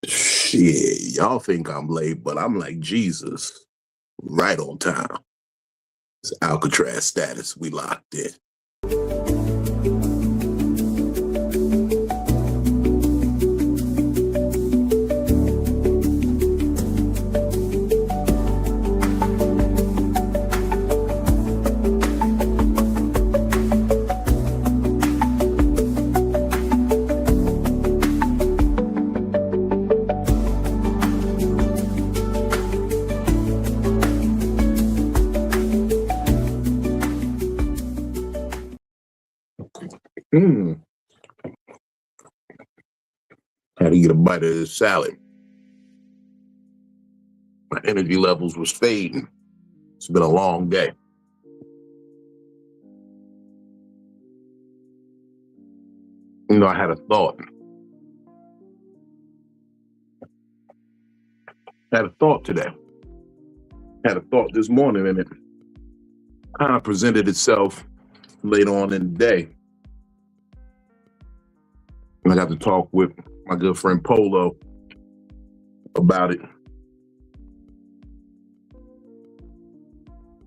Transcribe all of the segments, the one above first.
Shit, y'all think I'm late, but I'm like Jesus, right on time. It's Alcatraz status. We locked in. Had to get a bite of this salad. My energy levels was fading. It's been a long day. You know, I had a thought. Had a thought today. Had a thought this morning, and it kind of presented itself later on in the day. And I got to talk with my good friend Polo about it.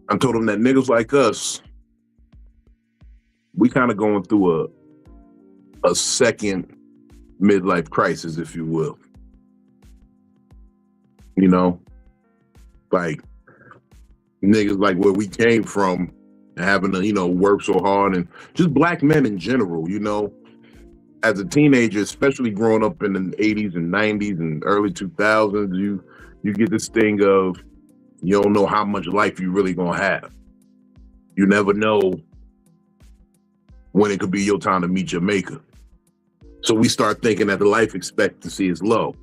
I told him that niggas like us, we kind of going through a second midlife crisis, if you will. You know, like niggas like where we came from, having to, you know, work so hard, and just black men in general, you know, as a teenager, especially growing up in the 80s and 90s and early 2000s, you get this thing of you don't know how much life you really gonna have. You never know when it could be your time to meet your maker. So we start thinking that the life expectancy is low.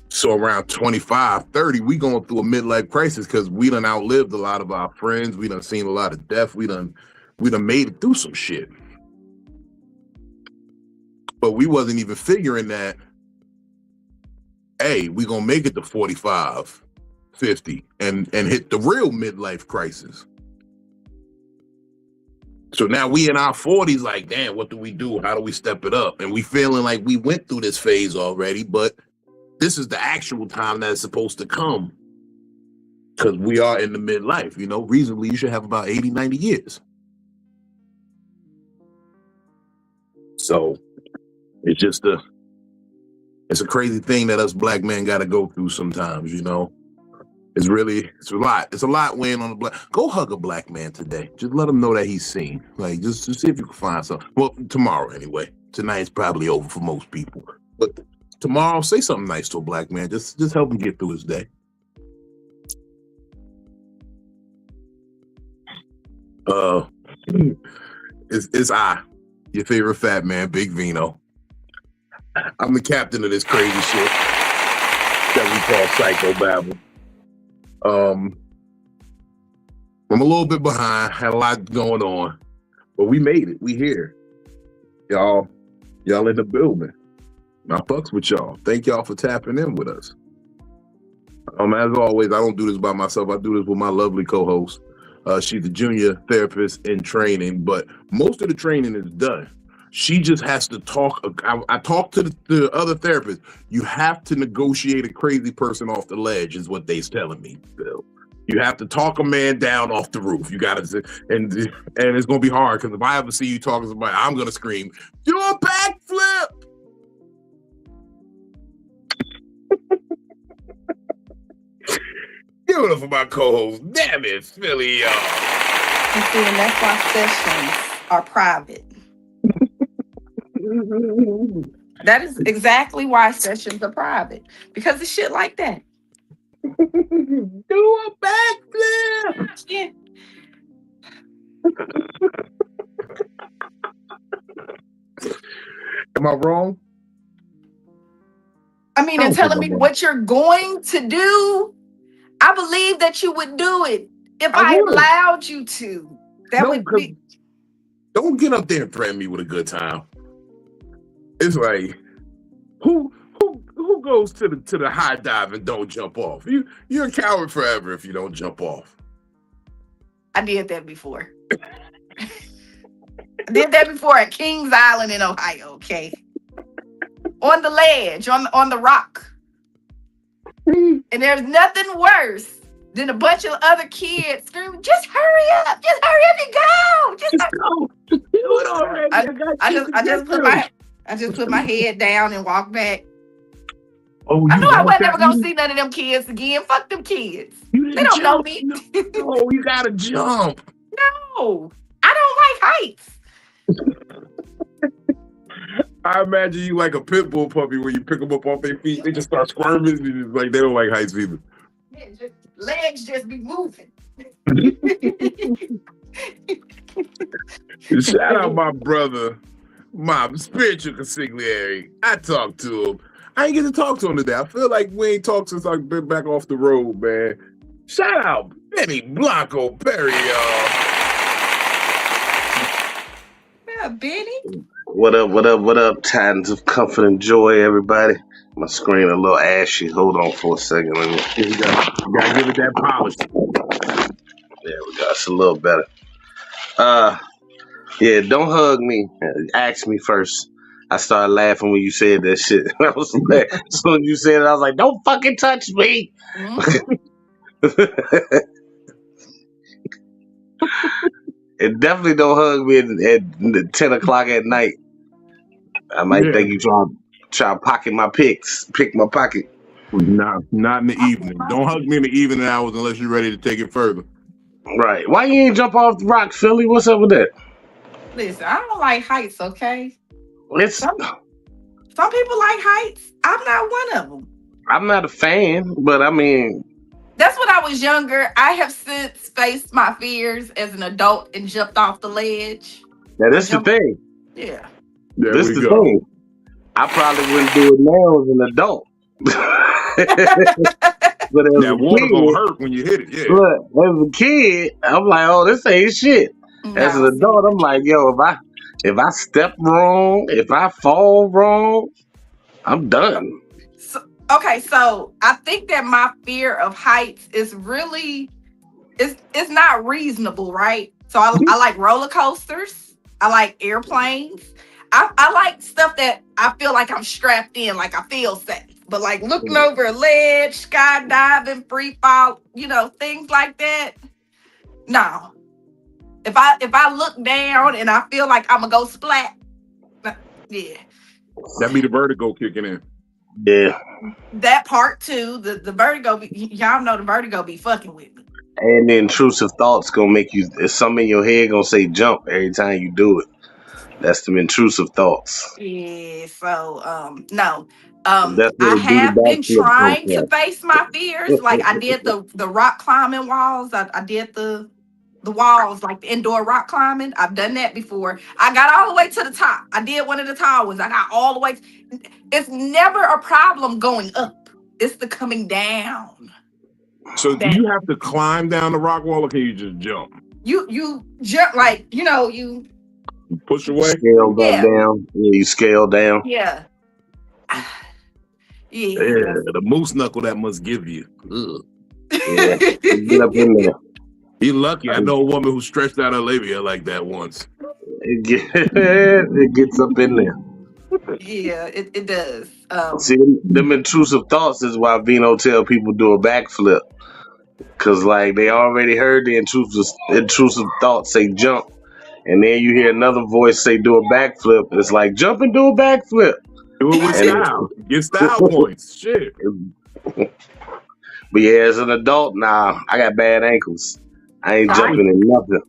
So around 25, 30, we going through a midlife crisis because we done outlived a lot of our friends. We done seen a lot of death. We done made it through some shit. But we wasn't even figuring that, hey, we gonna make it to 45, 50 and hit the real midlife crisis. So now we in our 40s like, damn, what do we do? How do we step it up? And we feeling like we went through this phase already, but this is the actual time that is supposed to come because we are in the midlife. You know, reasonably, you should have about 80, 90 years. So it's just it's a crazy thing that us black men got to go through sometimes, you know. It's a lot. It's a lot weighing on the black. Go hug a black man today. Just let him know that he's seen. Like, just see if you can find something. Well, tomorrow anyway. Tonight's probably over for most people. But tomorrow, say something nice to a black man. Just help him get through his day. It's your favorite fat man, Big Vino. I'm the captain of this crazy shit that we call Psycho-Babble. I'm a little bit behind, had a lot going on, but we made it. We here. Y'all in the building. I fucks with y'all. Thank y'all for tapping in with us. As always, I don't do this by myself. I do this with my lovely co-host. She's a junior therapist in training, but most of the training is done. She just has to talk. I talked to the other therapist. You have to negotiate a crazy person off the ledge, is what they's telling me, Bill. You have to talk a man down off the roof. You got to, and it's gonna be hard because if I ever see you talking to somebody, I'm gonna scream, "Do a backflip!" Give it up for my co-host, DamnItPhilly, y'all. You see, and that's why sessions are private. That is exactly why sessions are private, because of shit like that. Do a backflip. Yeah. Am I wrong? I mean, and telling me what you're going to do, I believe that you would do it if I allowed you to. That would be. Don't get up there and threaten me with a good time. It's like, who goes to the high dive and don't jump off? You're a coward forever if you don't jump off. I did that before. I did that before at Kings Island in Ohio, okay? on the ledge, on the rock. And there's nothing worse than a bunch of other kids screaming, just hurry up and go. Just go. Just do it already. I just put my head down and walked back. Oh, I knew I wasn't never gonna see none of them kids again. Fuck them kids. They don't know me. No, you gotta jump. No, I don't like heights. I imagine you like a pit bull puppy where you pick them up off their feet, they just start squirming. And it's like they don't like heights either. Legs just be moving. Shout out my brother, my spiritual consigliere. I talked to him. I ain't get to talk to him today. I feel like we ain't talked since I've been back off the road, man. Shout out Benny Blanco Perry, y'all. Yeah, Benny. What up? Tidings of comfort and joy, everybody. My screen a little ashy. Hold on for a second. Let me. You gotta give it that polish. There we go. It's a little better. Yeah, don't hug me. Ask me first. I started laughing when you said that shit. I was like, as soon as you said it, I was like, don't fucking touch me. And definitely don't hug me at 10 o'clock at night. I might think you try to pick my pocket. Nah, not in the evening. Don't hug me in the evening hours unless you're ready to take it further. Right. Why you ain't jump off the rock, Philly? What's up with that? Listen, I don't like heights, okay? Some people like heights. I'm not one of them. I'm not a fan, but I mean... That's when I was younger. I have since faced my fears as an adult and jumped off the ledge. Now, that's the thing. Yeah. This is the thing. I probably wouldn't do it now as an adult. But as that water gonna hurt when you hit it, yeah. But as a kid, I'm like, oh, this ain't shit. No, as an adult, I'm like, yo, if I step wrong, if I fall wrong, I'm done. Okay, so I think that my fear of heights is really it's not reasonable, right? So I like roller coasters, I like airplanes, I like stuff that I feel like I'm strapped in, like I feel safe. But like looking over a ledge, skydiving, free fall, things like that. No. If I look down and I feel like I'm gonna go splat, yeah. That be the vertigo kicking in. Yeah. That part too, the vertigo, y'all know the vertigo be fucking with me. And the intrusive thoughts gonna make you, something in your head gonna say jump every time you do it. That's them intrusive thoughts. Yeah, so no. I have been trying to face my fears. Like I did the rock climbing walls. I did the walls, like the indoor rock climbing. I've done that before. I got all the way to the top. I did one of the tall ones. I got all the way. It's never a problem going up. It's the coming down. So do you have to climb down the rock wall or can you just jump? You jump like, you push away. Scale back down. Yeah, you scale down. Yeah. Yeah, the moose knuckle that must give you. Ugh. Yeah, get up in there. You're lucky. I know a woman who stretched out her labia like that once. It gets up in there. Yeah, it does. See, them intrusive thoughts is why Vino tell people do a backflip. Because, like, they already heard the intrusive thoughts say jump. And then you hear another voice say do a backflip. It's like, jump and do a backflip. Do it with style. Get style points. Shit. But yeah, as an adult, nah, I got bad ankles. I ain't jumping in nothing.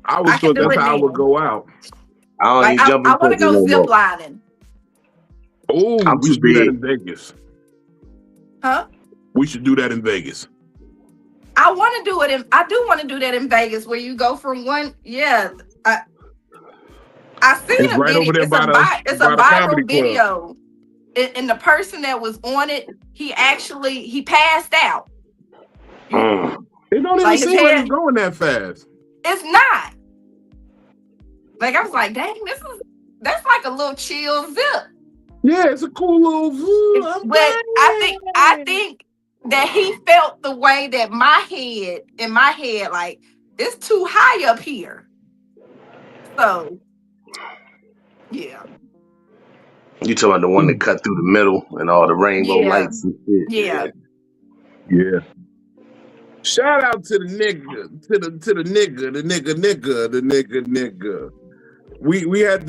I always thought that's how I would go out. I ain't jumping. I want to go zip lining. Oh, we should do that in Vegas. Huh? We should do that in Vegas. I want to do it. I do want to do that in Vegas, where you go from one. Yeah, I seen a video. It's a viral video, and the person that was on it, he passed out. It don't even seem like it's going that fast. It's not. Like I was like, dang, that's like a little chill zip. Yeah, it's a cool little zoo. But I think that he felt the way that in my head, like it's too high up here. So yeah. You talking about the one that cut through the middle and all the rainbow Yeah. lights and shit. Yeah. Yeah. Shout out to the nigga, to the nigga, the nigga. We had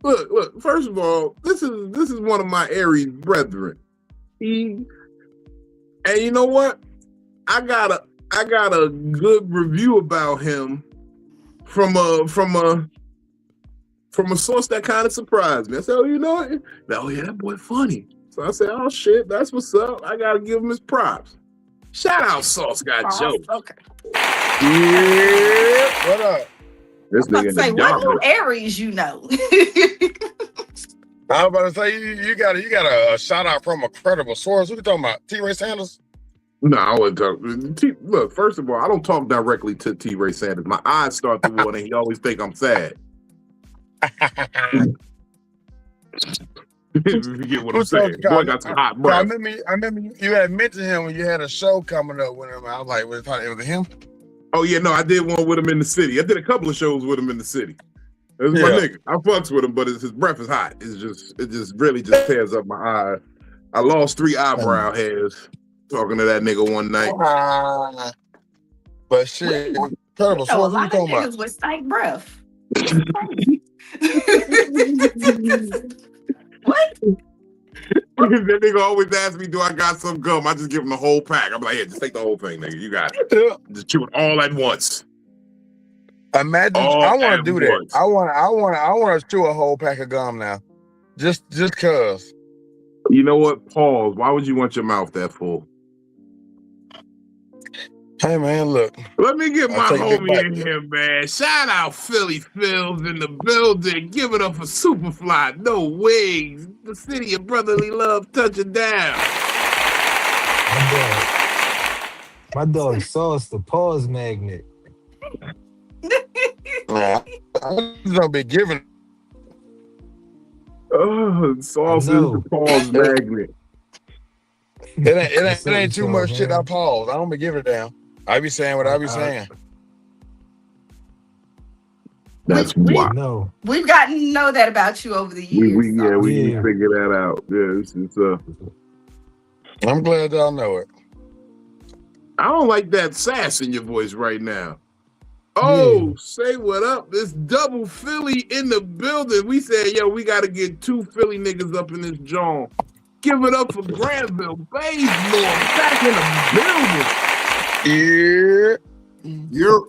look. First of all, this is one of my Aries brethren. And you know what? I got a good review about him from a source that kind of surprised me. I said, "Oh, you know what? Oh yeah, that boy funny." So I said, "Oh shit, that's what's up. I gotta give him his props." Shout out Sauce Got Jokes. Okay. Yeah. What up? This I was about nigga to in say, the what new dark. Aries you know? I was about to say you got a shout out from a credible source. What you talking about? T. Ray Sanders? No, I wouldn't talk. Look, first of all, I don't talk directly to T. Ray Sanders. My eyes start to water, and he always think I'm sad. You get what I'm saying? Boy got some hot breath. I remember you had mentioned him when you had a show coming up with him. I was like, was it him? Oh yeah, no, I did one with him in the city. I did a couple of shows with him in the city. It was my nigga. I fucks with him, but his breath is hot. It just really tears up my eye. I lost 3 eyebrow hairs talking to that nigga one night. But shit, incredible. So a What you lot of talking about? niggas with stank breath. What? That nigga always ask me, do I got some gum? I just give him the whole pack. I'm like, yeah, just take the whole thing, nigga. You got it. Yeah. Just chew it all at once. Imagine I want to do that. I want to chew a whole pack of gum now. Just cause. You know what? Pause. Why would you want your mouth that full? Hey man, look. Let me get my take a big homie bite. in here, man. Shout out Philly Phil's in the building. Give it up for Superfly. No wigs. The city of brotherly love touching down. My dog Sauce, the pause magnet. I'm gonna be giving. Oh, Sauce is I know. the pause magnet. It ain't too much shit I pause. I don't be giving it down. I be saying what I be saying. That's We- wild. No. We've gotten to know that about you over the years. We so. can Yeah. figure that out. Yeah, I'm glad y'all know it. I don't like that sass in your voice right now. Oh, say what up. It's double Philly in the building. We said, yo, we got to get 2 Philly niggas up in this joint. Give it up for Granville Bazemore back in the building. Yeah. Yep.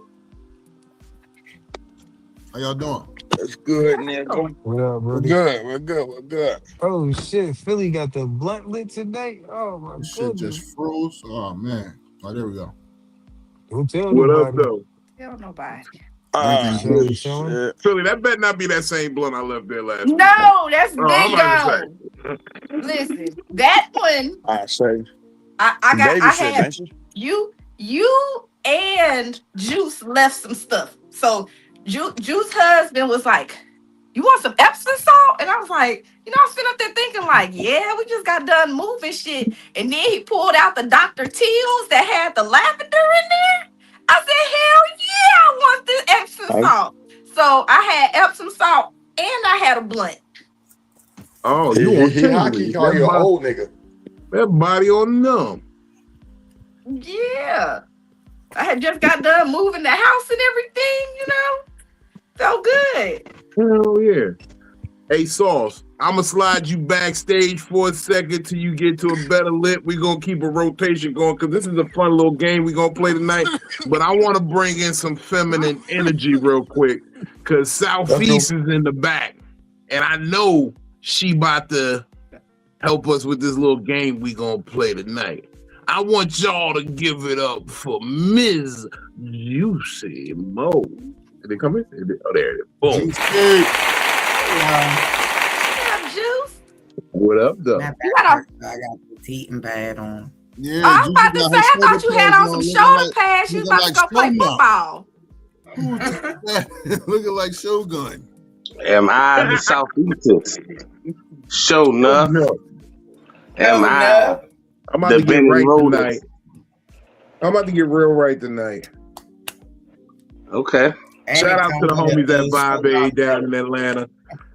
How y'all doing? That's good, nigga. What up, We're brother? good. Oh shit, Philly got the blunt lit today. Oh my This shit goodness. just froze. Oh man. Oh, there we go. Don't tell What nobody. up, though? Tell nobody. Everything Show good. 'em. Shit. Philly, that better not be that same blunt I left there last week. No, that's Oh, I'm about bingo. Listen, that one, I say. I Baby had shit, ain't she? you and Juice left some stuff. So Juice husband was like, "You want some Epsom salt?" And I was like, I was sitting up there thinking like, yeah, we just got done moving shit. And then he pulled out the Dr. Teals that had the lavender in there. I said, hell yeah, I want this Epsom salt. So I had Epsom salt and I had a blunt. Oh, you want He hockey call you an old nigga. That body on numb. Yeah. I had just got done moving the house and everything, Felt good. Hell yeah. Hey, Sauce, I'm going to slide you backstage for a second till you get to a better lip. We're going to keep a rotation going because this is a fun little game we're going to play tonight. But I want to bring in some feminine energy real quick because Southeast is in the back. And I know she about to help us with this little game we going to play tonight. I want y'all to give it up for Ms. Juicy Mo. Did they come in? Oh, there it is. Boom. What's up, Juice? What up, though? My You back got a- hurt, so I got the heating pad on. Yeah, I was Juicy about to got say, her I thought shoulder you had pads on some looking shoulder like- pads. You was looking about to go play like football. Looking like Shogun. Am I the Southeasters? Show enough. Am I I'm about the to get Benny right Rollers? tonight. I'm about to get real right tonight. Okay. And Shout it out come to the with homies a at Vibe sugar A down in Atlanta.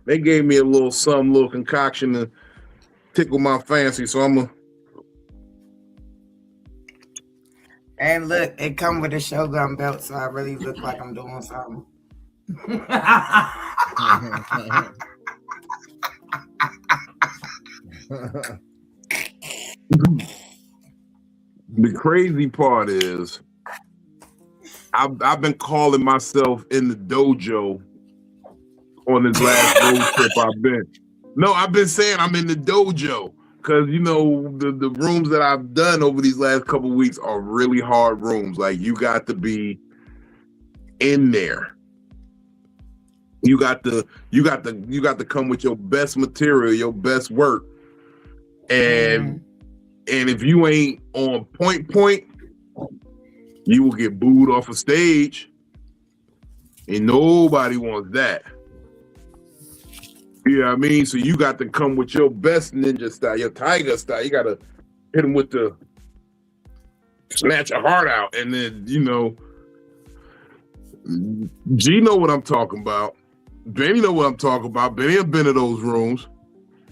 They gave me a little concoction to tickle my fancy. So I'm And look, it come with a Shogun belt, so I really look like I'm doing something. The crazy part is I've been calling myself in the dojo on this last road trip I've been. No, I've been saying I'm in the dojo because you know the rooms that I've done over these last couple of weeks are really hard rooms. Like you got to be in there. You got to come with your best material, your best work. And if you ain't on point, you will get booed off a stage. And nobody wants that. You know what I mean? So you got to come with your best ninja style, your tiger style. You got to hit them with the snatch your heart out. And then, you know, G know what I'm talking about. Benny know what I'm talking about. Benny have been to those rooms.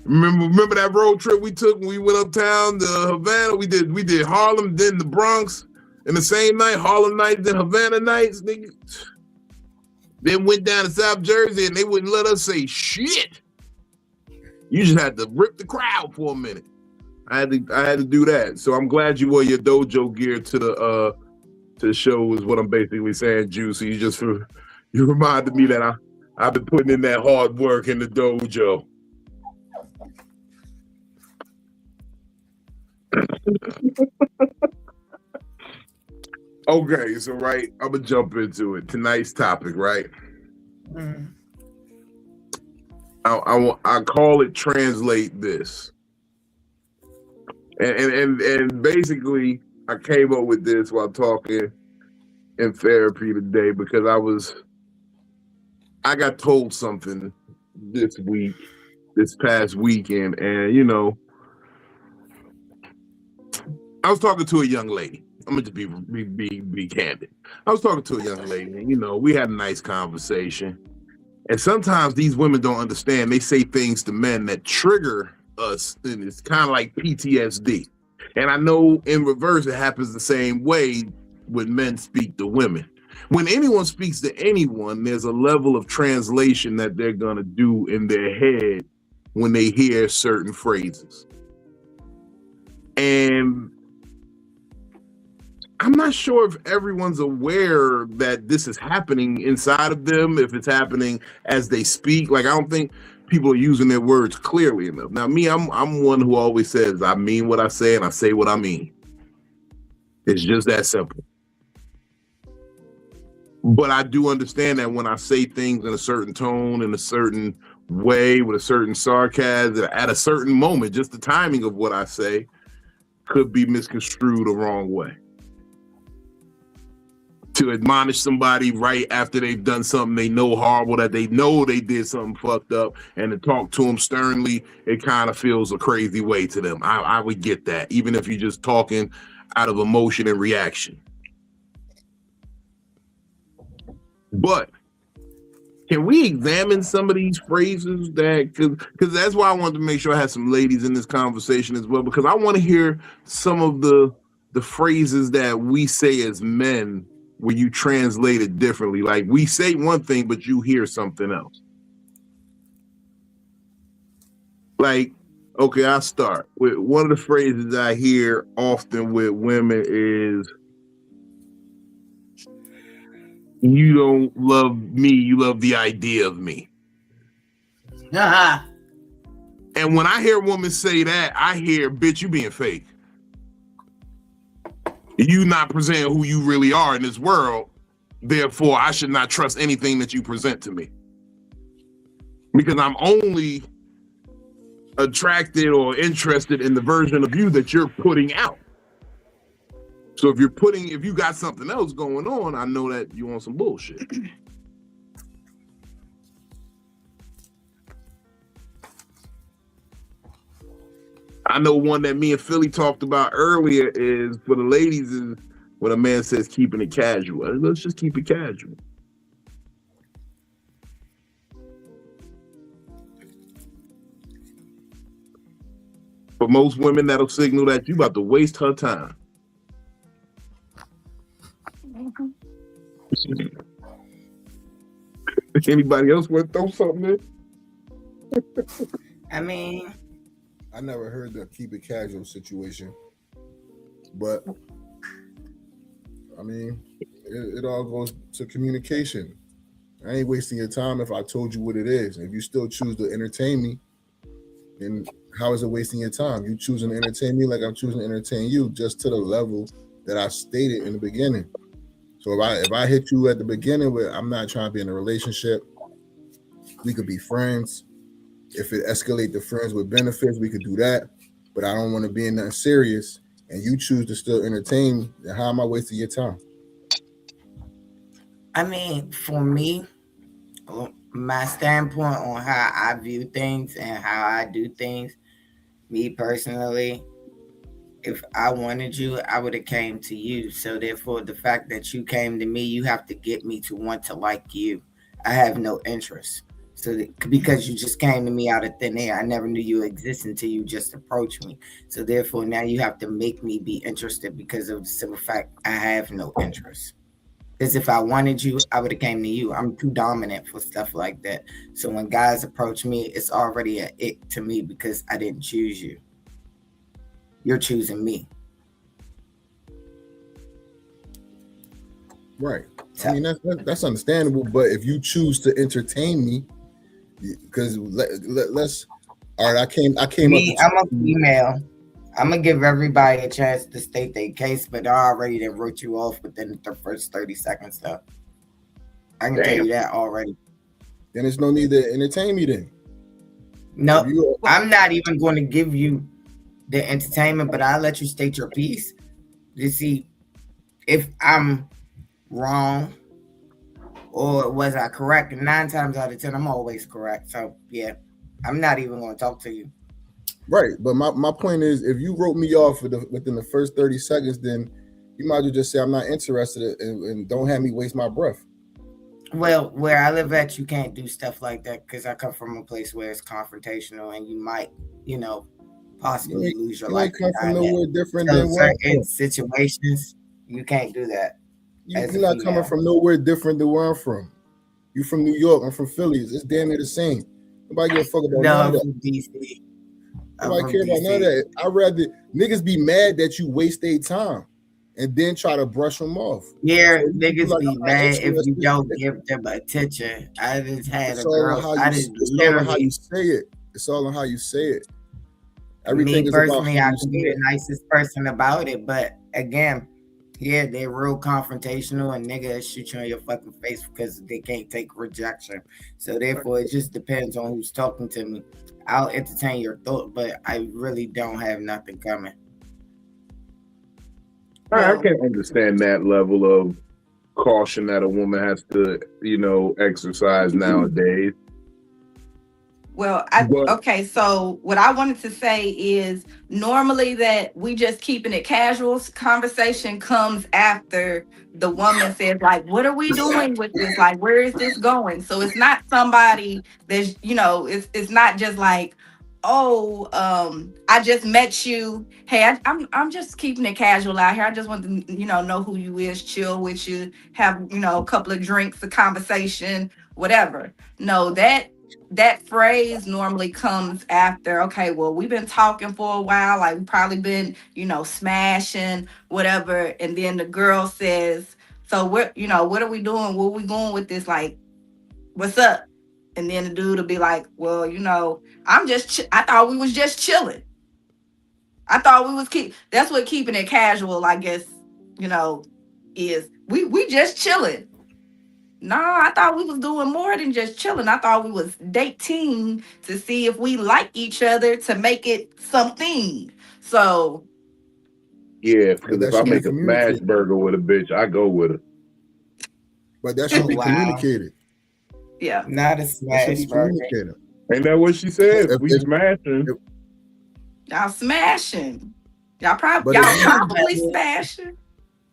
Remember that road trip we took when we went uptown to Havana? We did Harlem, then the Bronx, in the same night, Harlem nights, then Havana nights. Nigga. Then went down to South Jersey and they wouldn't let us say shit. You just had to rip the crowd for a minute. I had to do that. So I'm glad you wore your dojo gear to the show. Is what I'm basically saying, Juicy. You reminded me that I've been putting in that hard work in the dojo. Okay, so right, I'm gonna jump into it. Tonight's topic, right? I call it translate this, and basically I came up with this while talking in therapy today because I got told something this past weekend, and you know, I was talking to a young lady. I'm gonna just be candid. I was talking to a young lady, and you know, we had a nice conversation. And sometimes these women don't understand. They say things to men that trigger us, and it's kind of like PTSD. And I know in reverse, it happens the same way when men speak to women. When anyone speaks to anyone, there's a level of translation that they're gonna do in their head when they hear certain phrases. And I'm not sure if everyone's aware that this is happening inside of them, if it's happening as they speak. Like, I don't think people are using their words clearly enough. Now, me, I'm one who always says, I mean what I say and I say what I mean. It's just that simple. But I do understand that when I say things in a certain tone, in a certain way, with a certain sarcasm, at a certain moment, just the timing of what I say could be misconstrued the wrong way. To admonish somebody right after they've done something they know horrible, that they know they did something fucked up, and to talk to them sternly, it kind of feels a crazy way to them. I would get that, even if you're just talking out of emotion and reaction. But can we examine some of these phrases because that's why I wanted to make sure I had some ladies in this conversation as well, because I want to hear some of the phrases that we say as men where you translate it differently. Like we say one thing, but you hear something else. Like, okay, I'll start with one of the phrases I hear often with women is, you don't love me, you love the idea of me. And when I hear a woman say that, I hear, bitch, you being fake. You not presenting who you really are in this world. Therefore, I should not trust anything that you present to me. Because I'm only attracted or interested in the version of you that you're putting out. So if you got something else going on, I know that you want some bullshit. I know one that me and Philly talked about earlier is for the ladies is when a man says keeping it casual. Let's just keep it casual. For most women, that'll signal that you about to waste her time. Anybody else want to throw something in? I mean, I never heard the keep it casual situation, but I mean, it all goes to communication. I ain't wasting your time if I told you what it is. If you still choose to entertain me, then how is it wasting your time? You choosing to entertain me like I'm choosing to entertain you, just to the level that I stated in the beginning. So if I hit you at the beginning where I'm not trying to be in a relationship, we could be friends. If it escalate to friends with benefits, we could do that. But I don't want to be in nothing serious, and you choose to still entertain me, then how am I wasting your time? I mean, for me, my standpoint on how I view things and how I do things, me personally, if I wanted you, I would have came to you. So therefore, the fact that you came to me, you have to get me to want to like you. I have no interest. So because you just came to me out of thin air, I never knew you existed until you just approached me. So therefore, now you have to make me be interested because of the simple fact I have no interest. Because if I wanted you, I would have came to you. I'm too dominant for stuff like that. So when guys approach me, it's already a it to me because I didn't choose you. You're choosing me. Right. I mean, that's understandable. But if you choose to entertain me, because let's all right, I came me, I'm a female. I'm gonna give everybody a chance to state their case, but I already done wrote you off within the first 30 seconds though. I can tell you that already. Then there's no need to entertain me then. No, I'm not even going to give you the entertainment, but I'll let you state your piece. You see, if I'm wrong or was I correct, and 9 times out of 10, I'm always correct. So yeah, I'm not even going to talk to you. Right, but my point is, if you wrote me off within the first 30 seconds, then you might as well just say I'm not interested and don't have me waste my breath. Well, where I live at, you can't do stuff like that because I come from a place where it's confrontational and you might, possibly lose your life. You come from nowhere different so than certain situations, you can't do that. You're not coming from nowhere different than where I'm from. You from New York, I'm from Philly. It's damn near the same. Nobody give a fuck about none of that. DC. Nobody care about none of that. I'd rather niggas be mad that you waste their time and then try to brush them off. Yeah, so niggas be mad if you don't give them attention. I just had a girl. It's all on how you say it. It's all on how you say it. Everything me personally, I can be the nicest person about it, but again, yeah, they're real confrontational and niggas shoot you in your fucking face because they can't take rejection. So therefore, it just depends on who's talking to me. I'll entertain your thought, but I really don't have nothing coming. I can understand that level of caution that a woman has to, exercise nowadays. Well, okay, so what I wanted to say is normally that we just keeping it casual. Conversation comes after the woman says, like, what are we doing with this? Like, where is this going? So it's not somebody that's, it's not just like, I just met you. Hey, I'm just keeping it casual out here. I just want to, know who you is, chill with you, have, a couple of drinks, a conversation, whatever. No, that phrase normally comes after, okay, well, we've been talking for a while, like we've probably been, smashing, whatever. And then the girl says, so what are we doing? Where are we going with this? Like, what's up? And then the dude will be like, well, I thought we was just chilling. I thought we was that's what keeping it casual, I guess, is we just chilling. No, I thought we was doing more than just chilling. I thought we was dating to see if we like each other to make it something. So yeah, because if I make a smash burger with a bitch, I go with her. But that should be communicated. Yeah, not a smash burger. Ain't that what she said? We smashing. Y'all smashing. Y'all probably smashing.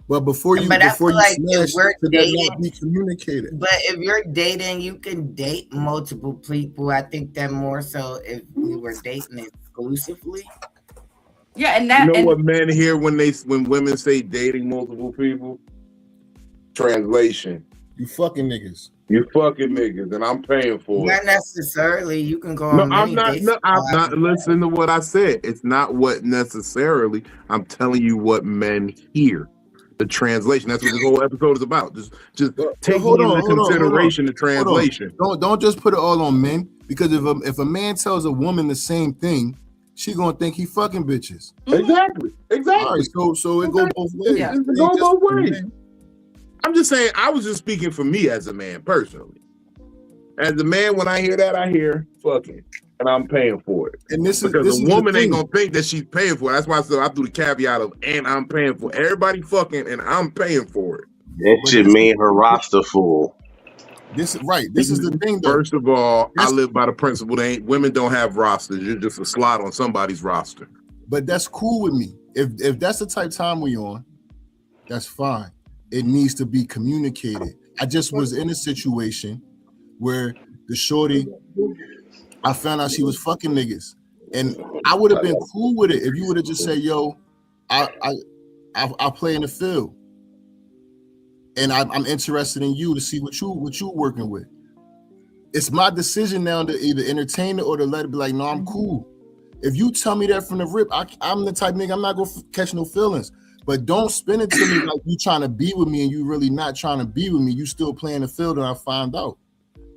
But before you smash, that not be communicated. But if you're dating, you can date multiple people. I think that more so if we were dating exclusively, Yeah, and You that know and what men hear when women say dating multiple people? Translation. You fucking niggas. You fucking niggas, and I'm paying for Not it. necessarily. You can go No, on I'm many not. dates. No, I'm not. Listen to what I said. It's not what necessarily. I'm telling you what men hear. The translation. That's what this whole episode is about. Just taking into consideration the translation. Don't just put it all on men, because if a man tells a woman the same thing, she gonna think he fucking bitches. Exactly. All right, so it go both ways. Yeah. It go both ways. I'm just saying. I was just speaking for me as a man personally. As a man, when I hear that, I hear fucking, and I'm paying for it. And this because is a woman ain't gonna think that she's paying for it. That's why I said I threw the caveat of and I'm paying for it. Everybody fucking and I'm paying for it. That shit made her roster full. This is right. This is the thing, though. First of all, I live by the principle that women don't have rosters. You're just a slot on somebody's roster. But that's cool with me. If that's the type of time we on, that's fine. It needs to be communicated. I just was in a situation where the shorty, I found out she was fucking niggas, and I would have been cool with it if you would have just said, "Yo, I play in the field, and I'm interested in you to see what you working with." It's my decision now to either entertain it or to let it be like, "No, I'm cool." If you tell me that from the rip, I'm the type of nigga, I'm not gonna catch no feelings. But don't spin it to me like you trying to be with me and you really not trying to be with me. You still playing the field, and I find out.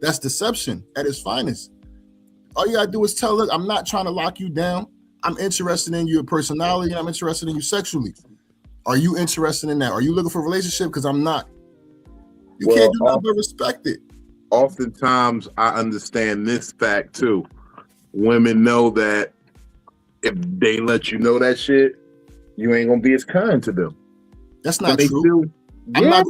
That's deception at its finest. All you gotta do is tell her, I'm not trying to lock you down. I'm interested in your personality, and I'm interested in you sexually. Are you interested in that? Are you looking for a relationship? Because I'm not. You can't do nothing but respect it. Oftentimes, I understand this fact too. Women know that if they let you know that shit, you ain't gonna be as kind to them. That's not true. I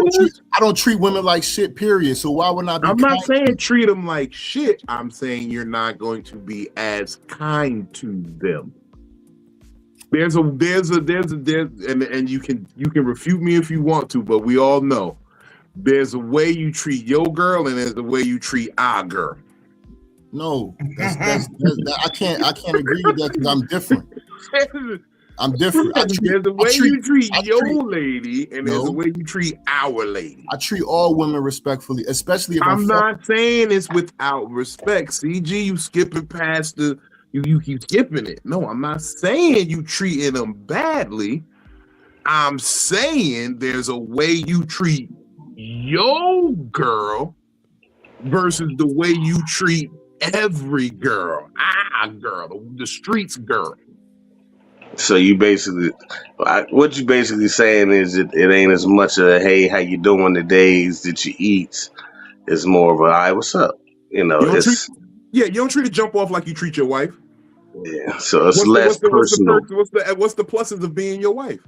don't treat women like shit, period. So why would I be I'm not saying treat them like shit. I'm saying you're not going to be as kind to them. There's and you can refute me if you want to, but we all know there's a way you treat your girl and there's a way you treat our girl. No, that's I can't agree with that because I'm different. I'm different. There's a way you treat your lady, and there's a way you treat our lady. I treat all women respectfully, especially if I'm not saying it's without respect. CG, you skipping past you keep skipping it. No, I'm not saying you treating them badly. I'm saying there's a way you treat your girl versus the way you treat every girl, the streets girl. So you basically, what you basically saying is it ain't as much of a, hey, how you doing the days that you eat. It's more of a, hi, what's up? You know, you don't treat a jump off like you treat your wife. Yeah, so it's less personal. What's the pluses of being your wife?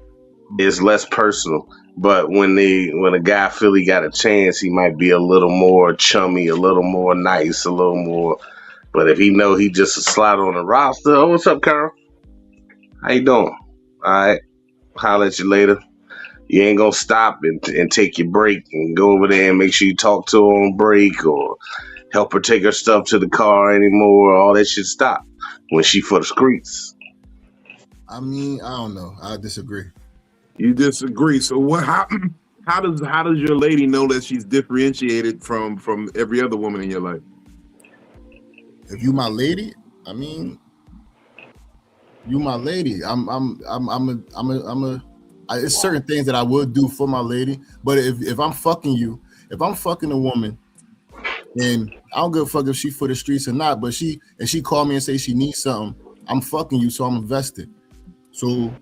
It's less personal. But when a guy feel he got a chance, he might be a little more chummy, a little more nice, a little more. But if he know he just a slot on the roster, oh, what's up, Carl? How you doing? All right, holler at you later. You ain't gonna stop and take your break and go over there and make sure you talk to her on break or help her take her stuff to the car anymore. All that shit stop when she for the streets. I mean, I don't know. I disagree. You disagree. So what? How does your lady know that she's differentiated from every other woman in your life? If you my lady, I mean, you my lady. It's certain things that I would do for my lady, but if I'm fucking you, if I'm fucking a woman, and I don't give a fuck if she for the streets or not, but she call me and say she needs something, I'm fucking you, so I'm invested. So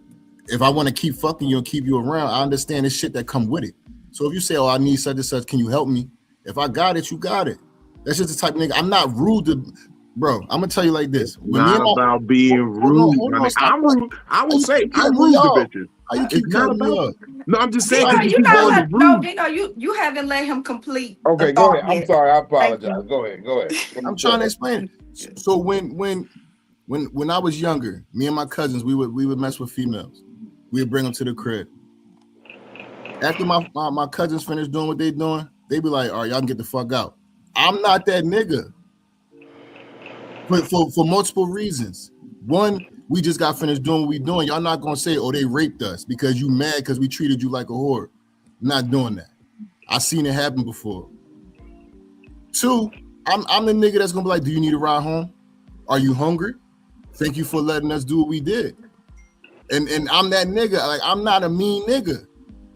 if I want to keep fucking you and keep you around, I understand the shit that come with it. So if you say, oh, I need such and such, can you help me? If I got it, you got it. That's just the type of nigga. I'm not rude to, bro. I'm gonna tell you like this. Not about being rude. I'm rude. I will say I'm rude to bitches. How you keep cutting me up? No, I'm just saying. You haven't let him complete. Okay, go ahead. I'm sorry. I apologize. Go ahead. I'm trying to explain it. So when I was younger, me and my cousins, we would mess with females. We'd bring them to the crib. After my cousins finish doing what they doing, they be like, all right, y'all can get the fuck out. I'm not that nigga. But for multiple reasons. One, We just got finished doing what we doing. Y'all not gonna say, oh, they raped us because you mad because we treated you like a whore. I'm not doing that. I seen it happen before. 2, I'm the nigga that's gonna be like, do you need a ride home? Are you hungry? Thank you for letting us do what we did. And I'm that nigga. Like, I'm not a mean nigga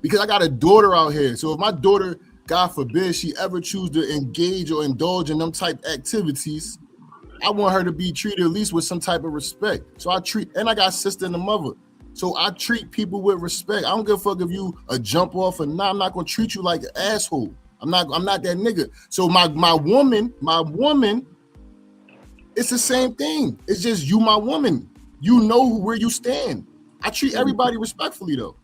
because I got a daughter out here. So if my daughter, God forbid, she ever choose to engage or indulge in them type activities, I want her to be treated at least with some type of respect. So and I got a sister and a mother. So I treat people with respect. I don't give a fuck if you a jump off or not. I'm not gonna treat you like an asshole. I'm not that nigga. So my woman, it's the same thing. It's just you, my woman. You know where you stand. I treat everybody respectfully though.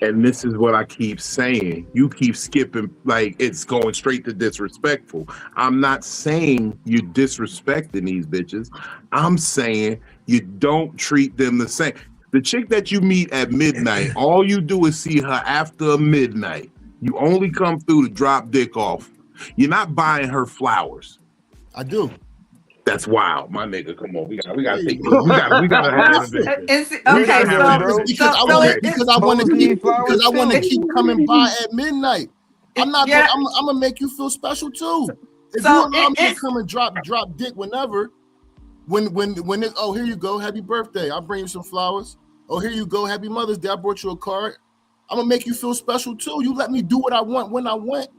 And this is what I keep saying. You keep skipping, like it's going straight to disrespectful. I'm not saying you're disrespecting these bitches. I'm saying you don't treat them the same. The chick that you meet at midnight, all you do is see her after midnight. You only come through to drop dick off. You're not buying her flowers. I do. That's wild, my nigga. Come on, we gotta take this. We gotta have this. Because I want to keep coming by at midnight. I'm gonna make you feel special too. If you allow me to come and drop dick whenever, when it, oh, here you go, happy birthday, I'll bring you some flowers. Oh, here you go, happy Mother's Day, I brought you a card. I'm gonna make you feel special too. You let me do what I want when I want.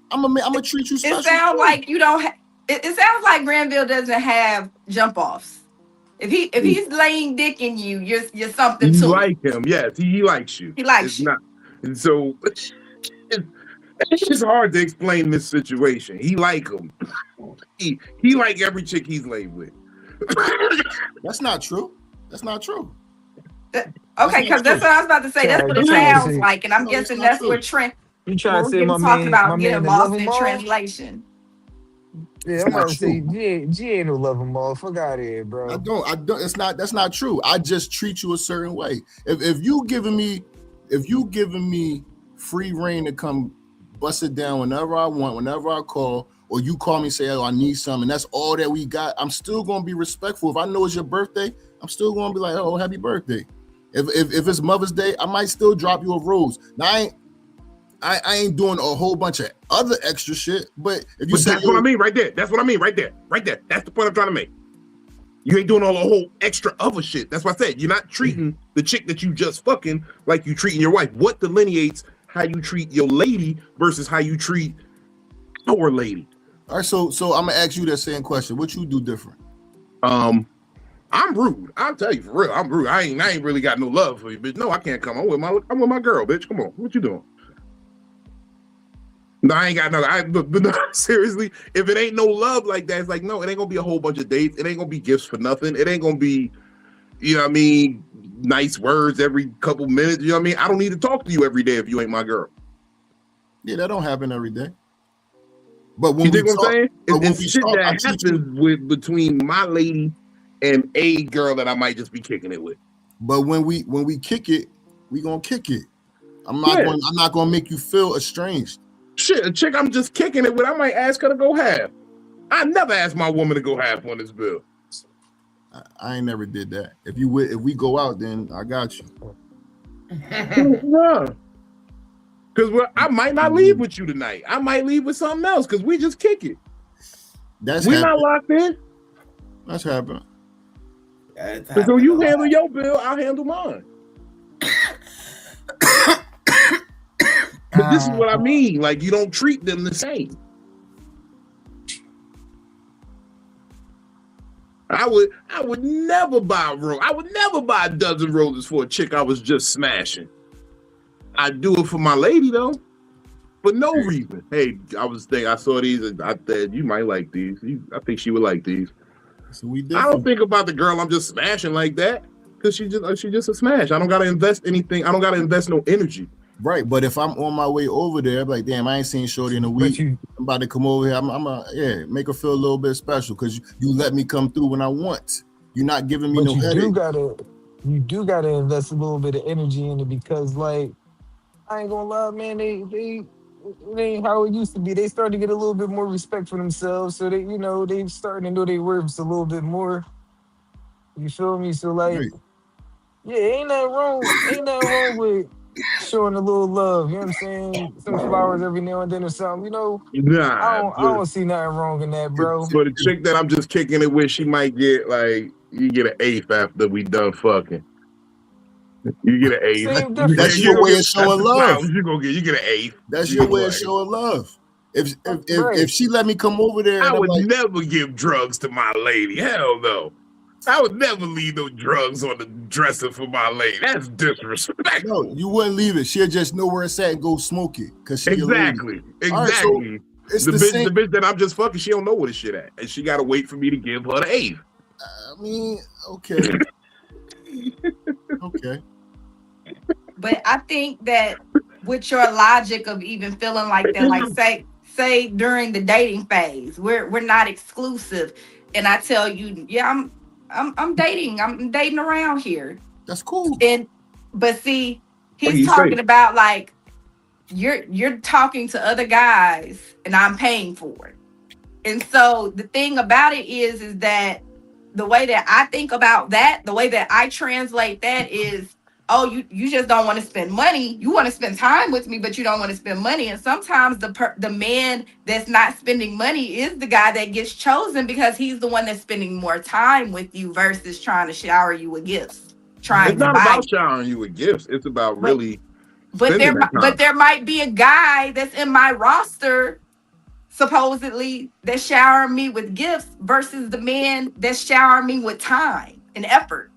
I'm gonna treat you special. It sounds like you don't. It sounds like Granville doesn't have jump offs. If he's laying dick in you, you're something too. You like him, yes. He likes you. He likes you. Not, and so it's just hard to explain this situation. He like him. He like every chick he's laid with. That's not true. That's not true. Okay, because that's what I was about to say. That's what it sounds like, and I'm guessing that's what Trent. You trying to say my talking man, about getting lost in translation. Yeah, I'm about to say G ain't no love him all. Fuck out of here, bro. I don't. That's not true. I just treat you a certain way. If you giving me free reign to come bust it down whenever I want, whenever I call, or you call me and say, oh, I need something, and that's all that we got, I'm still gonna be respectful. If I know it's your birthday, I'm still gonna be like, oh, happy birthday. If it's Mother's Day, I might still drop you a rose. Now I ain't doing a whole bunch of other extra shit, but if you say that's what I mean right there. That's what I mean right there. Right there. That's the point I'm trying to make. You ain't doing all the whole extra other shit. That's what I said. You're not treating the chick that you just fucking like you treating your wife. What delineates how you treat your lady versus how you treat our lady? All right, so I'm gonna ask you that same question. What you do different? I'm rude. I'll tell you for real. I'm rude. I ain't really got no love for you, bitch. No, I can't come. I'm with my girl, bitch. Come on. What you doing? No, I ain't got no. But no, seriously, if it ain't no love like that, it's like, no, it ain't gonna be a whole bunch of dates. It ain't gonna be gifts for nothing. It ain't gonna be, you know what I mean, nice words every couple minutes. You know what I mean? I don't need to talk to you every day if you ain't my girl. Yeah, that don't happen every day. But when you think what I'm saying? It's shit that happens between my lady and a girl that I might just be kicking it with. But when we kick it, we gonna kick it. I'm not gonna make you feel estranged. Shit, a chick I'm just kicking it with, I might ask her to go half. I never asked my woman to go half on this bill. I ain't never did that. If we go out, then I got you. Yeah. Because I might not leave with you tonight. I might leave with something else because we just kick it. We're not locked in. That's happening. So you handle your bill, I'll handle mine. This is what I mean. Like, you don't treat them the same. I would never buy a rose. I would never buy a dozen roses for a chick I was just smashing. I'd do it for my lady though, for no reason. Hey, I saw these and I said, you might like these. I think she would like these. So I don't think about the girl I'm just smashing like that because she just a smash. I don't gotta invest anything. I don't gotta invest no energy. Right, but if I'm on my way over there, I'm like, damn, I ain't seen Shorty in a week. I'm about to come over here. I'm make her feel a little bit special because you let me come through when I want. You're not giving me no headache. You do gotta invest a little bit of energy in it because, like, I ain't gonna lie, man. They ain't how it used to be. They starting to get a little bit more respect for themselves, so they starting to know their worth a little bit more. You feel me? So like, Right. yeah, ain't nothing wrong with showing a little love. You know what I'm saying? Some flowers every now and then or something. You know, Nah, I don't see nothing wrong in that, bro. for the chick that I'm just kicking it with, she might get like you get an eighth after we done fucking. You get an eighth. Same That's difference. your way of That's showing the love. flowers you gonna get. You get an eighth. That's You your know, way of like, showing love. If Right. she let me come over there I and I'm would like, never give drugs to my lady. Hell no. I would never leave no drugs on the dresser for my lady. That's disrespectful. no, you wouldn't leave it. She'll just know where it's at and go smoke it because she your lady. Exactly. All right, so Exactly. it's The the bitch, same. the bitch that I'm just fucking, she don't know where the shit at, and she gotta wait for me to give her the eighth. I mean, okay. Okay. But I think that with your logic of even feeling like that, like say during the dating phase, we're not exclusive, and I tell you, yeah, I'm dating around here, That's cool. but see, What he's you talking say? about like you're talking to other guys, and I'm paying for it. And so the thing about it is that the way that I think about that, the way that I translate that is, oh, you just don't want to spend money. You want to spend time with me, but you don't want to spend money. And sometimes the man that's not spending money is the guy that gets chosen because he's the one that's spending more time with you versus trying to shower you with gifts, trying It's to not buy. about showering you with gifts. It's about But really but spending that time. there might be a guy that's in my roster supposedly that's showering me with gifts versus the man that's showering me with time and effort.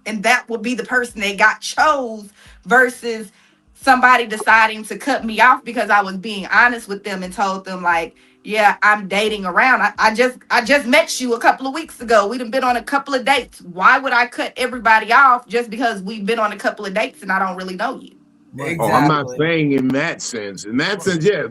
And that would be the person that got chose versus somebody deciding to cut me off because I was being honest with them and told them like, yeah, I'm dating around. I just met you a couple of weeks ago. We've been on a couple of dates. Why would I cut everybody off just because we've been on a couple of dates and I don't really know you? Right. Oh, I'm not Exactly. saying in that sense. In that sense, yeah.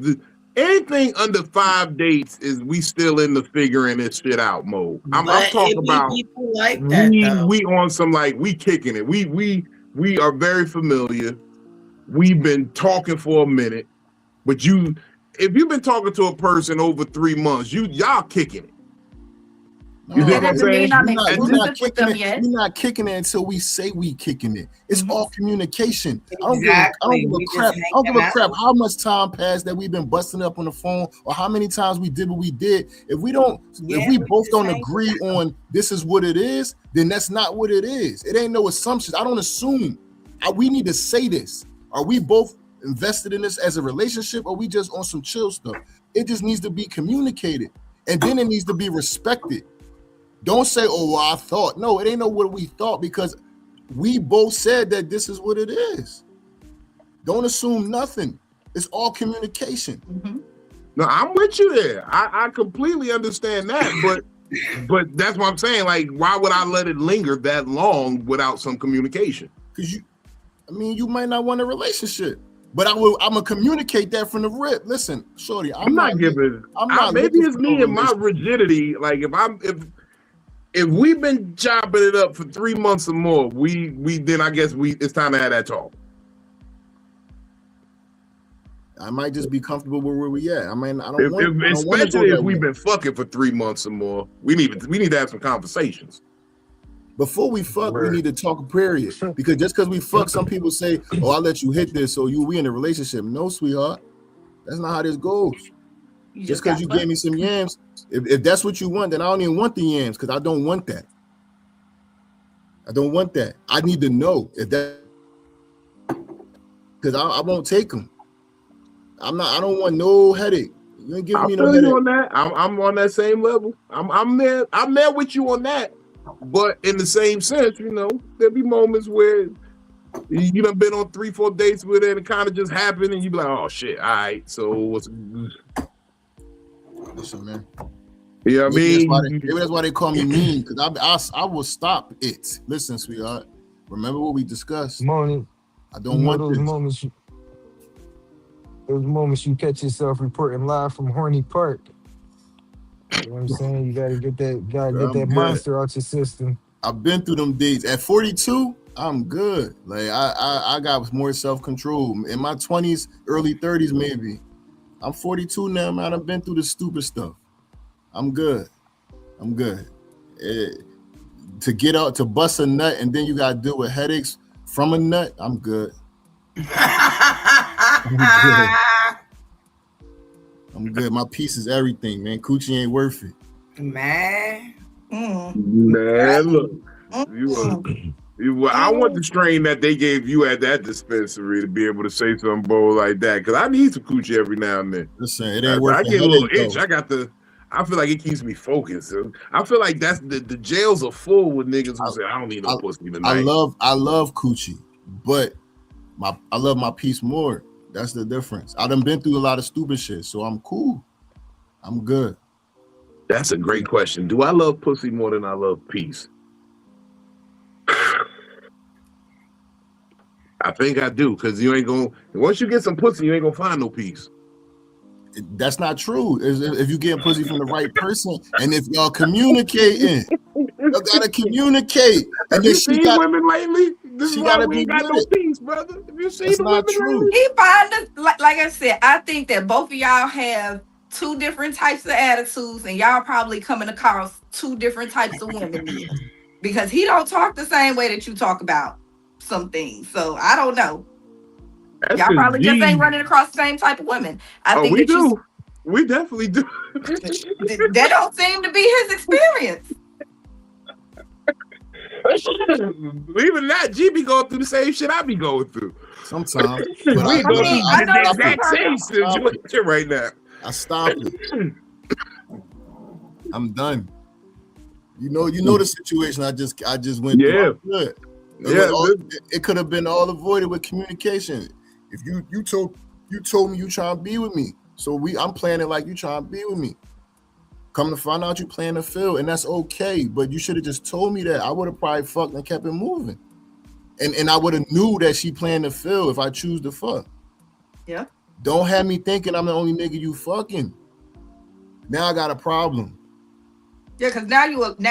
Anything under 5 dates is we still in the figuring this shit out mode. I'm But talking it be about people like that though. we on some like we kicking it. We are very familiar. We've been talking for a minute, but if you've been talking to a person over 3 months, y'all kicking it. You see That what I'm doesn't mean saying? I'm We're And not exclusive with kicking them it. yet. We're not kicking it until we say we kicking it. It's Mhm. all communication. I don't Exactly. give a We just crap. I don't give a hanging crap out. how much time passed that we've been busting up on the phone or how many times we did what we did. If we Yeah, both just don't hanging agree on this is what it is, then that's not what it is. It ain't no assumptions. I don't assume. We need to say this. Are we both invested in this as a relationship or we just on some chill stuff? It just needs to be communicated. And then it needs to be respected. Don't say, oh, well, I thought. No, it ain't no what we thought because we both said that this is what it is. Don't assume nothing. It's all communication. Mm-hmm. no, I'm with you there. I completely understand that, but that's what I'm saying. Like, why would I let it linger that long without some communication? Because you might not want a relationship. But I'm gonna communicate that from the rip. Listen, shorty, I'm not giving. not Maybe looking it's for no me and my relationship. rigidity. Like if we've been chopping it up for 3 months or more, we then I guess it's time to have that talk. I might just be comfortable with where we at. I mean, I don't want to go Especially if that we've way. been fucking for 3 months or more. We need to have some conversations. Before we fuck, we need to talk, period. Because just because we fuck, some people say, oh, I'll let you hit this, so we in a relationship. No, sweetheart. That's not how this goes. Just because you gave me some yams, if that's what you want, then I don't even want the yams because I don't want that. I don't want that. I need to know if that, because I won't take them. I don't want no headache. You ain't giving me no headache. You on that. I'm on that same level. I'm there with you on that. But in the same sense, there'll be moments where you done been on 3-4 dates with it and it kind of just happened and you be like, oh shit, all right. So what's listen, man. You know what I mean? Maybe that's why they call me mean, because I will stop it. Listen, sweetheart. Remember what we discussed. Morning. I don't want those this. moments you catch yourself reporting live from Horny Park. You know what I'm saying? You gotta get that monster out your system. I've been through them days. At 42, I'm good. Like I got more self-control. In my 20s, early 30s, maybe. I'm 42 now, man. I've been through the stupid stuff. I'm good. to get out to bust a nut and then you gotta deal with headaches from a nut, I'm good. I'm good. My piece is everything, man. Coochie ain't worth it. Man. Man, look. I want the strain that they gave you at that dispensary to be able to say something bold like that. Because I need some coochie every now and then. Listen, it ain't worth it. I get a little itch. I feel like it keeps me focused. I feel like that's the jails are full with niggas who say, I don't need no pussy tonight. I love coochie, but I love my piece more. That's the difference. I done been through a lot of stupid shit, so I'm cool. I'm good. That's a great question. Do I love pussy more than I love peace? I think I do, because you ain't gonna. Once you get some pussy, you ain't gonna find no peace. That's not true. If you get pussy from the right person, and if y'all communicating, y'all gotta communicate. And you seen women lately? This is why we ain't got no peace, brother. If you seen the women lately, he find like I said. I think that both of y'all have two different types of attitudes, and y'all probably coming across two different types of women because he don't talk the same way that you talk about some things. So I don't know. Y'all probably just ain't running across the same type of women. I think we do. We definitely do. That don't seem to be his experience. Even that, G be going through the same shit I be going through. Sometimes. We go through the exact same shit right now. I stopped it. I'm done. You know the situation I just went through. It could have been all avoided with communication. If you told me you trying to be with me, so I'm playing it like you trying to be with me. Come to find out you playing the field, and that's okay. But you should have just told me that. I would have probably fucked and kept it moving, and I would have knew that she playing the field if I choose to fuck. Yeah. Don't have me thinking I'm the only nigga you fucking. Now I got a problem. Yeah, because now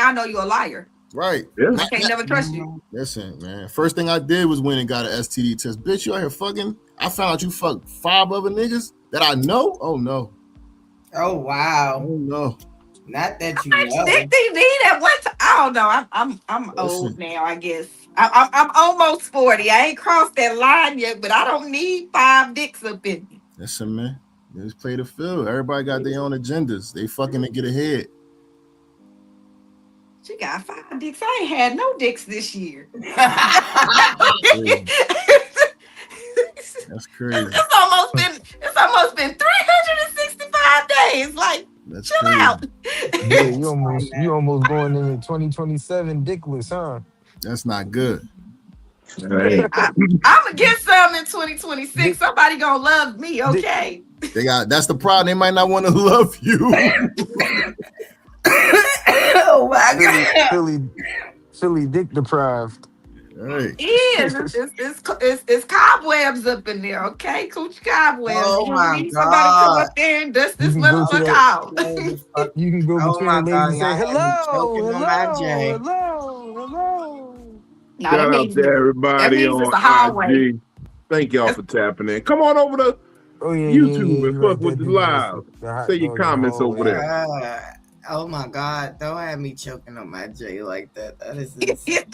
I know you're a liar. Right. Yeah. I can't never trust you. Listen, man. First thing I did was went and got an STD test. Bitch, you out here fucking? I found out you fucked 5 other niggas that I know? Oh, no. Oh, wow. Oh, no. Not that you know. I don't know. I'm old now, I guess. I'm almost 40. I ain't crossed that line yet, but I don't need 5 dicks up in me. Listen, man. They just play the field. Everybody got their own agendas. They fucking to get ahead. She got 5 dicks. I ain't had no dicks this year. That's crazy. It's almost been 365 days. Like, that's chill crazy. out. Yeah, you almost going into 2027 dickless, huh? That's not good. Hey. I'm gonna get some in 2026. Somebody gonna love me, okay? That's the problem. They might not want to love you. Oh my God. Philly dick deprived. Right. It's cobwebs up in there, okay? Coochie cobwebs. Oh my Somebody God. come up there and dust this motherfucker out. You can go between the ladies and say hello. Nah, Shout out to everybody on IG. Thank y'all for tapping in. Come on over to YouTube and fuck with the live. Say your comments over there. Oh my God! Don't have me choking on my J like that. That is insane.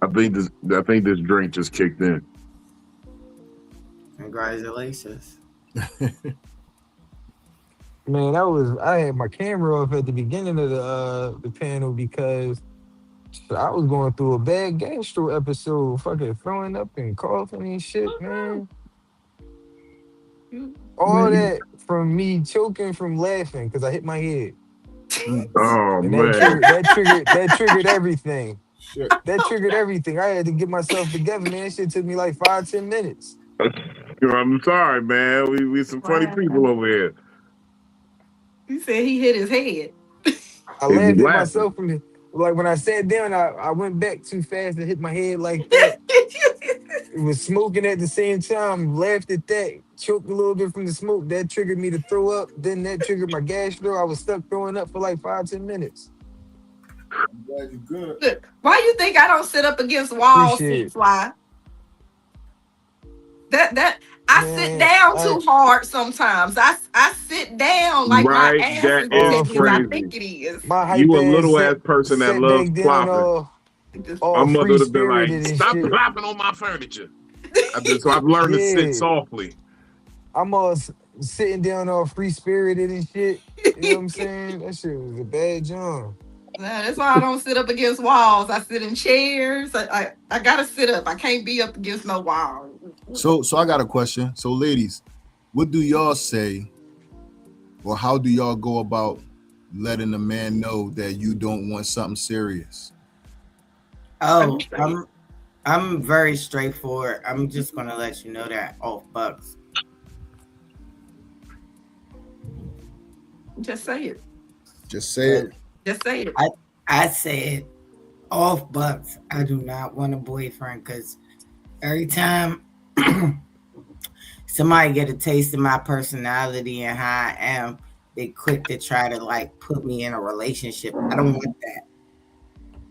I think this drink just kicked in. Congratulations. Man, I had my camera off at the beginning of the panel because I was going through a bad gastro episode, fucking throwing up and coughing and shit, man. All that from me choking from laughing because I hit my head. Oh, and man. That triggered everything. Shit. That triggered everything. I had to get myself together, man. Shit took me like 5-10 minutes. I'm sorry, man. We some funny people over here. He said he hit his head. I laughed at myself from it. Like when I sat down, I went back too fast and hit my head like that. It was smoking at the same time. Laughed at that. Choked a little bit from the smoke. That triggered me to throw up. Then that triggered my gastro. I was stuck throwing up for like 5-10 minutes. I'm glad you're good. Look, why you think I don't sit up against walls? Why? I I sit down too hard sometimes. I sit down like my ass is as heavy as I think it is. My hype You a ass little ass person that sat loves back down plopping. My all mother free would have been like, spirited and "Stop shit. plopping on my furniture." So I've learned to sit Yeah. softly. I'm all sitting down all free spirited and shit. You know what I'm saying? That shit was a bad job. Nah, that's why I don't sit up against walls. I sit in chairs. I gotta sit up. I can't be up against no wall. So I got a question. So ladies, what do y'all say, or how do y'all go about letting a man know that you don't want something serious? Oh, I'm very straightforward. I'm just gonna let you know that off bucks. Just say it. Just say it. Just say it. I said off bucks. I do not want a boyfriend because every time somebody get a taste of my personality and how I am, they quick to try to like put me in a relationship. I don't want that.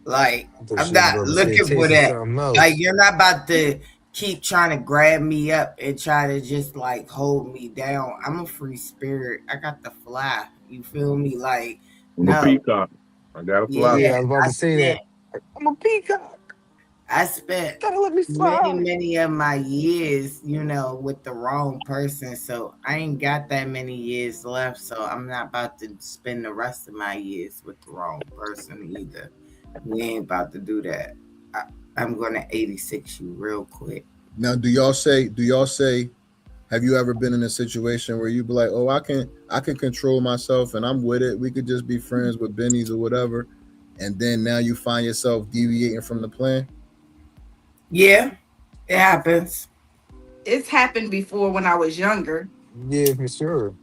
Like, I'm not looking for that. Like, you're not about to keep trying to grab me up and try to just like hold me down. I'm a free spirit. I got the fly. You feel me? Like, I'm a peacock. I got to fly. Yeah, I was about to say that. I'm a peacock. I spent gotta let me fly. many of my years, you know, with the wrong person. So I ain't got that many years left. So I'm not about to spend the rest of my years with the wrong person either. We ain't about to do that. I'm gonna 86 you real quick. Now, do y'all say, have you ever been in a situation where you be like, oh, I can control myself and I'm with it. We could just be friends with bennies or whatever. And then now you find yourself deviating from the plan? Yeah, it happens. It's happened before when I was younger. Yeah, for sure.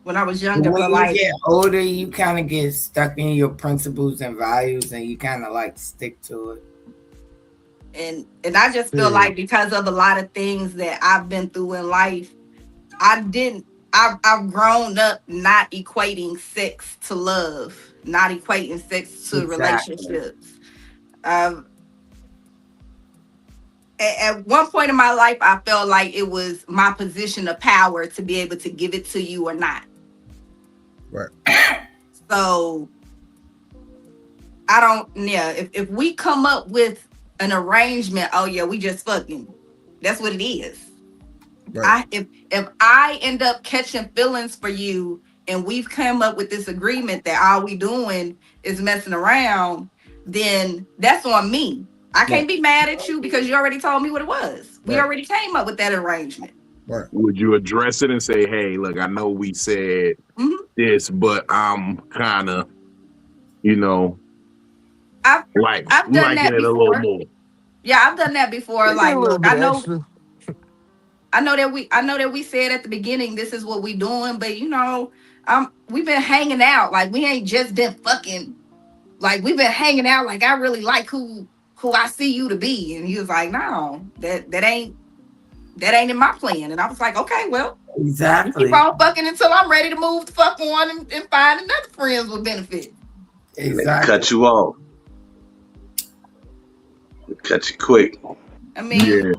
When I was younger, when but you get older, you kind of get stuck in your principles and values, and you kind of like stick to it. And I just feel like because of a lot of things that I've been through in life, I've grown up not equating sex to love, not equating sex to relationships. At one point in my life, I felt like it was my position of power to be able to give it to you or not. Right. So if we come up with an arrangement, oh yeah, we just fucking, that's what it is. Right. If I end up catching feelings for you and we've come up with this agreement that all we doing is messing around, then that's on me. I can't be mad at you because you already told me what it was. We already came up with that arrangement. Right. Would you address it and say, hey, look, I know we said this, but I'm kind of, I've done that before. A little more. Yeah, I've done that before. Like, look, I know that we said at the beginning, this is what we doing, but we've been hanging out. Like, we ain't just been fucking. Like, we've been hanging out. Like, I really like who I see you to be. And he was like, no, that ain't in my plan. And I was like, okay, well, exactly. Keep on fucking until I'm ready to move the fuck on and find another friends with benefit. Exactly. Cut you off. Cut you quick. I mean,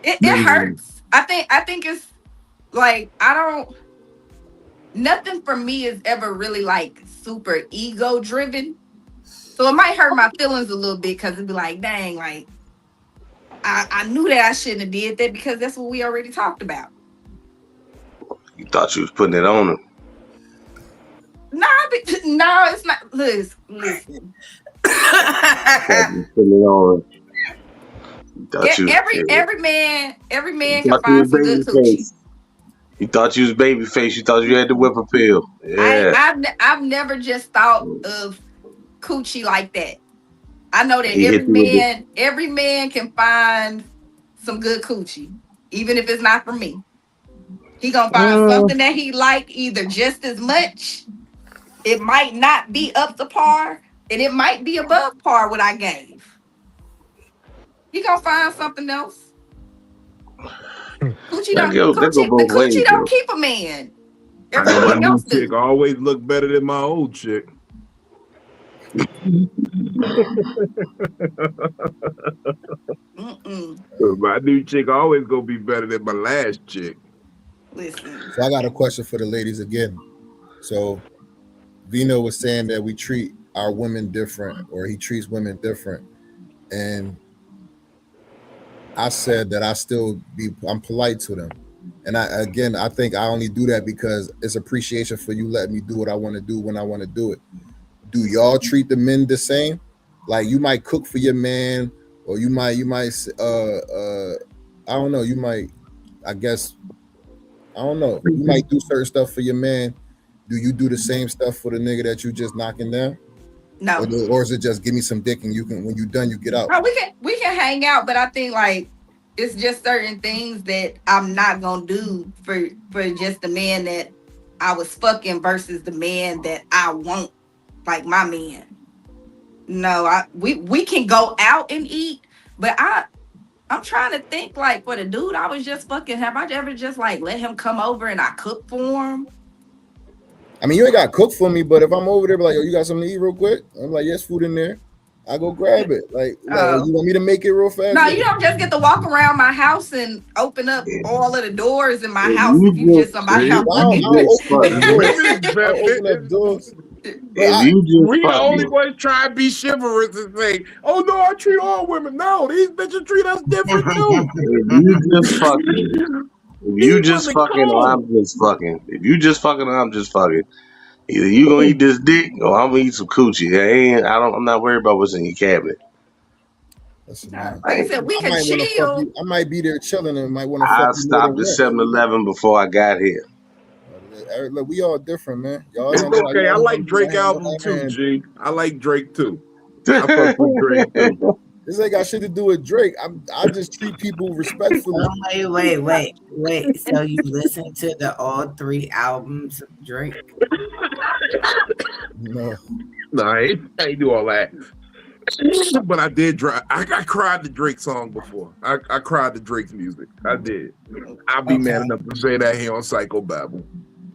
it hurts. I think it's like, nothing for me is ever really like super ego driven. So it might hurt my feelings a little bit because it'd be like, dang, like I knew that I shouldn't have did that because that's what we already talked about. You thought you was putting it on him. No, it's not. Listen. Every man can find some good coochie. You thought you was babyface. You thought you had the whip appeal. Yeah. I've never just thought of coochie like that. I know that every man can find some good coochie, even if it's not for me. He gonna find something that he like either just as much. It might not be up to par, and it might be above par what I gave. He gonna find something else. Coochie don't keep a man. My new chick always look better than my old chick. My new chick always gonna be better than my last chick. Listen. So I got a question for the ladies again. So Vino was saying that we treat our women different, or he treats women different, and I said that I'm polite to them. And I think I only do that because it's appreciation for you letting me do what I want to do when I want to do it. Do y'all treat the men the same? Like you might cook for your man, or you might I don't know, you might, I guess, I don't know, you might do certain stuff for your man. Do you do the same stuff for the nigga that you just knocking down? No. Or is it just give me some dick and you can, when you done, you get out? Oh, we can hang out, but I think like it's just certain things that I'm not gonna do for just the man that I was fucking versus the man that I want, like my man. No, we can go out and eat, but I'm trying to think, like, for the dude I was just fucking, have I ever just like let him come over and I cook for him? I mean, you ain't got to cook for me, but if I'm over there, be like, yo, you got something to eat real quick? I'm like, yes, food in there. I go grab it. Like you want me to make it real fast? No, you don't just get to walk around my house and open up all of the doors in my house if you just somebody out fucking. Open up doors. We the only ones try to be chivalrous and say, "Oh no, I treat all women." No, these bitches treat us different too. If you just fucking, or I'm just fucking. If you just fucking, or I'm just fucking. Either you gonna eat this dick, or I'm gonna eat some coochie. I'm not worried about what's in your cabinet. Listen, like I said, we can chill. I might be there chilling and might want to fuck I you. stopped at 7-Eleven before I got here. Look, we all different, man. Y'all it's okay. I like Drake album too, G. I like Drake too. I fuck with Drake too. This ain't got shit to do with Drake. I just treat people respectfully. Wait. So you listen to all 3 albums of Drake? No, I ain't do all that. But I did drive. I cried the Drake song before. I cried the Drake's music. I did. I'll be mad enough to say that here on Psycho-Babble.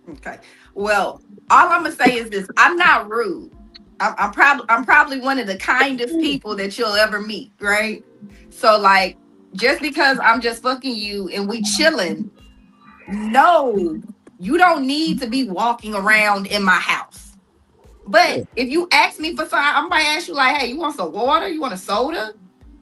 Okay. Well, all I'm gonna say is this: I'm not rude. I'm probably one of the kindest people that you'll ever meet, right? So like, just because I'm just fucking you and we chilling, no, you don't need to be walking around in my house. But if you ask me for something, I might ask you like, hey, you want some water? You want a soda?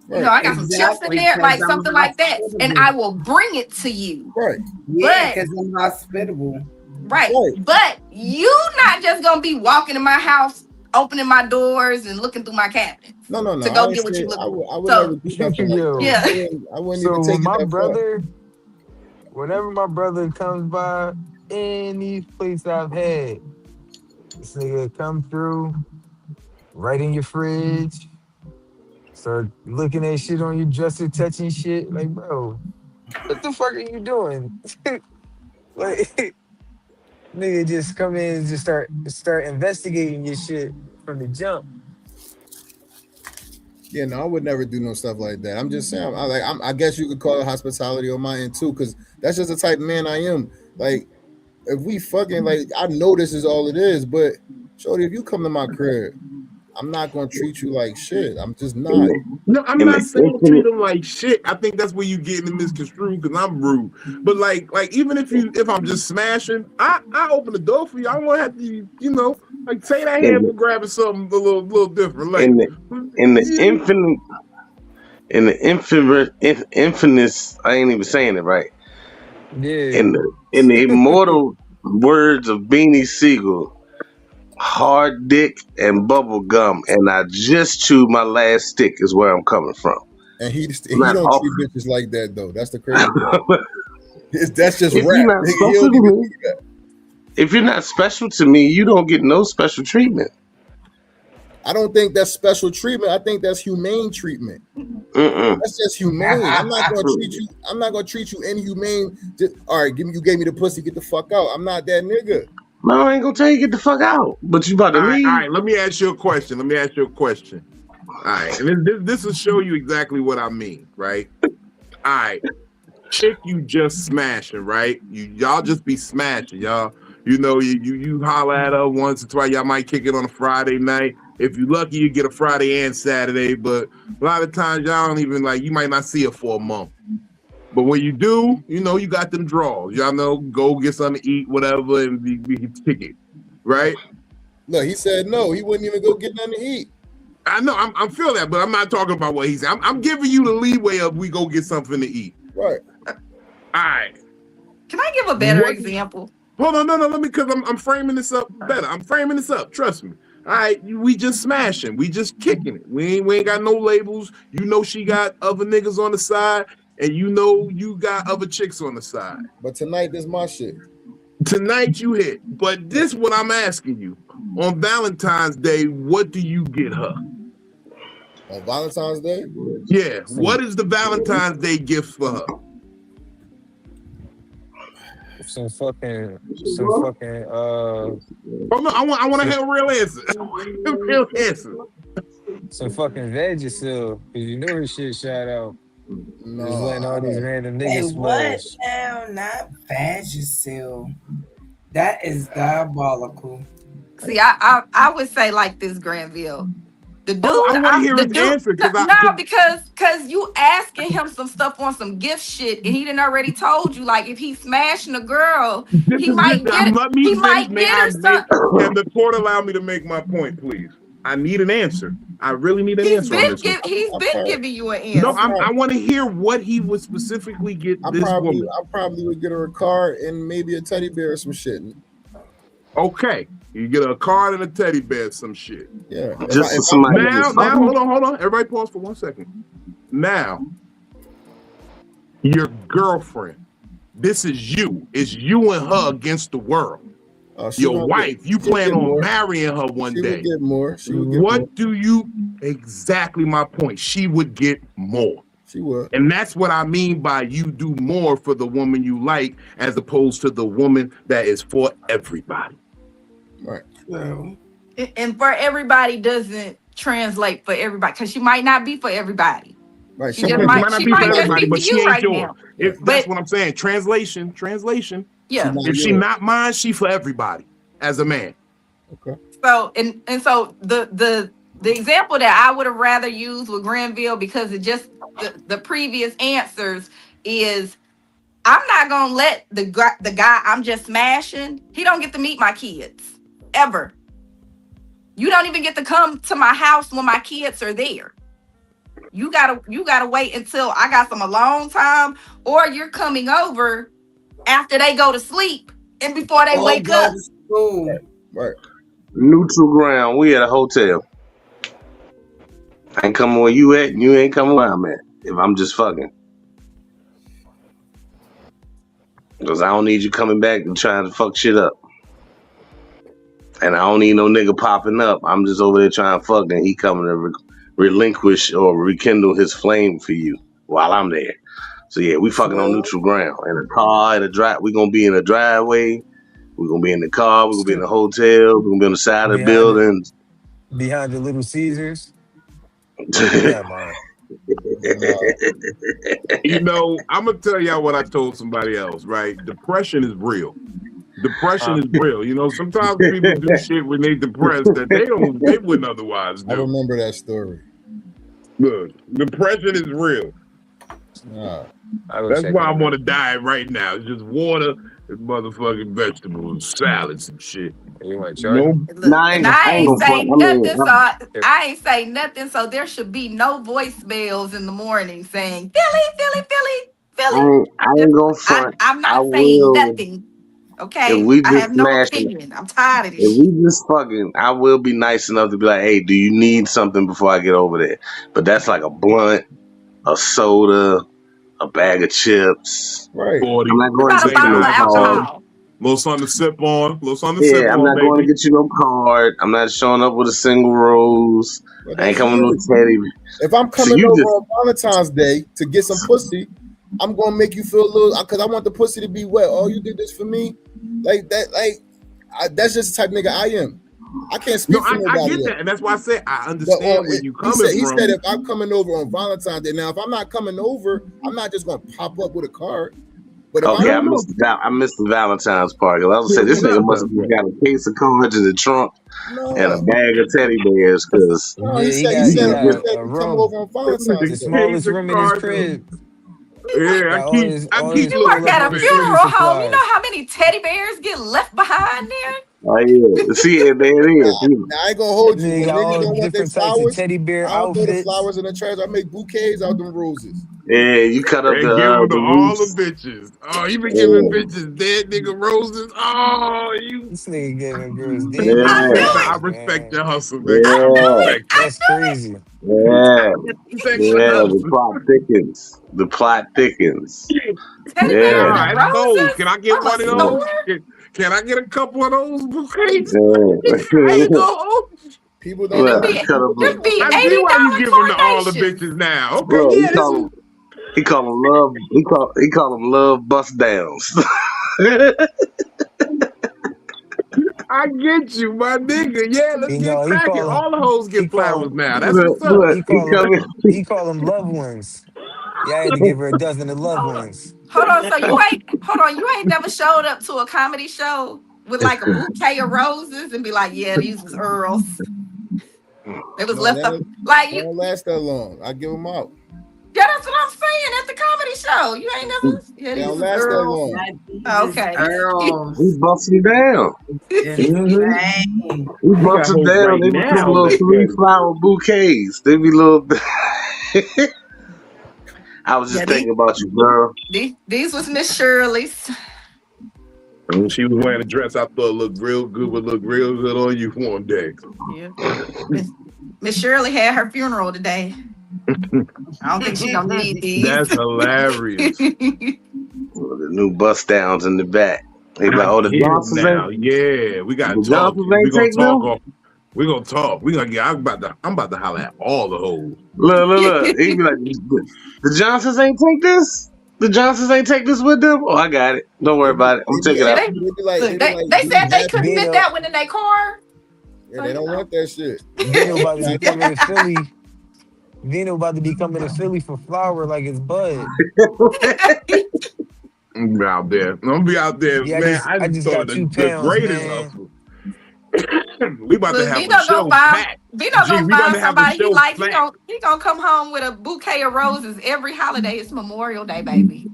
Right. You know, I got some chips in there, like something like that, and I will bring it to you. Right. Yeah, because I'm hospitable. Right. But you not just gonna be walking in my house, opening my doors and looking through my cabinets. No. To go get what you look for. I would never do nothing like yeah. I wouldn't even take my it that brother, whenever my brother comes by any place I've had, this nigga come through, right in your fridge, start looking at shit on your dresser, touching shit. Like, bro, what the fuck are you doing? Like, nigga just come in and just start investigating your shit from the jump. Yeah, no, I would never do no stuff like that. I'm just saying, I guess you could call it hospitality on my end too, because that's just the type of man I am. Like, if we fucking, like, I know this is all it is, but shorty, if you come to my crib, I'm not gonna treat you like shit. I'm just not. No, I'm not saying treat them like shit. I think that's where you getting the misconstrued because I'm rude. But like even if I'm just smashing, I open the door for you. I won't have to, like say that hand for grabbing something a little different. Like in the infamous, I ain't even saying it right. Yeah. In the immortal words of Beanie Siegel, hard dick and bubble gum, and I just chewed my last stick is where I'm coming from. And he don't treat bitches like that though. That's the crazy part. That's just rap. If you're not special to me, you don't get no special treatment. I don't think that's special treatment. I think that's humane treatment. That's just humane. I'm not gonna treat you inhumane. All right, you gave me the pussy. Get the fuck out. I'm not that nigga. No, I ain't gonna tell you get the fuck out. But you about to leave. All right, let me ask you a question. All right, and this will show you exactly what I mean, right? All right, chick, you just smashing, right? Y'all just be smashing, y'all. You holler at her once or twice. Y'all might kick it on a Friday night. If you're lucky, you get a Friday and Saturday. But a lot of times, y'all don't even like. You might not see her for a month. But when you do, you know, you got them draws. Y'all know, go get something to eat, whatever, and we can kick it, right? No, he said no. He wouldn't even go get nothing to eat. I know, I'm feeling that, but I'm not talking about what he said. I'm giving you the leeway of we go get something to eat. Right. All right. Can I give a better example? Hold on, no, let me, because I'm framing this up better. I'm framing this up. Trust me. All right, we just smashing. We just kicking it. We ain't got no labels. You know she got other niggas on the side, and you know you got other chicks on the side. But tonight, this my shit. Tonight you hit. But this what I'm asking you. On Valentine's Day, what do you get her? On Valentine's Day? Yeah. What is the Valentine's Day gift for her? Some fucking Oh no, I want to have a real answer. Real answer. Some fucking Vagisil, because you know his shit shot out. No. Just letting all these random Hey, niggas what splash. now? Not Vagisil. That is diabolical. See, I would say like this, Granville. The dude, I want to hear his answer because you asking him some stuff on some gift shit, and he done already told you like if he's smashing a girl, he might get her something. Can the court allow me to make my point, please? I need an answer. I really need an answer on this. He's been giving you an answer. No, I want to hear what he would specifically get this woman. I probably would get her a car and maybe a teddy bear or some shit. Okay. You get a card and a teddy bear, some shit. Yeah. Now, hold on. Everybody pause for 1 second. Now, your girlfriend. This is you. It's you and her against the world. Your wife. You plan on marrying her one day. She would get more. What do you... Exactly my point. She would get more. She would. And that's what I mean by you do more for the woman you like as opposed to the woman that is for everybody. Right. And for everybody doesn't translate for everybody because she might not be for everybody. Right. She might not be for everybody, but she ain't yours. Now. That's what I'm saying. Translation. Yeah. If she not mine, she for everybody as a man. Okay. So so the example that I would have rather used with Granville because it just the previous answers is I'm not gonna let the guy I'm just smashing. He don't get to meet my kids ever. You don't even get to come to my house when my kids are there. You gotta wait until I got some alone time, or you're coming over after they go to sleep and before they wake up. Right. Neutral ground. We at a hotel. I ain't coming where you at, and you ain't coming where I'm at. If I'm just fucking. Because I don't need you coming back and trying to fuck shit up. And I don't need no nigga popping up. I'm just over there trying to fuck, and he coming to relinquish or rekindle his flame for you while I'm there. So yeah, we fucking on neutral ground. In a car, in a drive. We gonna be in a driveway. We gonna be in the car. We gonna be in the hotel. We gonna be on the side of the building. Behind the Little Caesars. Yeah, man. You know, I'm gonna tell y'all what I told somebody else, right? Depression is real. Depression is real. You know, sometimes people do shit when they depressed that they wouldn't otherwise do. I remember that story. Good. Depression is real. That's why I want to die right now. It's just water and motherfucking vegetables, salads and shit. You want to charge? I ain't say nothing, so there should be no voicemails in the morning saying Philly. I ain't gonna front. I'm not saying nothing. Okay, I have no opinion. I'm tired of this. If we just fucking, I will be nice enough to be like, hey, do you need something before I get over there? But that's like a blunt, a soda, a bag of chips. Right. 40. I'm not going to get you no card. Little something to sip on. I'm not going to get you no card. I'm not showing up with a single rose. I ain't coming with no teddy. If I'm coming over on Valentine's Day to get some pussy, I'm gonna make you feel a little, because I want the pussy to be wet. Oh, you did this for me, like that. That's just the type of nigga I am. I can't speak for nobody. I get that, and that's why I said I understand where you coming from. He said if I'm coming over on Valentine's Day. Now, if I'm not coming over, I'm not just gonna pop up with a card. But okay, I missed the Valentine's party. I was gonna say this nigga must have got a case of cards in the trunk and a bag of teddy bears, cause he said he he got said a he come room, over on Valentine's the Day. smallest room in his crib. Yeah, Got all his You work pull at up a on funeral swimming home. You know supplies. how many teddy bears get left behind there? oh yeah, see it, there it is. Now I ain't gonna hold you. Nigga When got niggas all don't want their different types of flowers, teddy bear I don't throw the outfits. flowers in the trash. I make bouquets out them roses. Yeah, you cut up And give them to the all the roots. bitches. Oh, you been giving bitches dead nigga roses. Oh, you. This nigga giving girls I dead Yeah, nigga roses, respect man. your hustle, nigga. I yeah, respect That's crazy. yeah, respect your yeah. The hustle. plot thickens. The plot thickens. Teddy bears Yeah, and Nah, it's gold. Can roses I get from a one of yeah, those? store? Can I get a couple of those bouquets? I yeah. ain't go. People don't Them Look, want be cut up. them be I see why you $80 give them to all the carnations. bitches now. Okay, Look, yeah, this is. he call them love. He call them love bust downs. I get you, my nigga. Yeah, let's You get know, cracking. All the hoes he get call flowers now. That's Look, what's up. he call them loved ones. Yeah, I had to give her a dozen of loved Hold on. ones. Hold on. So you ain't never showed up to a comedy show with like a bouquet of roses and be like, yeah, these was Earl's. It was no, left up like they you. don't last that long. I give them out. Yeah, that's what I'm saying at the comedy show. You ain't never. Yeah, They these don't is last that Earl's. long. Okay. we bust them down. Insane. We We bust got them hoes down. right They become now. little That's ready. 3-flower bouquets. They be little. I was Yeah, just thinking about you, girl. these was Miss Shirley's. When she was wearing a dress, I thought it looked real good, would look real good on you one day. Yeah. Miss Shirley had her funeral today. I don't think she gonna need these. That's hilarious. The new bust downs in the back. They be like, I oh, the get it Johnsons now. ain't. Yeah, we gotta The talk. Johnsons We ain't gonna take talk them. off. We gonna talk. We gonna get. I'm about to holler at all the hoes. Look. He be like, the Johnsons ain't take this. The Johnsons ain't take this with them. Oh, I got it. Don't worry about it. I'm gonna take it Yeah, out. they They be like, look. do They you said they have couldn't it? fit that one in their car. Yeah, So, they don't want that shit. Vino about to be coming to Philly. Vino about to be coming to Philly for flower like it's Bud. I'm be out there. I'm gonna be out there, Yeah, man. I I just just thought of got the, 2 pounds, greatest man. hustle. We about to Look, have a show packed. Vito Gee, gonna we about find to have a somebody he show like. packed. He gonna come home with a bouquet of roses every holiday. It's Memorial Day, baby.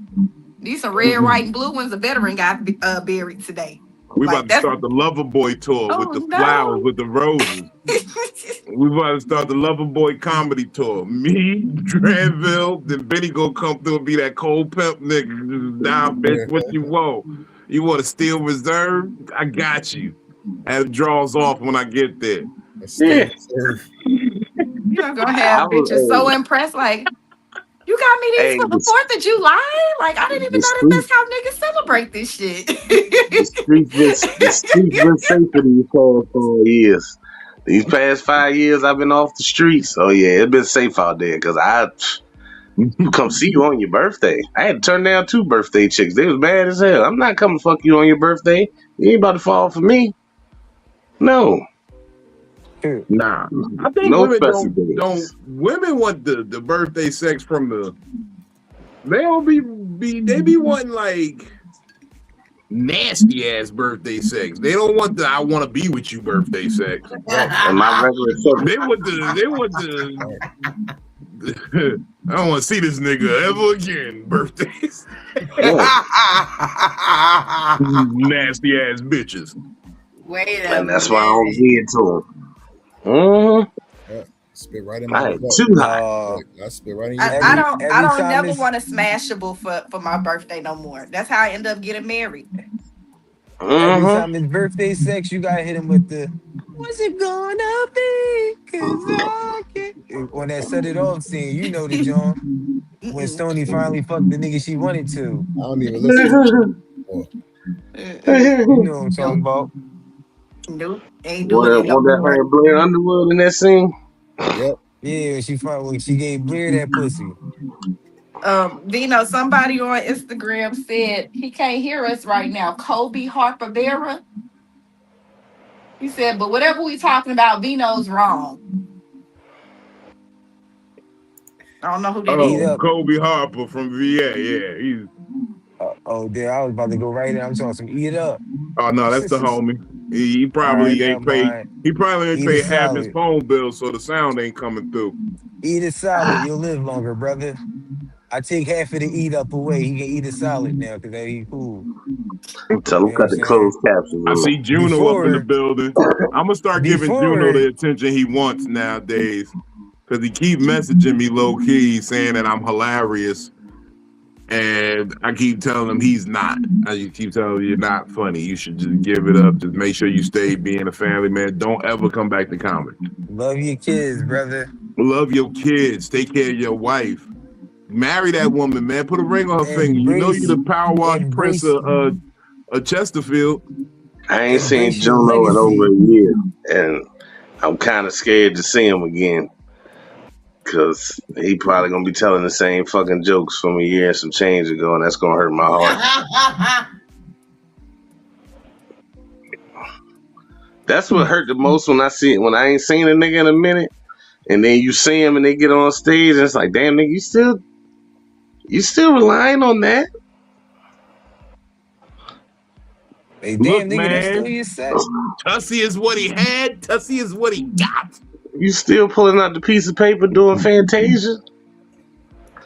These some red, white, and blue ones. A veteran got buried today. We Like about to that's. start the Lover Boy tour with Oh the flowers, no. with the roses. We about to start the Lover Boy comedy tour. Me, Tranville, then Benny gonna come through and be that cold pimp nigga. Nah, bitch, what you want? You want a steel reserve? I got you. And it draws off when I get there. Yeah. You're gonna I have bitches so was, impressed. Like you got me these hey, for the 4th of July. Like I didn't even the know that street, that's how niggas celebrate this shit. the streets been safe for these past 5 years. These past 5 years, I've been off the streets. Oh yeah, it's been safe out there because I come see you on your birthday. I had to turn down 2 birthday chicks. They was mad as hell. I'm not coming to fuck you on your birthday. You ain't about to fall for me. No, Nah. I think no women special don't days. women want the birthday sex from the they don't they be wanting like nasty ass birthday sex. They don't want the I want to be with you birthday sex. And my regular sex, They want the I don't want to see this nigga ever again birthdays. yeah. Nasty ass bitches. Wait a And that's why I don't minute. get to them. Mm-hmm. Yeah, spit right in my I butt. ain't too hot. I spit right in your I butt. don't every time never it's want to smashable for my birthday no more. That's how I end up getting married. every Mm-hmm. time it's birthday sex, you gotta hit him with the what's it gonna be? 'Cause I can't on that set it off scene, you know the John. When Stoney finally fucked the nigga she wanted to. I don't even listen to it anymore. You know what I'm talking Nope. about. Nope. Ain't doing it no Want that more. her Blair Underwood in that scene? Yep. Yeah, when she gave Blair that pussy. Vino, somebody on Instagram said he can't hear us right now. Kobe Harper Vera. He said, but whatever we talking about, Vino's wrong. I don't know who that Eat is. Oh, up. Kobe Harper from VA. Yeah, Oh, there, I was about to go right there. I'm talking some eat up. Oh no, that's the homie. He All right, probably never ain't paid. mind. He probably ain't Eat a paid half his salad. phone bill, so the sound ain't coming through. Eat a salad. You'll live longer, brother. I take half of the eat up away. He can eat a salad now because that he cool. Tell You them know what I'm cut the saying? closed captions I on. see Juno up in the Before, building. I'm gonna start giving Juno before, the attention he wants nowadays because he keep messaging me low key saying that I'm hilarious, and I keep telling him he's not. I keep telling him you're not funny. You should just give it up. Just make sure you stay being a family man. Don't ever come back to comedy. love your kids, brother. Love your kids. Take care of your wife. Marry that woman, man. Put a ring on her finger. You know you're Embrace, the power wash prince embrace, of Chesterfield. I ain't seen embrace your Juno in over legacy. a year, and I'm kind of scared to see him again. Cause he probably gonna be telling the same fucking jokes from a year and some change ago, and that's gonna hurt my heart. That's what hurt the most when I ain't seen a nigga in a minute, and then you see him and they get on stage, and it's like, damn nigga, you still relying on that? Hey, Look, damn nigga, that's still man. your set. Tussy is what he had. Tussy is what he got. You still pulling out the piece of paper doing Fantasia?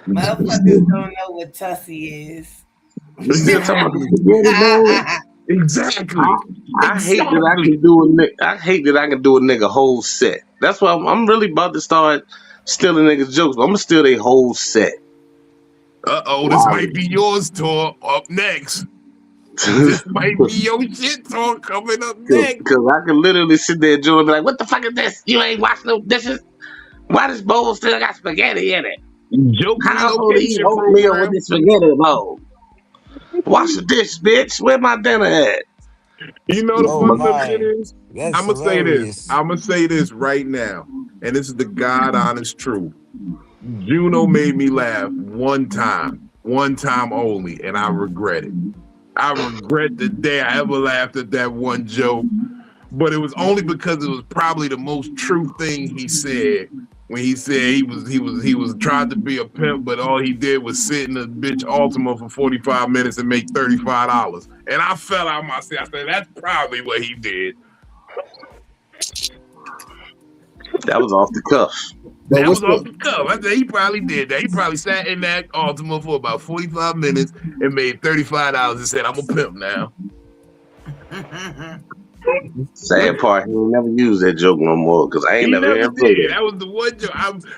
Motherfuckers don't know what Tussie is. You still talking about the spaghetti bowl? Exactly. I hate that I can do I hate that I can do a nigga whole set. That's why I'm really about to start stealing niggas jokes. But I'm gonna steal their whole set. This might be yours, Tor. Up next. This might be your shit, Tor, coming up next. Cause I can literally sit there and be like, what the fuck is this? You ain't washing no dishes? Why this bowl still got spaghetti in it? Joke How I'm supposed to eat relocation oatmeal program. with this spaghetti bowl? Wash the dish, bitch. Where my dinner at? You know the Oh fucked up my, shit is? that's I'm gonna say this. hilarious. I'm gonna say this right now, and this is the God honest truth. Juno made me laugh one time only, and I regret it. I regret the day I ever laughed at that one joke, but it was only because it was probably the most true thing he said when he said he was trying to be a pimp, but all he did was sit in a bitch Altima for 45 minutes and make $35. And I fell out my seat. I said, that's probably what he did. That was off the cuff. That was off the cuff. I said he probably did that. He probably sat in that Altima for about 45 minutes and made $35 and said, I'm a pimp now. Sad part, he ain't never used that joke no more because I ain't never did. It. That was the one joke.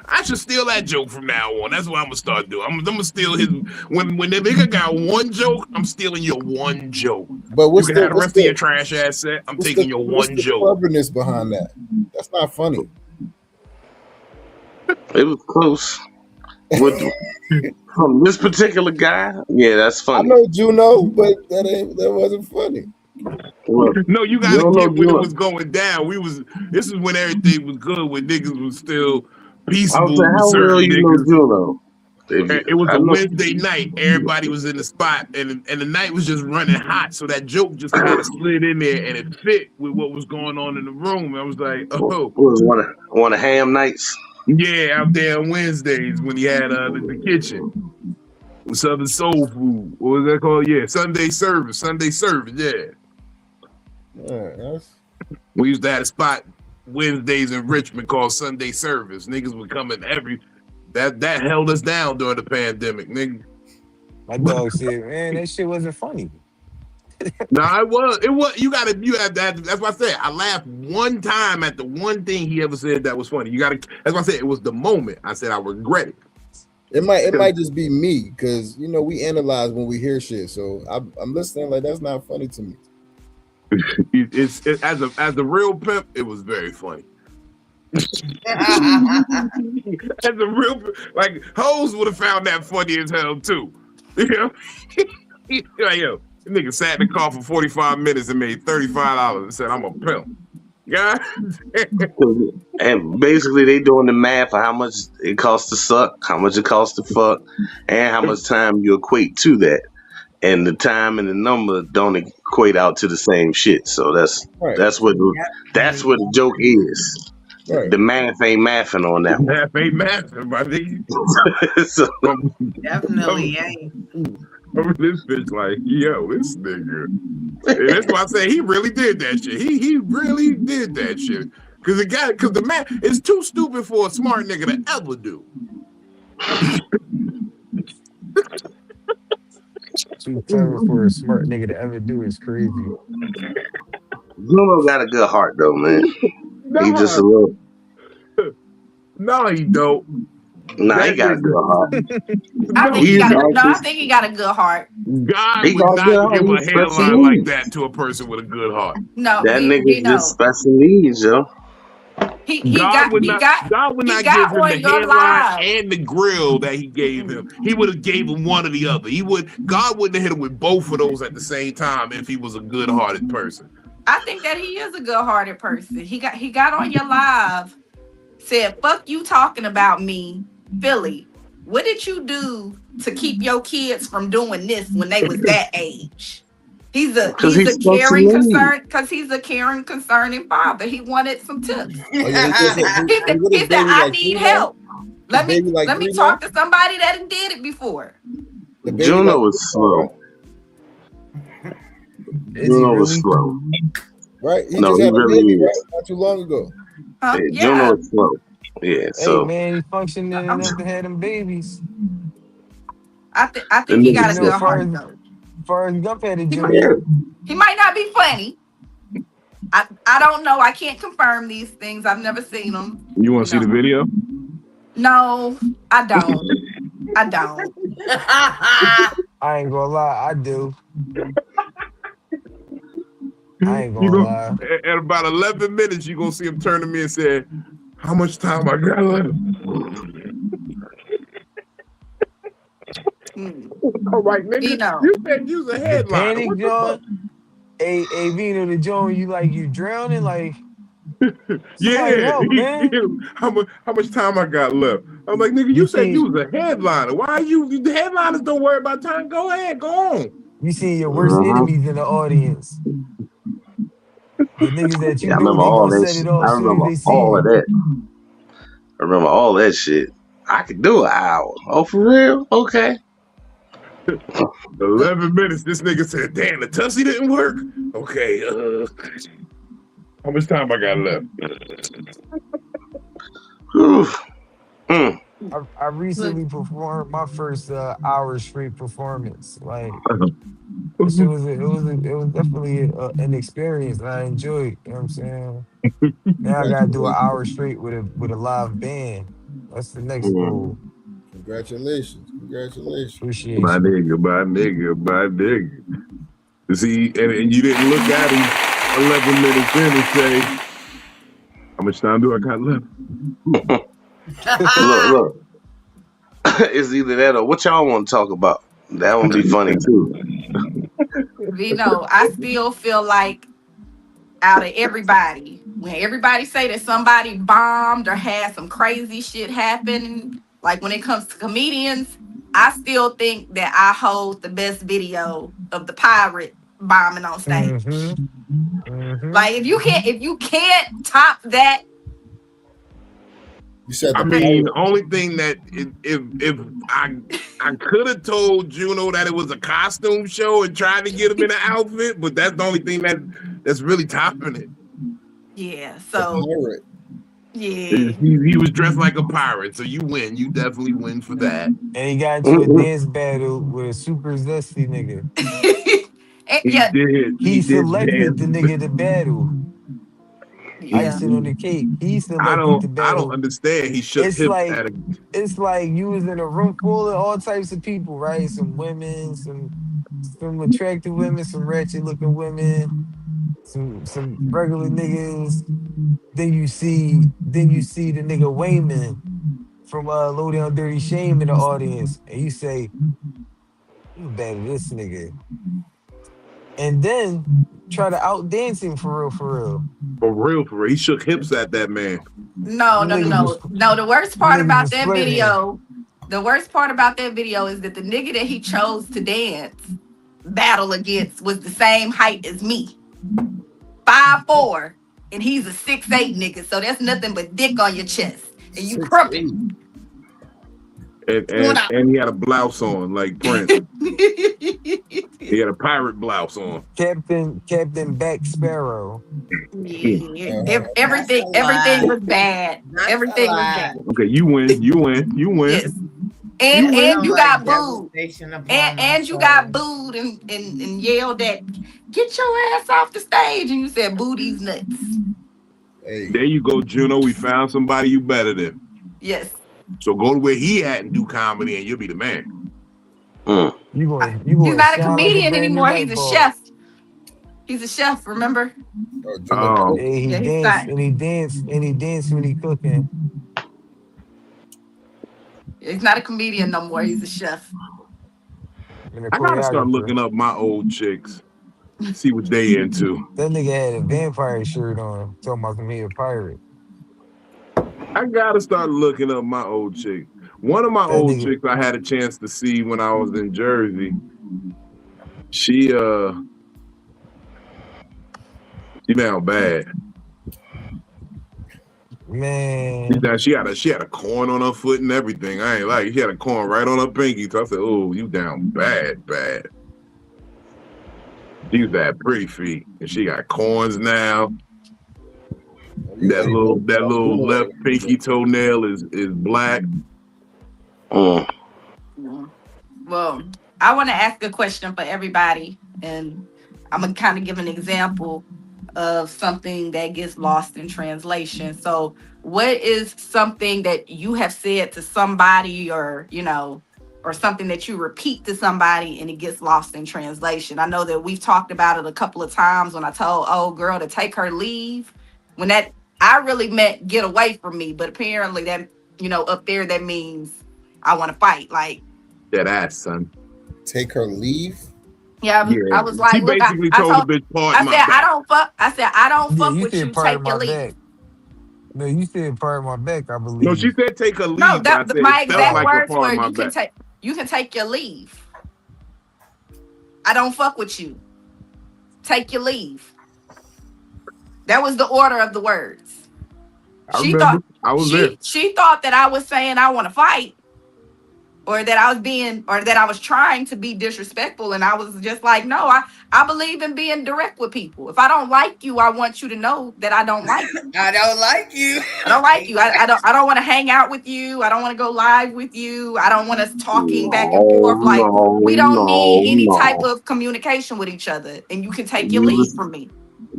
I should steal that joke from now on. That's what I'm gonna start doing. I'm gonna steal his. When the nigga got one joke, I'm stealing your one joke. But what's you can have the rest of your trash ass set. I'm taking your one joke. What's the cleverness behind that? That's not funny. It was close. From this particular guy, yeah, that's funny. I know Juno, but that wasn't funny. No, you gotta get when it was going down. This is when everything was good, when niggas was still peaceable with certain niggas. It was a Wednesday night. Everybody was in the spot, and the night was just running hot. So that joke just kind of slid in there, and it fit with what was going on in the room. I was like, oh, was one of ham nights. Yeah, out there on Wednesdays when he had the kitchen. Southern Soul Food. What was that called? Yeah, Sunday service, yeah. We used to have a spot Wednesdays in Richmond called Sunday Service. Niggas would come in that held us down during the pandemic, nigga. My dog said, man, that shit wasn't funny. No, it was. You have that. That's why I said I laughed one time at the one thing he ever said that was funny. That's why I said it was the moment. I said I regret it. It might just be me because we analyze when we hear shit. So I'm listening like that's not funny to me. It's as a real pimp, it was very funny. As a real like hoes would have found that funny as hell too. You know, like yo. Nigga sat in the car for 45 minutes and made $35 and said, I'm a pimp. Yeah. And basically they doing the math of how much it costs to suck, how much it costs to fuck, and how much time you equate to that. And the time and the number don't equate out to the same shit. So that's what the joke is. Right. The math ain't mathing on that one. Math ain't mathing, my nigga. Definitely ain't. This bitch like, yo, this nigga. And that's why I say he really did that shit. He really did that shit. Cause the man is too stupid for a smart nigga to ever do. Too clever for a smart nigga to ever do is crazy. Bruno got a good heart though, man. He just a little. No, he don't. Nah, he got a good heart. I think he got a good heart. God would not give a headline like that to a person with a good heart. No, that nigga's just special needs, yo. God would not give him the headline and the grill that he gave him. He would have gave him one or the other. God wouldn't have hit him with both of those at the same time if he was a good-hearted person. I think that he is a good-hearted person. He got on your live, said, "Fuck you talking about me, Philly. What did you do to keep your kids from doing this when they was that age?" He's a caring concern because he's a caring, concerning father. He wanted some tips. He said, "I need help. Let me talk to somebody that did it before." Juno was slow. Juno was slow. Right? He just had a baby not too long ago. Juno was slow. Yeah. So hey man, he functioning enough to have them babies. I think he got a good heart though. Forrest Gump had a Junior. He might not be funny. I don't know. I can't confirm these things. I've never seen them. You want to see the video? No, I don't. I don't. I ain't gonna lie, I do. I ain't gonna lie. At about 11 minutes, you're gonna see him turn to me and say, "How much time I got left?" All right, nigga. You said use a headline. Panic, John. Hey, Vino, the John, you drowning? Like, yeah. Help, man. How much time I got left? I'm like, nigga, you said you was a headliner. Why are you? The headliners don't worry about time. Go ahead, go on. You see your worst enemies in the audience. The niggas that you know remember all that set shit. it off I remember all of that. I remember all that shit. I could do an hour. Oh, for real? Okay. 11 minutes. This nigga said, "Damn, the tussy didn't work." Okay. How much time I got left? I recently performed my first hour straight performance. Like, it was definitely an experience that I enjoyed. You know what I'm saying? Now I gotta do an hour straight with a live band. That's the next goal. Congratulations. Appreciate my you. nigga. See, and you didn't look at him 11 minutes in and say, "How much time do I got left?" Look. It's either that or what y'all want to talk about. That would be funny too. Vino, I still feel like out of everybody, when everybody say that somebody bombed or had some crazy shit happen, like when it comes to comedians, I still think that I hold the best video of the pirate bombing on stage. Like if you can't top that. You said I mean, the only thing that if I could have told Juno that it was a costume show and tried to get him in an outfit, but that's the only thing that's really topping it. Yeah. So yeah, he was dressed like a pirate, so you win. You definitely win for that. And he got into a dance battle with a super zesty nigga. He selected the nigga to battle. Icing on the cake. He selected the battle. I don't understand. He shook him at it. It's like you was in a room full of all types of people, right? Some women, some attractive women, some ratchet looking women, some regular niggas. Then you see the nigga Wayman from Low Down Dirty Shame in the audience, and you say, "You battle this nigga," and then try to outdance him for real. For real. He shook hips at that man. No. The worst part about that video, is that the nigga that he chose to dance battle against was the same height as me, 5'4", and he's a 6'8" nigga. So that's nothing but dick on your chest, and you crumping. And he had a blouse on like Prince. He had a pirate blouse on. Captain Back Sparrow. Yeah, everything was bad. Everything was bad. Okay, you win. Yes. And you got booed. And you got booed and yelled at, get your ass off the stage. And you said, boo these nuts. Hey. There you go, Juno. We found somebody you better than. Yes. So go to where he at and do comedy and you'll be the man. He's not a comedian anymore. He's a chef. He's a chef, remember? Yeah, he danced when he cooking. He's not a comedian no more. He's a chef. I gotta start looking up my old chicks. See what they into. That nigga had a vampire shirt on, talking about me a pirate. I gotta start looking up my old chick. One of my old chicks I had a chance to see when I was in Jersey. She down bad. Man. She had a corn on her foot and everything. I ain't like it. She had a corn right on her pinky. So I said, "Oh, you down bad." She's had pretty feet, and she got corns now. That little left pinky toenail is black. Well, I want to ask a question for everybody, and I'm gonna kind of give an example of something that gets lost in translation. So, what is something that you have said to somebody, or or something that you repeat to somebody and it gets lost in translation? I know that we've talked about it a couple of times when I told old girl to take her leave. When that I really meant get away from me, but apparently that up there that means I want to fight. Like that ass, son. Take her leave. Yeah, I was like, she basically told the bitch part. I said I don't fuck with you. Take your leave. Back. No, you said part of my back, I believe. No, she said take a leave. No, my exact words were you can take your leave. I don't fuck with you. Take your leave. That was the order of the words. She thought that I was saying I want to fight, or that I was trying to be disrespectful, and I was just like, no, I believe in being direct with people. If I don't like you, I want you to know that I don't like you. I don't like you. I don't like you. I don't want to hang out with you. I don't want to go live with you. I don't want us talking back and forth. Like we don't need any type of communication with each other, and you can take your leave from me.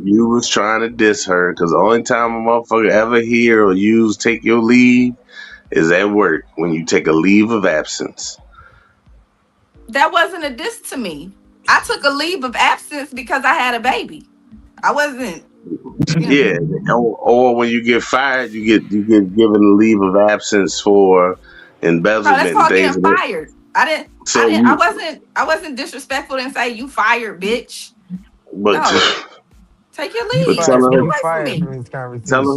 You was trying to diss her because the only time a motherfucker ever hear or use take your leave is at work when you take a leave of absence. That wasn't a diss to me. I took a leave of absence because I had a baby. I wasn't. Yeah, or when you get fired, you get given a leave of absence for embezzlement. No, that's called getting fired. I wasn't disrespectful and say you fired, bitch. But no. Take your leave. Telling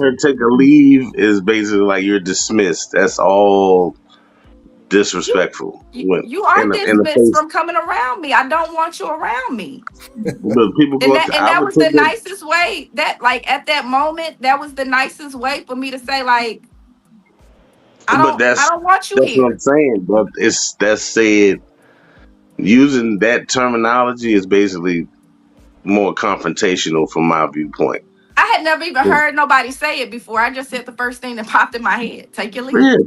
her to take a leave is basically like you're dismissed. That's all disrespectful. You are dismissed from coming around me. I don't want you around me. But people go and that was the nicest way. That like at that moment, that was the nicest way for me to say like, I don't want you here. That's what I'm saying. But that's said. Using that terminology is basically more confrontational from my viewpoint. I had never even heard nobody say it before. I just said the first thing that popped in my head. Take your leave. Yeah.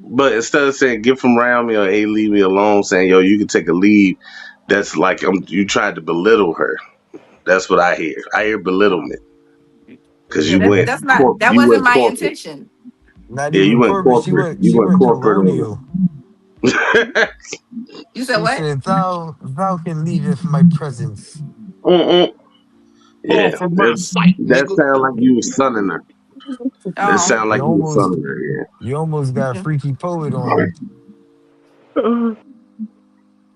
But instead of saying get from around me or hey, leave me alone, saying yo, you can take a leave, that's like you tried to belittle her. That's what I hear. I hear belittlement. Because that wasn't my intention. You went corporate. You went corporate. You said what? Said, thou can leave it from my presence. Yeah, that sound like you was sunning her. That sound like you was sunning her. Yeah, you almost got freaky poet on.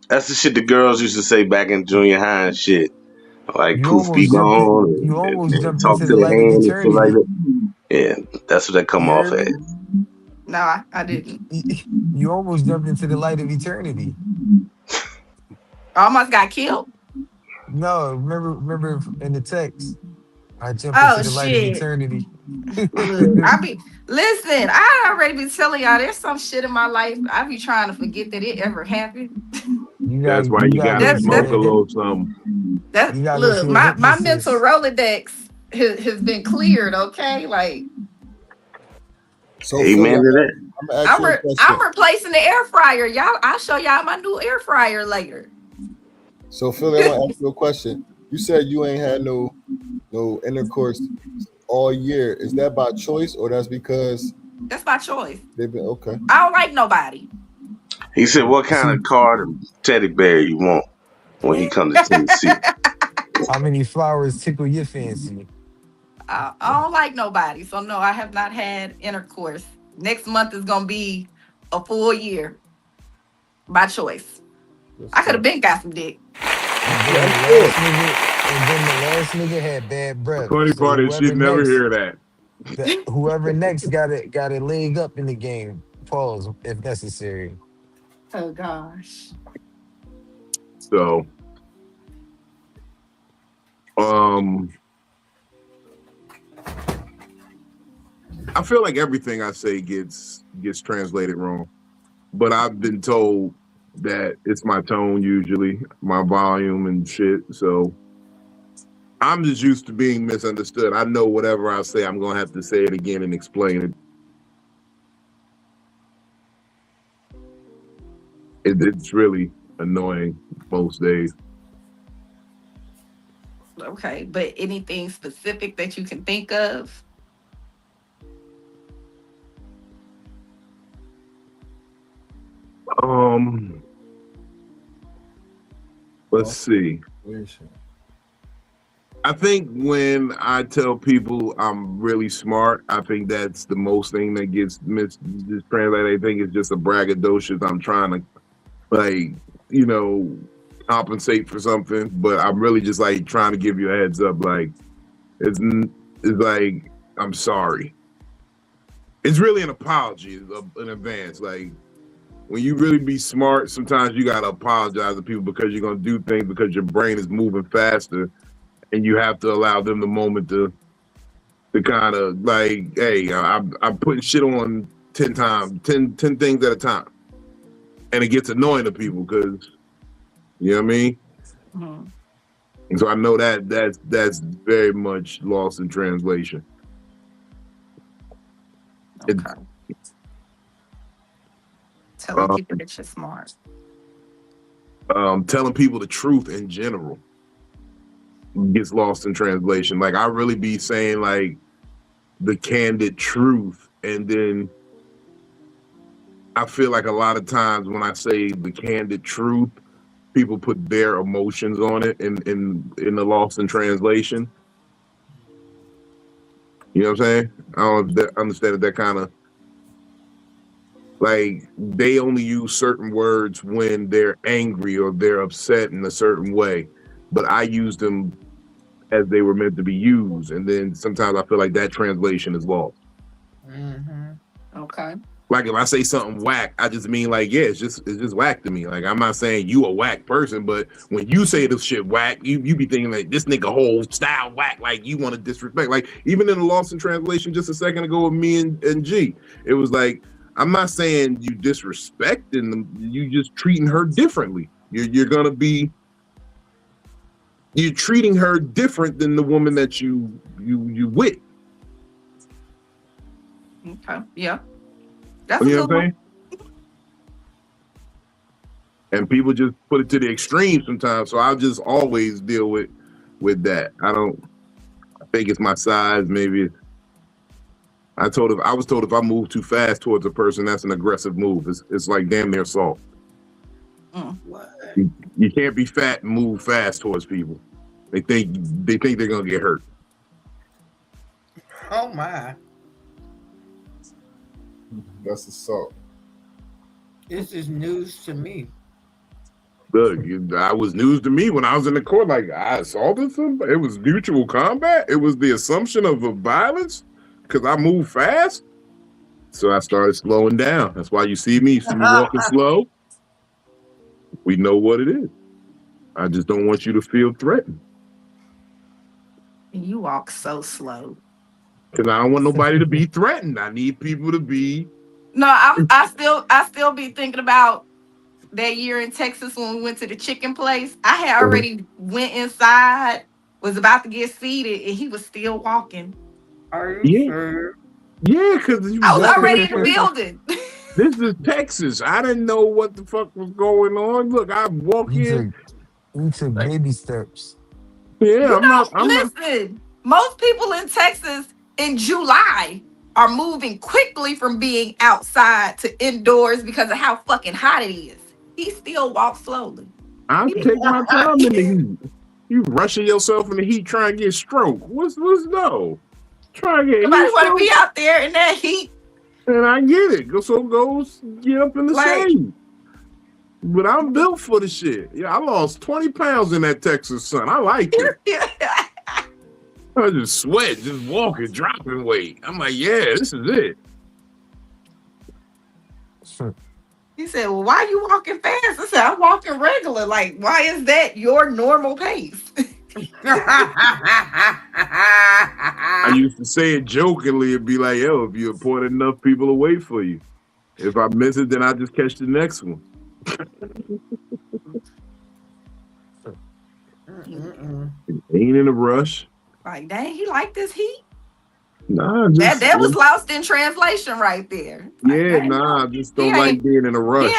That's the shit the girls used to say back in junior high and shit. Like poof be gone. You almost jumped into the light of eternity. Like that. Yeah, that's what that come off as. No, I didn't. You almost jumped into the light of eternity. I almost got killed. No, remember in the text, I jump Oh into the light of shit. eternity. Look, listen, I already be telling y'all there's some shit in my life. I be trying to forget that it ever happened. That's why you gotta That smoke that a little something. that You gotta look, listen to my mental hypnosis. Rolodex has been cleared, okay? Like So Philly, Amen to that. I'm gonna ask you a I'm question. replacing the air fryer. Y'all, I'll show y'all my new air fryer later. So Philly, I want to ask you a question. You said you ain't had no intercourse all year. Is that by choice or that's because That's my choice. they've been okay? I don't like nobody. He said, "What kind See of card and teddy bear you want when he come to Tennessee?" how many flowers tickle your fancy. I don't like nobody. So no, I have not had intercourse. Next month is gonna be a full year by choice. I could have been got some dick. And Yeah, then I'm the sure. last nigga, and then the last nigga had bad The breath. funny So part is she'd never hear that. whoever next got a leg up in the game. Pause if necessary. Oh gosh. So, I feel like everything I say gets translated wrong, but I've been told that it's my tone usually, my volume and shit. So I'm just used to being misunderstood. I know whatever I say, I'm gonna have to say it again and explain it. It's really annoying most days. Okay, but anything specific that you can think of? Let's see. I think when I tell people I'm really smart, I think that's the most thing that gets mistranslated. I think it's just a braggadocious. I'm trying to, like, compensate for something, but I'm really just like trying to give you a heads up. Like, it's like, I'm sorry. It's really an apology in advance. Like, when you really be smart, sometimes you gotta apologize to people because you're gonna do things because your brain is moving faster, and you have to allow them the moment to kind of like, hey, I'm putting shit on 10 things at a time, and it gets annoying to people because you know what I mean. Mm-hmm. And so I know that's very much lost in translation. Okay. Telling people that you're smart. Telling people the truth in general gets lost in translation. Like, I really be saying like the candid truth, and then I feel like a lot of times when I say the candid truth, people put their emotions on it in the lost in translation. You know what I'm saying? I don't understand that kind of, like, they only use certain words when they're angry or they're upset in a certain way, but I use them as they were meant to be used, and then sometimes I feel like that translation is lost. Mm-hmm. Okay. Like, if I say something whack, I just mean like, yeah, it's just whack to me. Like, I'm not saying you a whack person, but when you say this shit whack, you be thinking like this nigga whole style whack, like you want to disrespect. Like, even in the Lost in Translation just a second ago with me and G, it was like, I'm not saying you disrespecting them, you just treating her differently. You're treating her different than the woman that you with. Okay. Yeah. That's You a know good what I'm one. saying? And people just put it to the extreme sometimes. So I'll just always deal with that. I think it's my size. Maybe I was told if I move too fast towards a person, that's an aggressive move. It's like damn near assault. What? You can't be fat and move fast towards people. They think they're gonna get hurt. Oh my. That's assault. This is news to me. Look, that was news to me when I was in the court. Like, I assaulted somebody. It was mutual combat. It was the assumption of a violence because I moved fast. So I started slowing down. That's why you see me walking slow. We know what it is. I just don't want you to feel threatened. You walk so slow. Because I don't want nobody to be threatened. I need people to be. No, I still be thinking about that year in Texas when we went to the chicken place. I had already went inside, was about to get seated, and he was still walking. Are you Yeah. sure? Yeah, because I was already in the building. This is Texas. I didn't know what the fuck was going on. Look, I walk in. You took baby steps. Yeah, Listen, most people in Texas in July are moving quickly from being outside to indoors because of how fucking hot it is. He still walks slowly. I take my time in the heat. You rushing yourself in the heat trying to get stroke. What's no? Try to get Somebody want to be out there in that heat. And I get it. So goes get up in the shade. But I'm built for the shit. Yeah, I lost 20 pounds in that Texas sun. I like it. I just sweat, just walking, dropping weight. I'm like, yeah, this is it. He said, well, why are you walking fast? I said, I'm walking regular. Like, why is that your normal pace? I used to say it jokingly. It'd be like, yo, if you appoint enough people to wait for you. If I miss it, then I just catch the next one. Ain't in a rush. Like, dang, he like this heat? Nah, that was lost in translation right there. Like, yeah, I just don't like being in a rush.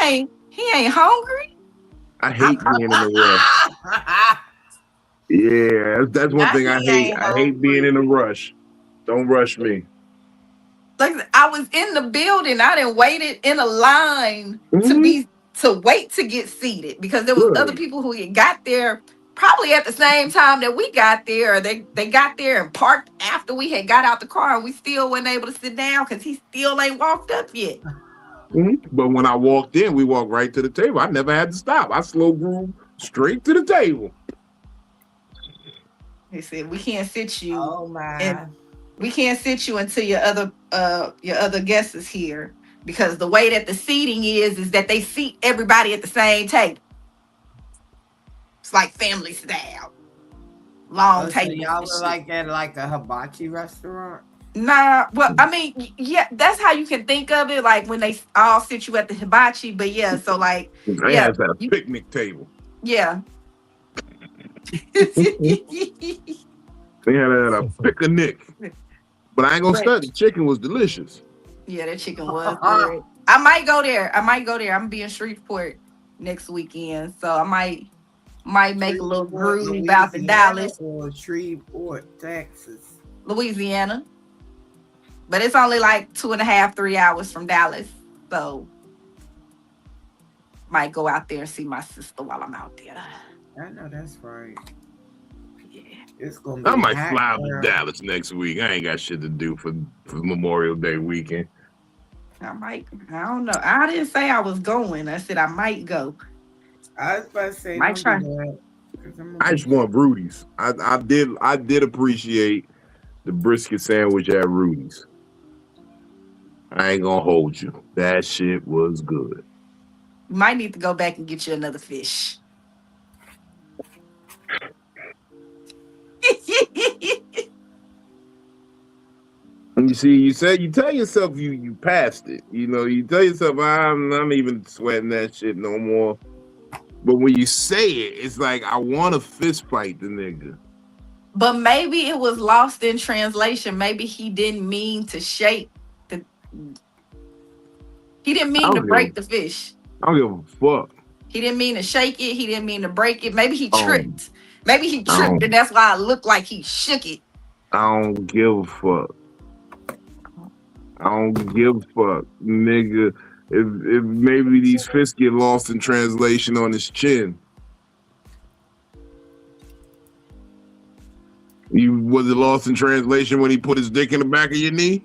He ain't hungry. I hate being in a rush. Yeah, that's one thing I hate. I hate being in a rush. Don't rush me. Like, I was in the building. I didn't waited in a line to wait to get seated because there was other people who had got there probably at the same time that we got there. Or they got there and parked after we had got out the car, and we still weren't able to sit down because he still ain't walked up yet. But when I walked in, we walked right to the table. I never had to stop. I slow grooved straight to the table. He said, "We can't sit you. Oh my! We can't sit you until your other guests is here because the way that the seating is that they seat everybody at the same table. It's like family style, long tables. So y'all were like at like a hibachi restaurant? Nah, well, I mean, yeah, that's how you can think of it. Like when they all sit you at the hibachi, but yeah, so like they had a picnic table. Yeah. They had a picnic. But I ain't gonna study. Chicken was delicious. Yeah, that chicken was good. I might go there. I'm gonna be in Shreveport next weekend, so I might make a little groove about the Dallas or Shreveport, Texas, Louisiana. But it's only like 2.5, 3 hours from Dallas, so might go out there and see my sister while I'm out there. I know that's right. Yeah, it's gonna be. I might fly out to Dallas next week. I ain't got shit to do for Memorial Day weekend. I don't know. I didn't say I was going. I said I might go. I was about to say, might try. I just want Rudy's. I did appreciate the brisket sandwich at Rudy's. I ain't gonna hold you. That shit was good. You might need to go back and get you another fish. And you see, you tell yourself you passed it. You know, you tell yourself I'm even sweating that shit no more. But when you say it, it's like I want to fist fight the nigga. But maybe it was lost in translation. Maybe he didn't mean to shake the. He didn't mean to break the fish. I don't give a fuck. He didn't mean to shake it. He didn't mean to break it. Maybe he tripped. Maybe he tripped, and that's why it looked like he shook it. I don't give a fuck. I don't give a fuck, nigga. If maybe these fists get lost in translation on his chin. Was it lost in translation when he put his dick in the back of your knee?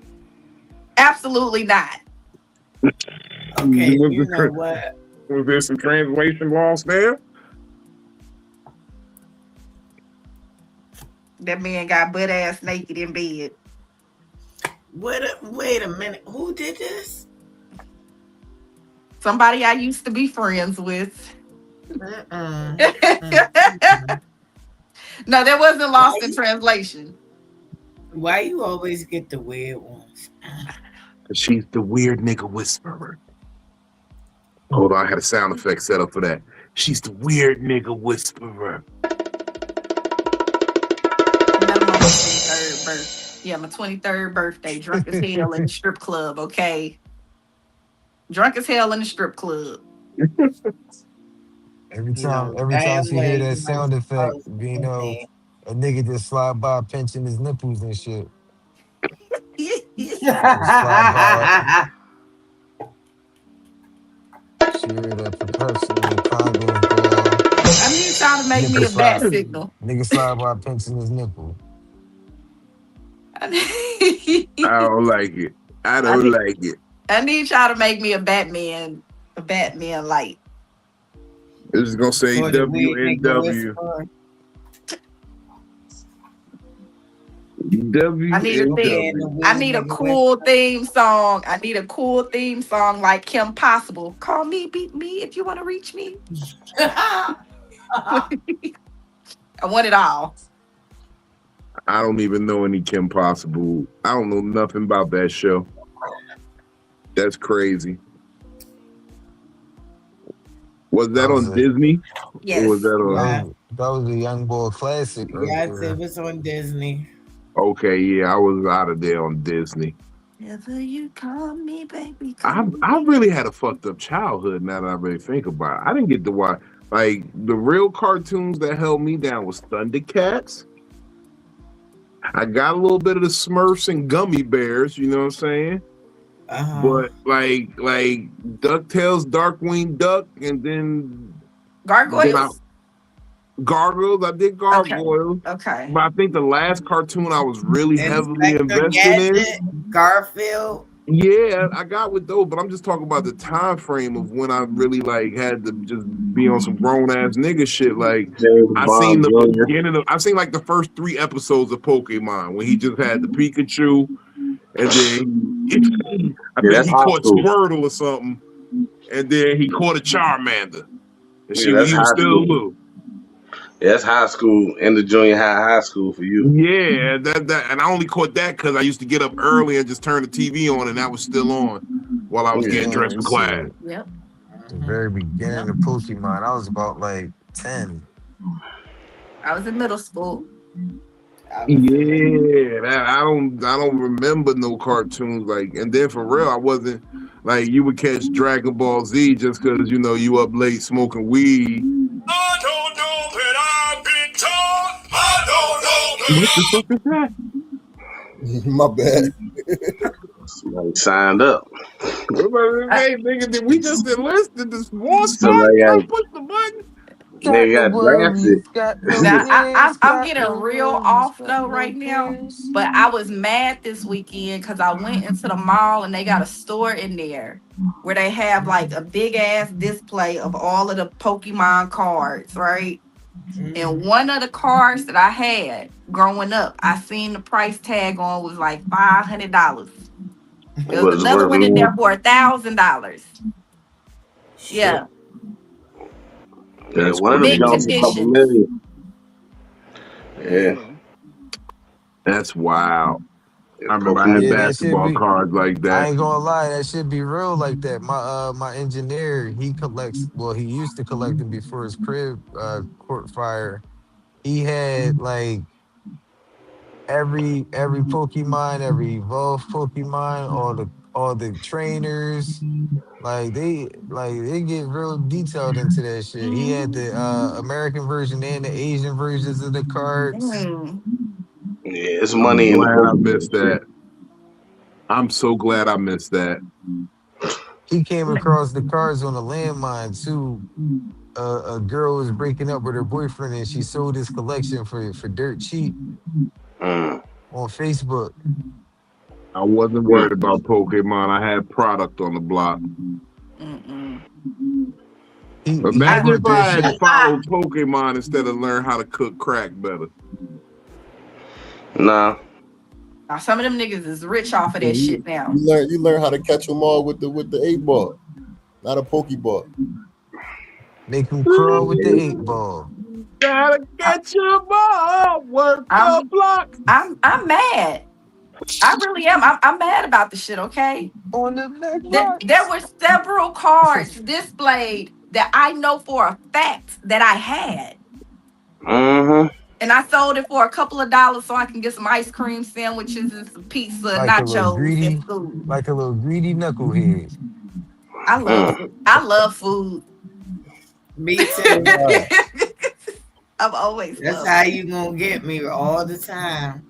Absolutely not. Okay, you know what? Was there some translation lost there? That man got butt ass naked in bed. Wait a minute. Who did this? Somebody I used to be friends with. No, that wasn't lost in translation. Why you always get the weird ones? She's the weird nigga whisperer. Hold on, I had a sound effect set up for that. She's the weird nigga whisperer. My 23rd birthday, drunk as hell in the strip club, okay? Drunk as hell in the strip club. Every time she hear that sound effect, you know, a nigga just slide by pinching his nipples and shit. Just slide by. She hear that percussion, the congas down. I need y'all to make me a bat signal. Nigga slide by pinching his nipple. I don't like it. I don't like it. I need y'all to make me a Batman light. This is gonna say WNW. I need a cool theme song. I need a cool theme song like Kim Possible. Call me, beat me if you want to reach me. I want it all. I don't even know any Kim Possible. I don't know nothing about that show. That's crazy. Was that on Disney? Yes. Or was that on? That was a Young Boy classic. Yes, it was on Disney. Okay, yeah, I was out of there on Disney. Whenever you call me, baby. I really had a fucked up childhood now that I really think about it. I didn't get to watch, like, the real cartoons that held me down was Thundercats. I got a little bit of the Smurfs and Gummy Bears, you know what I'm saying? But like DuckTales, Darkwing Duck, and then Gargoyles. Gargoyles. I did Gargoyles. Okay. But I think the last cartoon I was really heavily invested in, Garfield. Yeah, I got with those, but I'm just talking about the time frame of when I really like had to just be on some grown ass nigga shit. Like I seen like the first 3 episodes of Pokemon when he just had the Pikachu, and then I think he caught Squirtle or something, and then he caught a Charmander, and he was still little. Yeah, that's high school, in the junior high school for you. Yeah, that and I only caught that because I used to get up early and just turn the TV on, and that was still on while I was getting dressed for class. Yep. The very beginning of Pokemon, I was about like 10. I was in middle school. Yeah, I don't remember no cartoons like. And then for real, I wasn't like you would catch Dragon Ball Z just because you up late smoking weed. I don't know that I've been taught. I don't know What the fuck is that? My bad. Somebody signed up. Hey, nigga, did we just enlisted this war So start? Push the button. They got drafted. Now, I'm getting real off though right now, but I was mad this weekend because I went into the mall and they got a store in there where they have like a big ass display of all of the Pokemon cards, right? And one of the cards that I had growing up, I seen the price tag on was like $500. There was another one in there for $1,000. Yeah. That's one of them jumps a couple million. Yeah. That's wild. I remember I had basketball cards like that. I ain't gonna lie, that should be real like that. My engineer, he collects. Well, he used to collect them before his crib caught fire. He had like every Pokemon, every evolved Pokemon, all the trainers. Like they get real detailed into that shit. He had the American version and the Asian versions of the cards. Yeah, it's money in the book. I missed that. I'm so glad I missed that. He came across the cards on a landmine too. A girl was breaking up with her boyfriend and she sold his collection for dirt cheap on Facebook. I wasn't worried about Pokemon. I had product on the block. Imagine if I had followed Pokemon instead of learn how to cook crack better. Nah. Now some of them niggas is rich off of that shit now. You learn how to catch them all with the 8-ball, not a Pokeball. Make them crawl with the 8-ball. Gotta get your ball, work the block. I'm mad. I really am. I'm mad about the shit, okay? On the neck There rocks. were several cards displayed that I know for a fact that I had. And I sold it for a couple of dollars so I can get some ice cream sandwiches and some pizza, Like a little nachos, and greedy, food. like a little greedy knucklehead. I love food. Me too. I've always That's loved how food. you gonna get me all the time.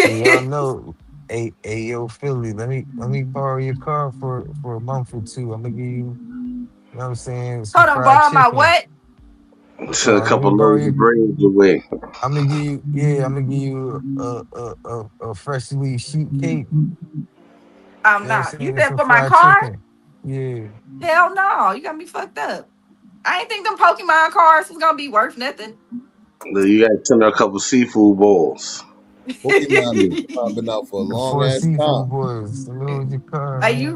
Hey, y'all know, hey, yo, Philly, let me borrow your car for a month or two. I'm gonna give you, you know what I'm saying, some Hold on, fried borrow my chicken. what? Send a Let me couple borrow loads your. of brains away. I'm gonna give you, yeah, I'm gonna give you a freshly sheet cake. I'm You know what I'm not. You saying, and said some for my fried car? chicken. Yeah, Hell no. You got me fucked up. I ain't think them Pokemon cards was gonna be worth nothing. You got to send her a couple seafood bowls. Pokemon is been out for a the long four ass time. seafood boys. Load your car, Like man.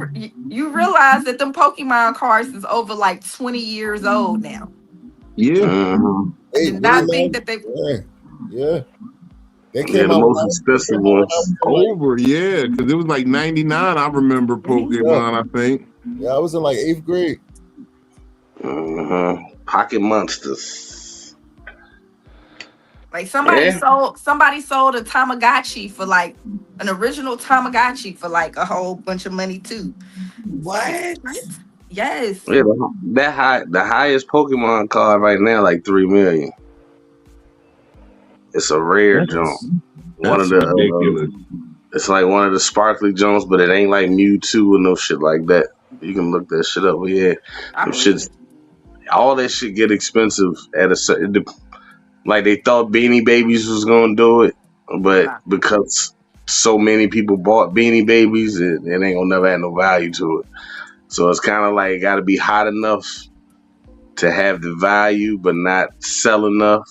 you realize that them Pokemon cards is over like 20 years old now. Yeah. I Hey, did really, not think man? that they Yeah. They Yeah, came the out most when expensive I ones. was in Over, yeah, because it was like 99. I remember Pokemon, I think. I was in like 8th grade. Pocket monsters. like Yeah. somebody sold a Tamagotchi for like an original Tamagotchi for like a whole bunch of money too. What? Yes. Yeah, the highest Pokemon card right now like 3 million. It's a rare jump. One of That's the ridiculous. it's like one of the sparkly jumps, but it ain't like Mewtwo and no shit like that. You can look that shit up. But yeah, I them believe shits, it. all that shit get expensive at a certain. Like they thought Beanie Babies was gonna do it, but Nah. because so many people bought Beanie Babies, it ain't gonna never have no value to it. So it's kind of like got to be hot enough to have the value, but not sell enough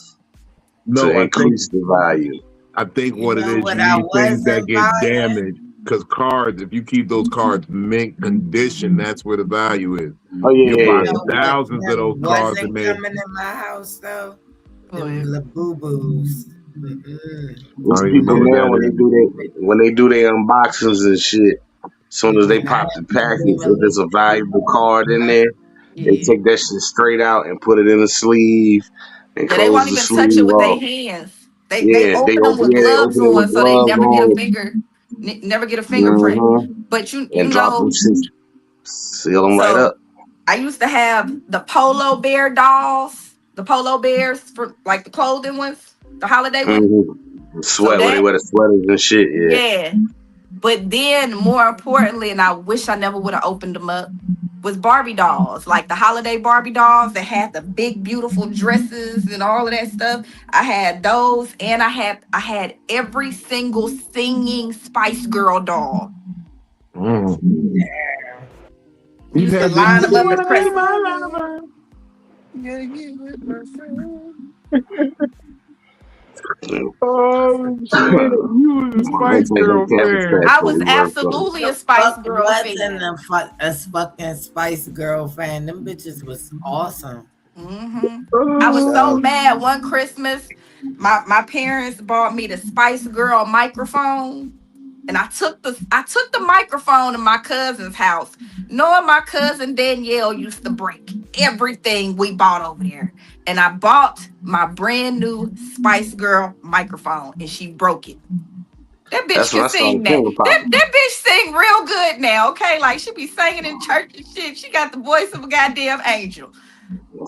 to No, increase the value. I think You what it know is, what you I need things that wasn't get buying? damaged. Because cards, if you keep those cards mint condition, that's where the value is. Oh You'll yeah, You buy yeah, know what thousands of those cards and wasn't they, coming in my house though? Oh, Them yeah. Labubu's. I These don't even know people what now that is. when they do their unboxings and shit, as soon as they I pop had the to package, if really there's a valuable card in there, they Yeah. take that shit straight out and put it in a sleeve and Yeah, they close won't the even touch it sleeve with their up. hands. They Yeah, open them with they gloves open it on, with so they gloves never get a on, never get a fingerprint. hmm But you and drop them know, shit, seal them right so up. I used to have the polo bear dolls, the polo bears for like the clothing ones, the holiday ones. So Sweat when they that wear the sweaters and shit. Yeah, yeah. But then more importantly, and I wish I never would have opened them up, was Barbie dolls, like the holiday Barbie dolls that had the big beautiful dresses and all of that stuff. I had those, and I had every single singing Spice Girl doll. You've Used to had the, line you them up want and to be press. my lover. You gotta get with my friend. Oh, shit. You was a they Spice take Girl that cabbage fan. patch I was when you work for them. absolutely a the Spice fuck Girl wasn't fan. a fucking Spice Girl fan. Them bitches was awesome. I was so So mad one Christmas. My parents bought me the Spice Girl microphone. And I took the microphone to my cousin's house, knowing my cousin Danielle used to break everything we bought over there. And I bought my brand new Spice Girl microphone, and she broke it. That bitch That's when can I sing started that. finger That popping. bitch sing real good now, okay? Like she be singing in church and shit. She got the voice of a goddamn angel.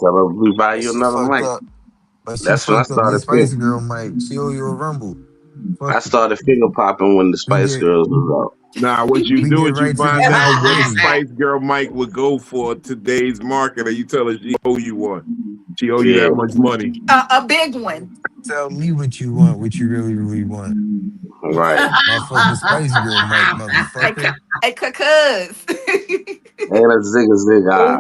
Tell her we buy But you she another fucked mic. up. But she That's when fucked up your Spice finger. Girl, Mike. She owe you a rumble. I Fuck it. started finger popping when the We Spice get Girls was out. Nah, what you we do get is you right to the find out nitty what a gritty. Spice Girl mic would go for today's market, and you tell her she owe you one. She owe you Yeah, that much money. A big one. Tell me what you want, what you really, really want. right. Motherfucking Spice Girl, Mike, Hey, motherfucker. cuz. And a zig ah.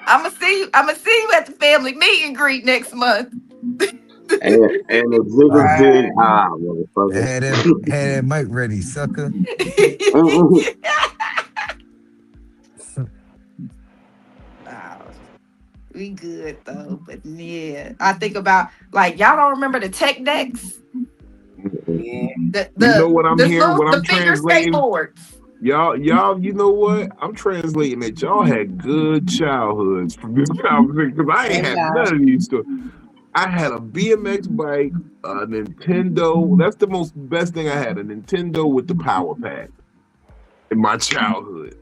I'ma see you. I'ma see you at the family meet and greet next month. And a Right. zig ah, motherfucker. Had that mic ready, sucker. Wow. We good though, but yeah, I think about like y'all don't remember the tech decks, Yeah. You know what I'm hearing? What the I'm figure translating? skateboards. Y'all, you know what? I'm translating that y'all had good childhoods from this conversation because I ain't And had none of these stories. I had a BMX bike, a Nintendo. That's the best thing I had, a Nintendo with the power pack in my childhood.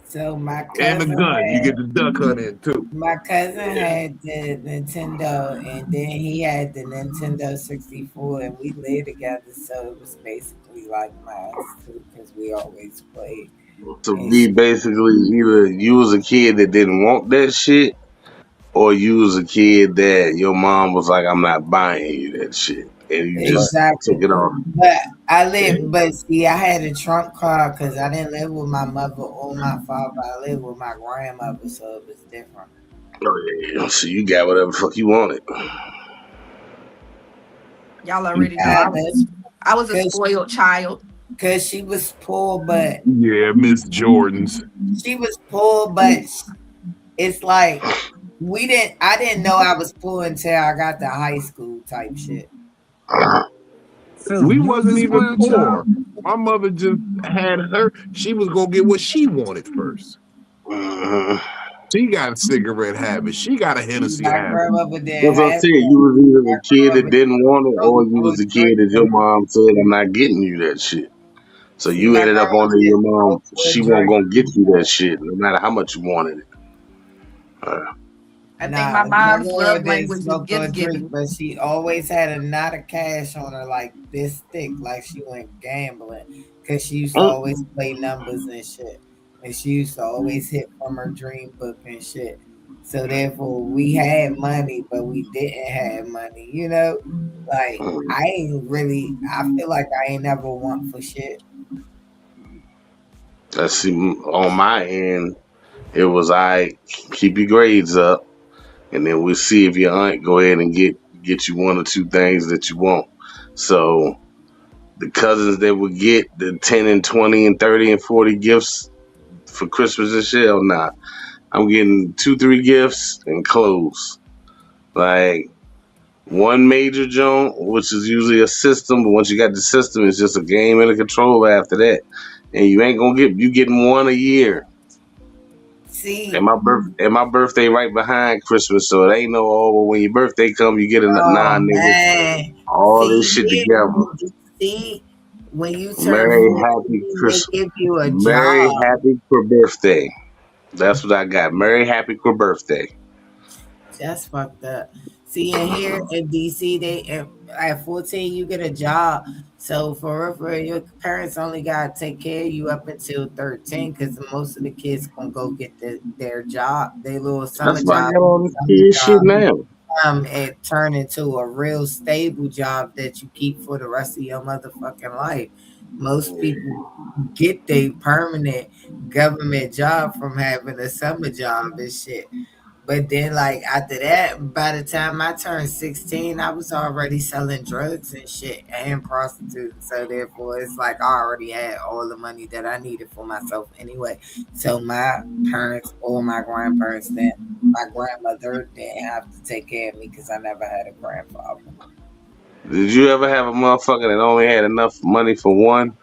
so my And a cousin gun. You had get the duck hunt in too. my cousin had the Nintendo, and then he had the Nintendo 64, and we lived together, so it was basically like mine too, because we always played. To And be basically either you was a kid that didn't want that shit, or you was a kid that your mom was like, "I'm not buying you that shit," and you just exactly. took it off. But I Yeah. lived, but see, I had a trump card because I didn't live with my mother or my father. I lived with my grandmother, so it was different. Oh yeah. So you got whatever the fuck you wanted. Y'all You already know Yeah, I was a because spoiled child. she was poor, but Yeah, Miss Jordans. she was poor, but it's like I didn't know I was poor until I got to high school type shit. So We you was wasn't a even spoiled poor. child? My mother just had her. She was gonna get what she wanted first. Mhm. She got a cigarette habit. She got a Hennessy My habit. grandmother didn't That's what I'm have saying. that. You was either My a kid that grandmother didn't want it, or you no was a kid drink. that your mom said, "I'm not getting you that shit." So See, you my ended up grandma on there. Your didn't smoke mom, or she wasn't drink. gonna get you that shit, no matter how much you wanted it. I think Nah, my my mom's grandma love didn't language is smoke or gift drink, giving. but she always had a knot of cash on her, like this thick, like she went gambling. Cause she used to Mm. always play numbers and shit, and she used to always hit from her dream book and shit. So therefore, we had money, but we didn't have money. You know, like Mm. I ain't really. I feel like I ain't never want for shit. Let's see. On my end, it was I keep your grades up, and then we'll see if your aunt go ahead and get you one or two things that you want. So the cousins that would get the 10 and 20 and 30 and 40 gifts for Christmas and shit, hell nah. I'm getting 2, 3 gifts and clothes. Like one major joint, which is usually a system, but once you got the system, it's just a game and a controller after that. And you ain't gonna get you getting one a year. And See, my birthday right behind Christmas, so it ain't no well, when your birthday come you get a oh nah nigga. man, All this see, shit together. see, when you turn Merry 14, happy they Christmas. give you a Merry job. happy for birthday. That's what I got. Merry happy for birthday. That's fucked up. See, in here in DC, at 14 you get a job. So for real, your parents only gotta take care of you up until 13, because most of the kids gonna go get their job, their little That's summer why I job, got all this kid shit now. and turn into a real stable job that you keep for the rest of your motherfucking life. Most people get their permanent government job from having a summer job and shit. But then, like after that, by the time I turned 16, I was already selling drugs and shit and prostituting. So therefore, it's like I already had all the money that I needed for myself anyway. So my parents or my grandparents, then my grandmother didn't have to take care of me because I never had a grandfather. Did you ever have a motherfucker that only had enough money for one?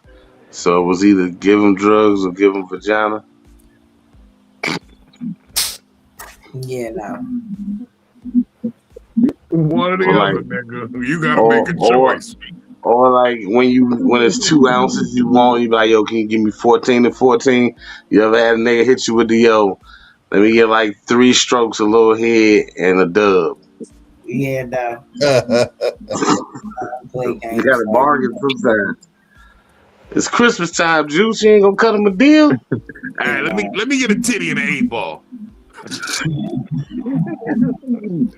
So it was either give him drugs or give him vagina? Yeah, no. One or Or the like, other, nigga. You gotta or make a or choice. or like when it's 2 ounces you want, you be like, yo, can you give me 14 and 14? You ever had a nigga hit you with the yo? Let me get like 3 strokes, a little head, and a dub. Yeah, no. Play You games got to like bargain sometimes. It's Christmas time, Juice. You ain't gonna cut him a deal. All right, let me get a titty and an 8 ball.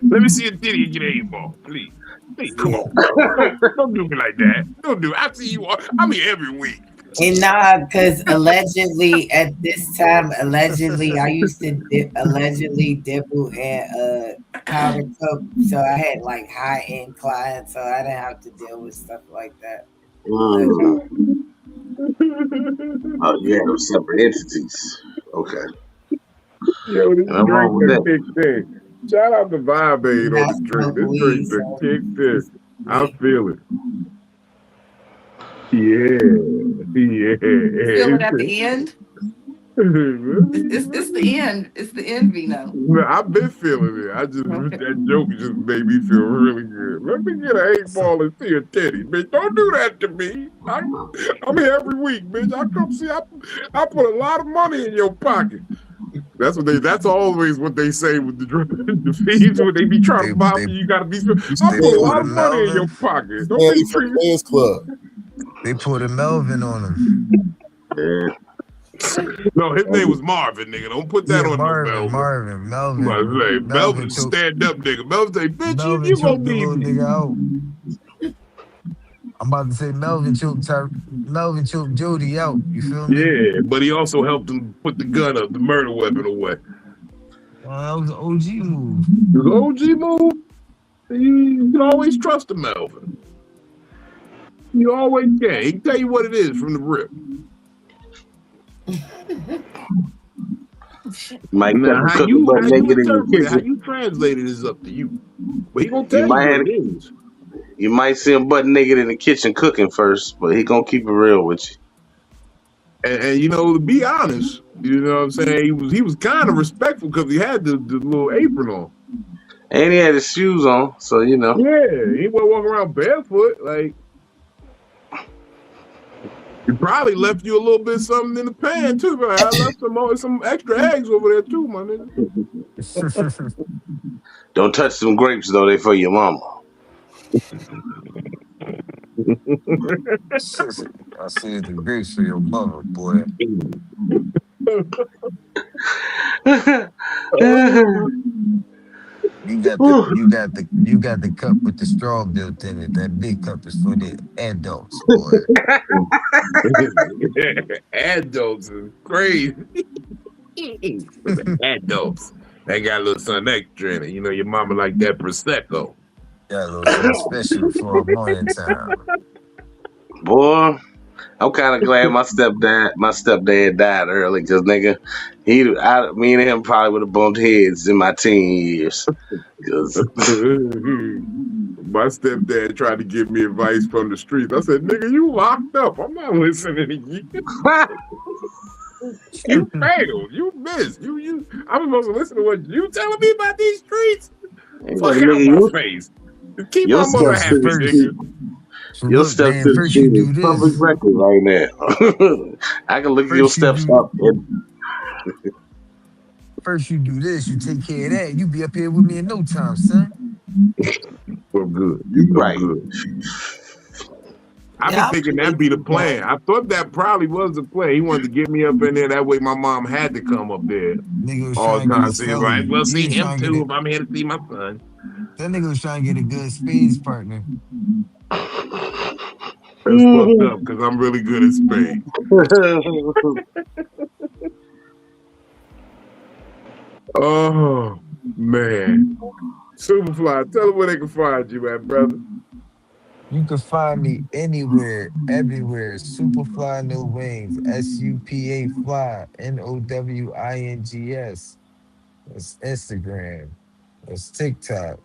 Let me see a titty and get an 8 ball, please. Please, come yeah. on. Don't do me like that. Don't do it. I see you. I'm here every week. And nah, because allegedly at this time, allegedly I used to allegedly dibble in powder coke, so I had like high end clients, so I didn't have to deal with stuff like that. Allegedly. Mm. Oh, you had them separate entities. Okay. Yo, this I'm drink wrong with that that. kicked in. Shout out to Vibe Aid on I the drink. smoke This weed, drink that so kicked in. I weed. feel it. Yeah. You feel it at Yeah. the end? It's the Really? end. It's the end, Vino. No, I've been feeling it. Okay. That joke just made me feel really good. Let me get an 8 ball and see a titty, bitch. Don't do that to me. I'm here every week, bitch. I come see. I put a lot of money in your pocket. That's what they. That's always what they say with the fees when they be trying to buy me. You gotta be. I they put a pulled lot a of money in your Melvin. pocket. Don't Man, be he from treating. Players Club. They pulled a Melvin on him. Yeah. No, his name was Marvin, nigga. Don't put that Yeah, on no Melvin. I'm about to say Melvin Melvin choked. stand up, nigga. Melvin say, bitch, Melvin you gonna choked the need little me. nigga out. I'm about to say Melvin choked Jody out. You feel me? Yeah, but he also helped him put the gun up, the murder weapon away. That was an OG move. The OG move, you can always trust the Melvin. You always can. He can tell you what it is from the rip. Might catch Now, him how cooking you butt naked in the interpret it, how kitchen. you translate it is up to you. But he gonna You tell you might what have, it is. you might see him butt naked in the kitchen cooking first, but he gonna keep it real with you. And you know, to be honest, you know what I'm saying, he was kind of respectful because he had the little apron on. And he had his shoes on, so you know. Yeah, he wasn't walking around barefoot. Like, he probably left you a little bit something in the pan too. But I left some extra eggs over there too, my nigga. Don't touch them grapes though, they for your mama. I said the grace for your mother, boy. You got the cup with the straw built in it. That big cup is for the adults, boy. Adults is crazy. For the adults. They got a little something extra in it. You know, your mama like that Prosecco. Got a little something special for a morning time. Boy, I'm kind of glad my stepdad died early, cause nigga, me and him probably would have bumped heads in my teen years. Cause My stepdad tried to give me advice from the streets. I said, nigga, you locked up. I'm not listening to you. You failed. You missed. I'm supposed to listen to what you telling me about these streets? Fuck out my nigga, face. Keep your my mother steps to happy, the nigga. street, So your look, steps man, to the first you street is do public this. record right now. I can look your First you steps do up. First you do this, you take care of that. You be up here with me in no time, son. Well, good. Well, Right. good. I be Yeah, thinking that be the plan. I thought that probably was the plan. He wanted to get me up in there. That way my mom had to come up there Nigga was all trying the to get time. his See, right? felly. Well, He see was him trying to get too it. if I'm here to see my son. That nigga was trying to get a good spades partner. That's fucked up because I'm really good at spades. Oh, man. Superfly, tell them where they can find you at, brother. You can find me anywhere, everywhere. Superfly No Wings. SUPA Fly. NOWINGS. That's Instagram. That's TikTok.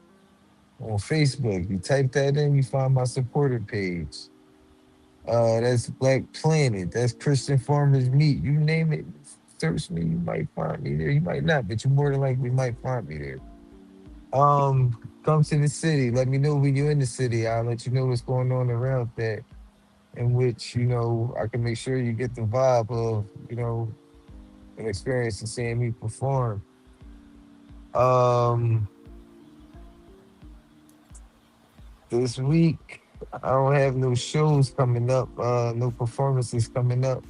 On Facebook. You type that in, you find my supporter page. That's Black Planet. That's Christian Farmers Meat. You name it, search me. You might find me there. You might not, but you more than likely might find me there. Come to the city. Let me know when you're in the city. I'll let you know what's going on around that. In which I can make sure you get the vibe of an experience of seeing me perform. Um, this week I don't have no shows coming up, no performances coming up.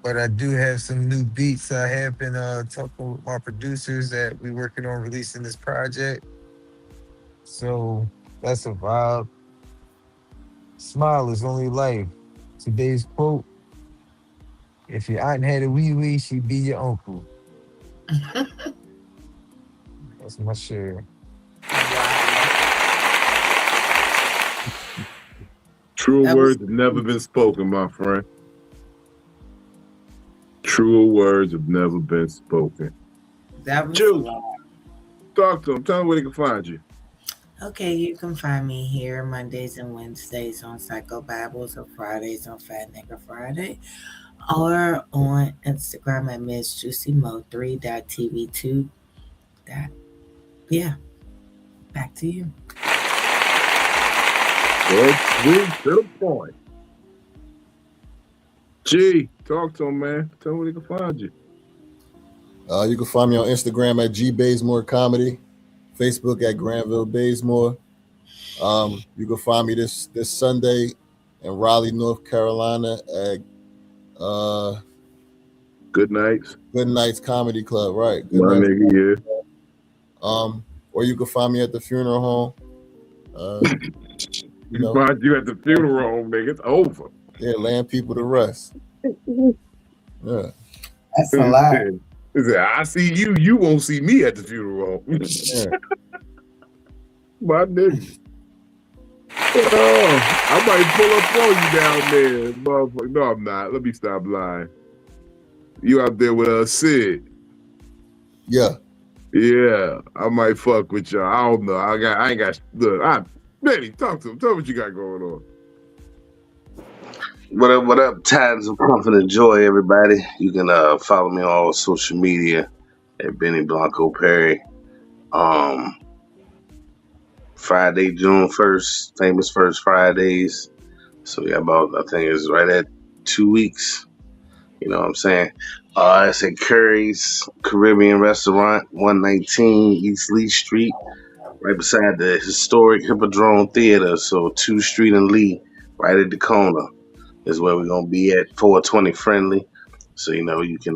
But I do have some new beats. I have been talking with my producers that we working on releasing this project. So that's a vibe. Smile is only life. Today's quote: if your aunt had a wee wee, she'd be your uncle. That's my share. Truer that was words have never been spoken, my friend. Truer words have never been spoken. That was a Juice, lot. talk to him. Tell him where they can find you. Okay, you can find me here Mondays and Wednesdays on Psycho-Babble, or Fridays on Fat Nigga Friday, or on Instagram at Miss Juicy Mo3.tv2. That, yeah, back to you. Good, sweet, to the point. G, talk to him, man. Tell him where they can find you. You can find me on Instagram at G Bazemore Comedy, Facebook at Granville Bazemore. You can find me this Sunday in Raleigh, North Carolina at Good nights. Good Nights Comedy Club, right? Good My Nights. nigga, yeah. Or you can find me at the funeral home. You know, find you at the funeral home, nigga. It's over. yeah, laying people to rest. Yeah. That's a lot. I see you. You won't see me at the funeral home. Yeah. My nigga. Oh, I might pull up on you down there, motherfucker. No, I'm not. Let me stop lying. You out there with Sid? Yeah. Yeah, I might fuck with y'all. I don't know. I ain't got. Look, Benny, talk to him. Tell me what you got going on. What up? Times of comfort and joy, everybody. You can follow me on all social media at Benny Blanco Perry. Friday, June 1st, famous First Fridays. So yeah, about I think it's right at 2 weeks. You know what I'm saying? It's at Curry's Caribbean Restaurant, 119 East Lee Street, right beside the historic Hippodrome Theater. So 2th Street and Lee, right at the corner, is where we're gonna be at. 420 friendly. So you know you can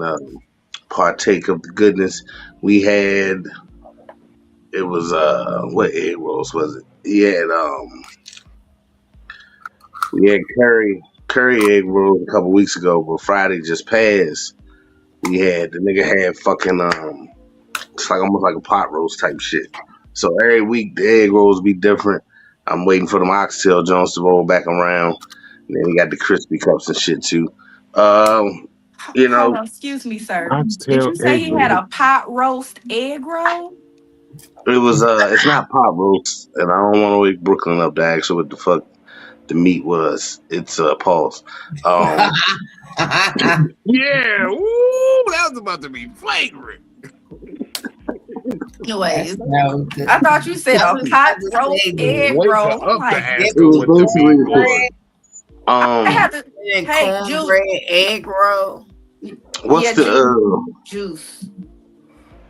partake of the goodness. We had it was what egg rolls was it? We had curry egg rolls a couple weeks ago, but Friday just passed. We had the nigga had fucking it's like almost like a pot roast type shit. So every week the egg rolls be different. I'm waiting for them oxtail joints to roll back around. And then we got the crispy cups and shit too. You know, Hold on, excuse me, sir. Did Oxtail you say egg he had roll. a pot roast egg roll? it was it's not pot roast, and I don't want to wake Brooklyn up to ask her what the fuck the meat was. It's pause. Yeah, ooh, that was about to be flagrant. Anyways, No, I thought you said a pot roast egg Wake her roll. up to Like, ask It her was what the basically meat was. I had to. and Hey, cornbread egg roll. what's Yeah, the juice.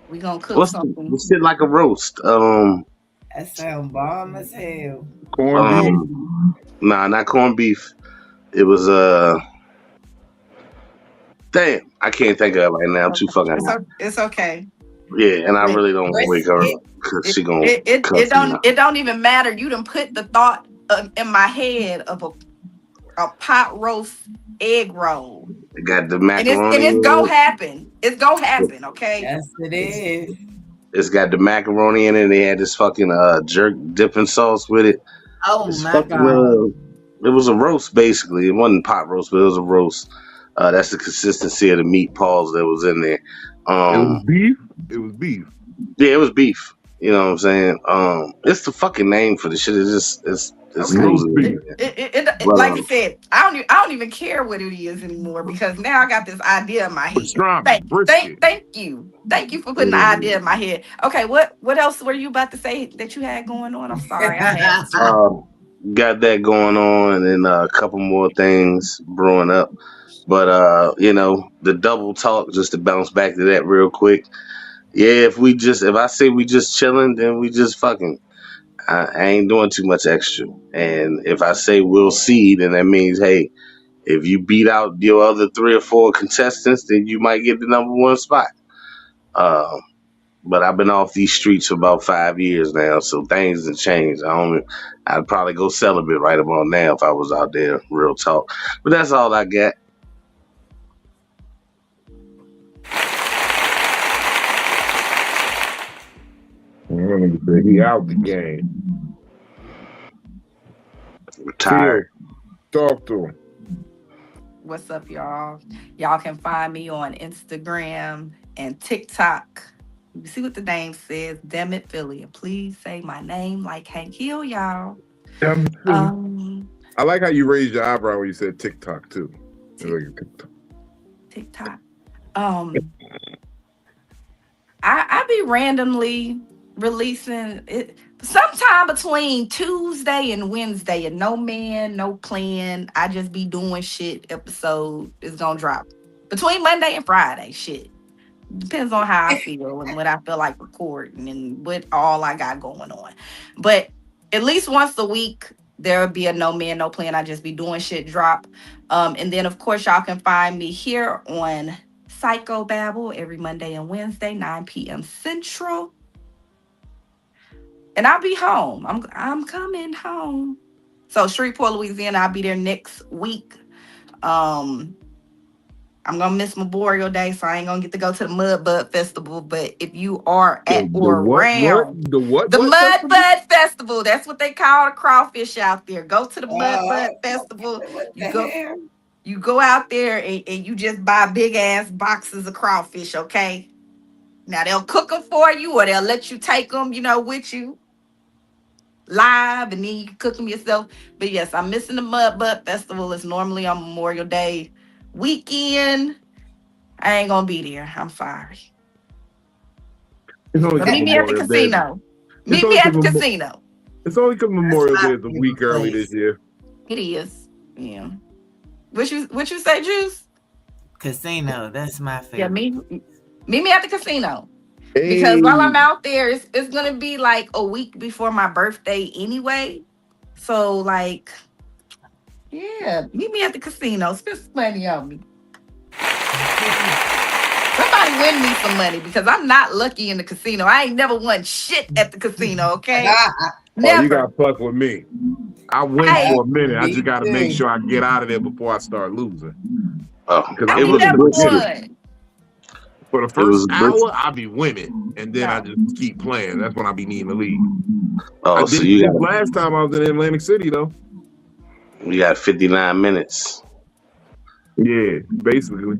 We gonna cook what's something. the shit like a roast? That sound bomb as hell. Corned beef. Nah, not corned beef. It was damn, I can't think of it right now. I'm too fucking high. It's okay. Yeah, and I It- really don't want to wake her up because she gonna It cuss me out. don't even matter. You done put the thought in my head of a pot roast egg roll, It got the and macaroni. it's gonna happen. It's gonna happen. Okay. Yes, it is. It's got the macaroni in it. They had this fucking jerk dipping sauce with it. Oh It's my fucking god. it was a roast basically. It wasn't pot roast, but it was a roast. That's the consistency of the meat balls that was in there. It was beef. It was beef. Yeah, it was beef. You know what I'm saying? It's the fucking name for the shit. It's Okay. roast losing beef. it. It like you said, I don't even care what it is anymore because now I got this idea in my head. Pastrami, brisket. Thank you for putting the idea in my head. Okay, what else were you about to say that you had going on? I'm sorry, I had to. Got that going on, and then a couple more things brewing up. But you know, the double talk, just to bounce back to that real quick. Yeah, if I say we just chilling, then we just fucking. I ain't doing too much extra. And if I say we'll see, then that means, hey, if you beat out your other 3 or 4 contestants, then you might get the number 1 spot. But I've been off these streets for about 5 years now, so things have changed. I'd probably go celibate right about now if I was out there, real talk. But that's all I got. He out the game. Retired. Talk to him. What's up, y'all? Y'all can find me on Instagram and TikTok You see what the name says, DamnItPhilly. And please say my name like Hank Hill, y'all. I like how you raised your eyebrow when you said TikTok too. TikTok. I be randomly releasing it sometime between Tuesday and Wednesday, and no man, no plan. I just be doing shit. Episode is gonna drop between Monday and Friday. Shit. Depends on how I feel and what I feel like recording and what all I got going on. But at least once a week, there'll be a no man, no plan. I just be doing shit drop. And then of course y'all can find me here on Psycho-Babble every Monday and Wednesday, 9 p.m. Central. And I'll be home. I'm coming home. So Shreveport, Louisiana, I'll be there next week. I'm gonna miss Memorial Day, so I ain't gonna get to go to the Mud Bud Festival. But if you are at or around the Mud Bud Festival, that's what they call the crawfish out there. Go to the Mud Bud Festival. You go out there and you just buy big ass boxes of crawfish, okay? Now they'll cook them for you, or they'll let you take them, with you live, and then you can cook them yourself. But yes, I'm missing the Mud Bud Festival. It's normally on Memorial Day weekend. I ain't gonna be there. I'm sorry. But meet me at the casino. Meet me at the casino. It's only because Memorial Day is a week early this year. It is. Yeah. What you say, Juice? Casino. That's my favorite. Yeah, meet me at the casino. Hey. Because while I'm out there, it's gonna be like a week before my birthday anyway. So like, yeah, meet me at the casino. Spend some money on me. Somebody win me some money because I'm not lucky in the casino. I ain't never won shit at the casino, okay? Never. Oh, you got fuck with me. I win for a minute. I just got to make sure I get out of there before I start losing. Because I never won. For the first hour, I be winning, and then I just keep playing. That's when I be needing to leave. Oh, so you got last time I was in Atlantic City though. We got 59 minutes. Yeah, basically.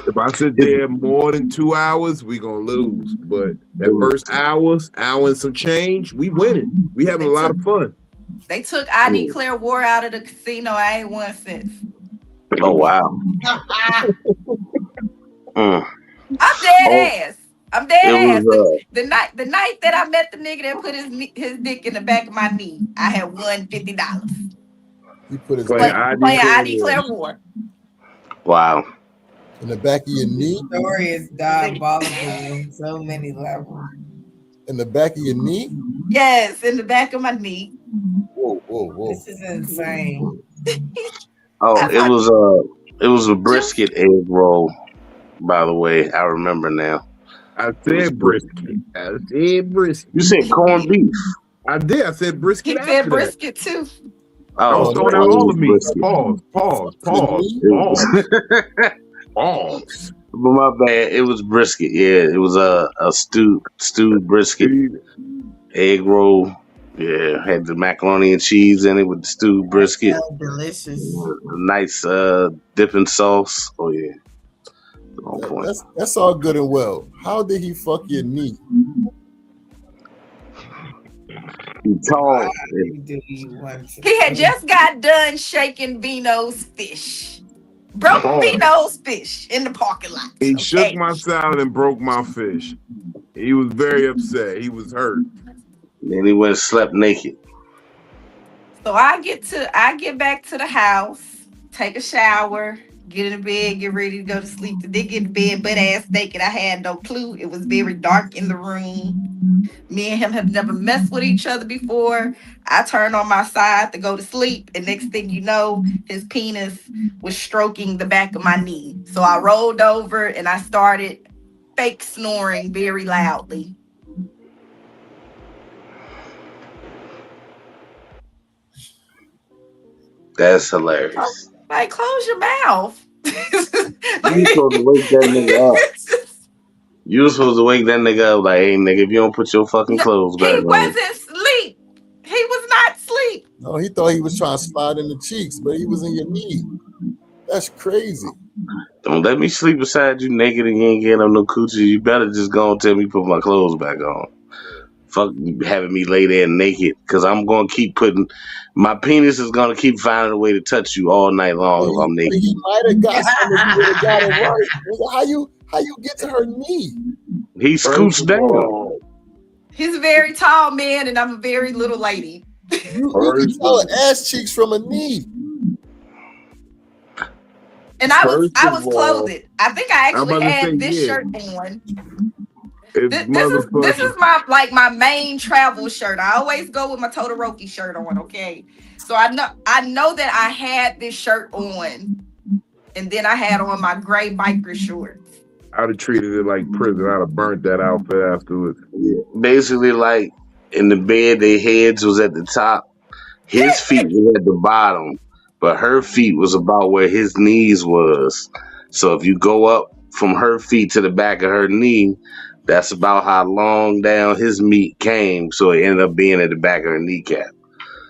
If I sit there more than 2 hours, we gonna lose. But that first hour and some change, we winning. We having a lot of fun. They took I Declare War out of the casino. I ain't won since. Oh wow. I'm dead ass. I'm dead ass. The night that I met the nigga that put his dick in the back of my knee, I had won $50. He put his playing I Declare War. Wow. In the back of your knee? The story is diabolical on so many levels. In the back of your knee? Yes, in the back of my knee. Whoa. This is insane. It was a brisket egg roll, by the way. I remember now. I said brisket. You said corned beef. I did. I said brisket. He said brisket too. Oh, throwing out all of me. Pause. But my bad. It was brisket. Yeah, it was a stewed brisket egg roll. Yeah, had the macaroni and cheese in it with the stewed brisket. Delicious. Nice dipping sauce. Oh yeah. That's all good and well. How did he fuck your knee? He had just got done shaking Vino's fish. Broke Vino's fish in the parking lot. He shook my salad and broke my fish. He was very upset. He was hurt. Then he went and slept naked. So I get back to the house, take a shower, get in the bed, get ready to go to sleep. They get in bed butt ass naked. I had no clue. It was very dark in the room. Me and him have never messed with each other before. I turned on my side to go to sleep, and next thing you know, his penis was stroking the back of my knee. So I rolled over and I started fake snoring very loudly. That's hilarious. Like, close your mouth. You supposed to wake that nigga up. You were supposed to wake that nigga up like, hey, nigga, if you don't put your fucking clothes back on. He wasn't asleep. He was not asleep. No, he thought he was trying to slide in the cheeks, but he was in your knee. That's crazy. Don't let me sleep beside you naked and you ain't getting on no coochie. You better just go and tell me put my clothes back on. Fuck having me lay there naked, because I'm going to keep putting, my penis is going to keep finding a way to touch you all night long if I'm naked. He might have got something if he would have got it right. How you get to her knee? He scoots down. He's a very tall man, and I'm a very little lady. You can tell her ass cheeks from a knee. And I was clothed. I think I actually had this shirt on. This is my main travel shirt. I always go with my Todoroki shirt on, okay? So I know that I had this shirt on, and then I had on my gray biker shorts. I'd have treated it like prison. I'd have burnt that outfit afterwards. Yeah. Basically, like in the bed, their heads was at the top, his feet was at the bottom, but her feet was about where his knees was. So if you go up from her feet to the back of her knee, that's about how long down his meat came. So it ended up being at the back of her kneecap,